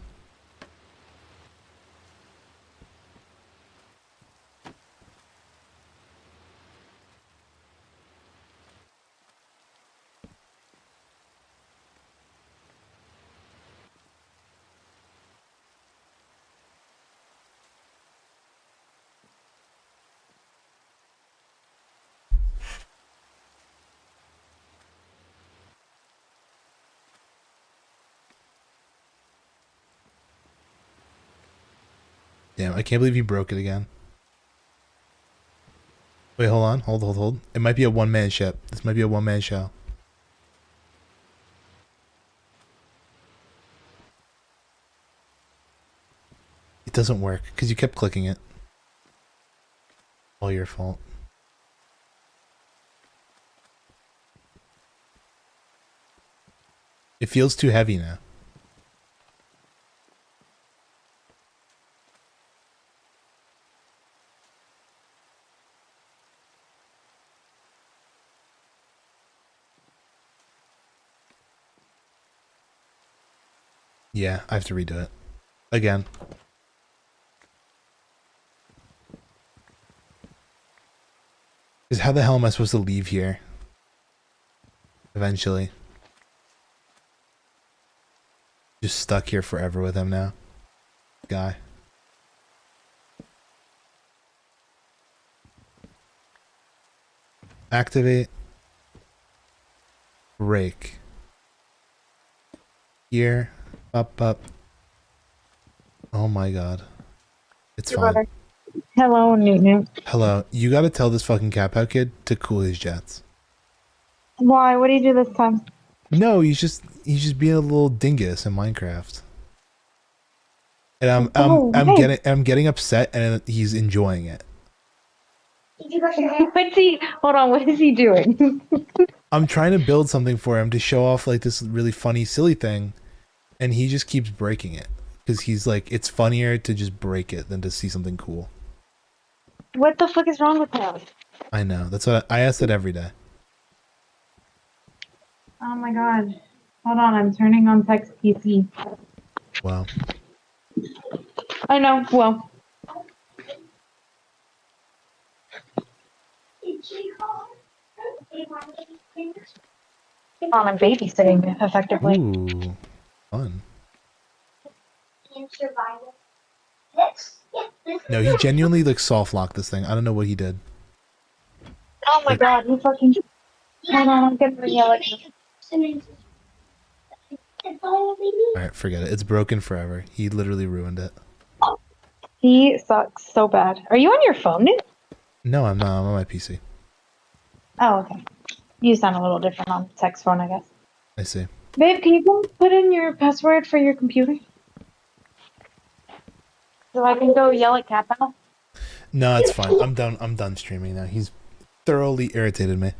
Damn, I can't believe he broke it again. Wait, hold on. Hold. It might be a one-man ship. This might be a one-man show. It doesn't work, because you kept clicking it. All your fault. It feels too heavy now. Yeah, I have to redo it. Again. Because how the hell am I supposed to leave here? Eventually. Just stuck here forever with him now. Guy. Activate. Break. Here. Up. Oh my god. It's fine. Brother. Hello, Newt. Hello. You gotta tell this fucking Kappa kid to cool his jets. Why? What do you do this time? No, he's just being a little dingus in Minecraft. And I'm getting upset, and he's enjoying it. What's he? Hold on. What is he doing? I'm trying to build something for him to show off like this really funny, silly thing, and he just keeps breaking it because he's like, it's funnier to just break it than to see something cool. What the fuck is wrong with him? I know. That's what I ask it every day. Oh my god. Hold on. I'm turning on text PC. Wow. I know. Well. I'm babysitting effectively. Ooh, fun. No, he genuinely like soft locked this thing. I don't know what he did. Oh my god. He fucking. Hold on. I'm getting the yell at you. Alright, forget it. It's broken forever. He literally ruined it. He sucks so bad. Are you on your phone, Newt? No, I'm not. I'm on my PC. Oh, okay. You sound a little different on text phone, I guess. I see. Babe, can you go put in your password for your computer? So I can go yell at Cat now? No, it's fine. I'm done streaming now. He's thoroughly irritated me.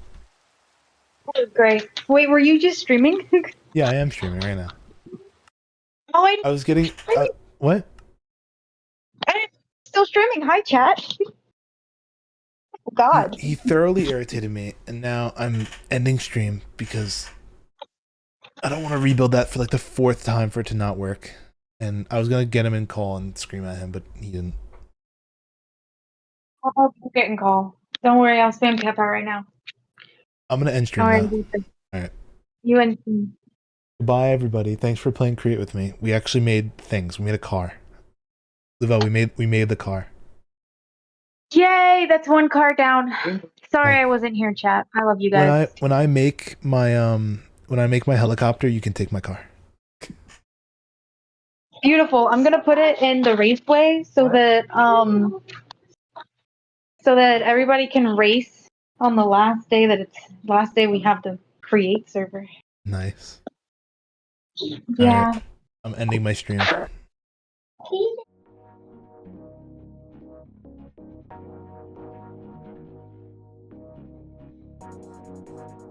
Oh, great. Wait, were you just streaming? Yeah, I am streaming right now. Oh, I, I was getting what? I'm still streaming. Hi, chat. Oh, He God. he thoroughly irritated me, and now I'm ending stream because I don't want to rebuild that for like the fourth time for it to not work. And I was gonna get him in call and scream at him, but he didn't. I'll get in call. Don't worry, I'll spam cap out right now. I'm gonna end stream All right, now. All right. you and Goodbye, everybody. Thanks for playing Create with me. We actually made things. We made a car. Livo, we made the car. yay! That's one car down. Sorry, I wasn't here, chat. I love you guys. When I make my helicopter, you can take my car. Beautiful. I'm gonna put it in the raceway so that everybody can race on the last day we have the create server. Nice. All right. Yeah. I'm ending my stream.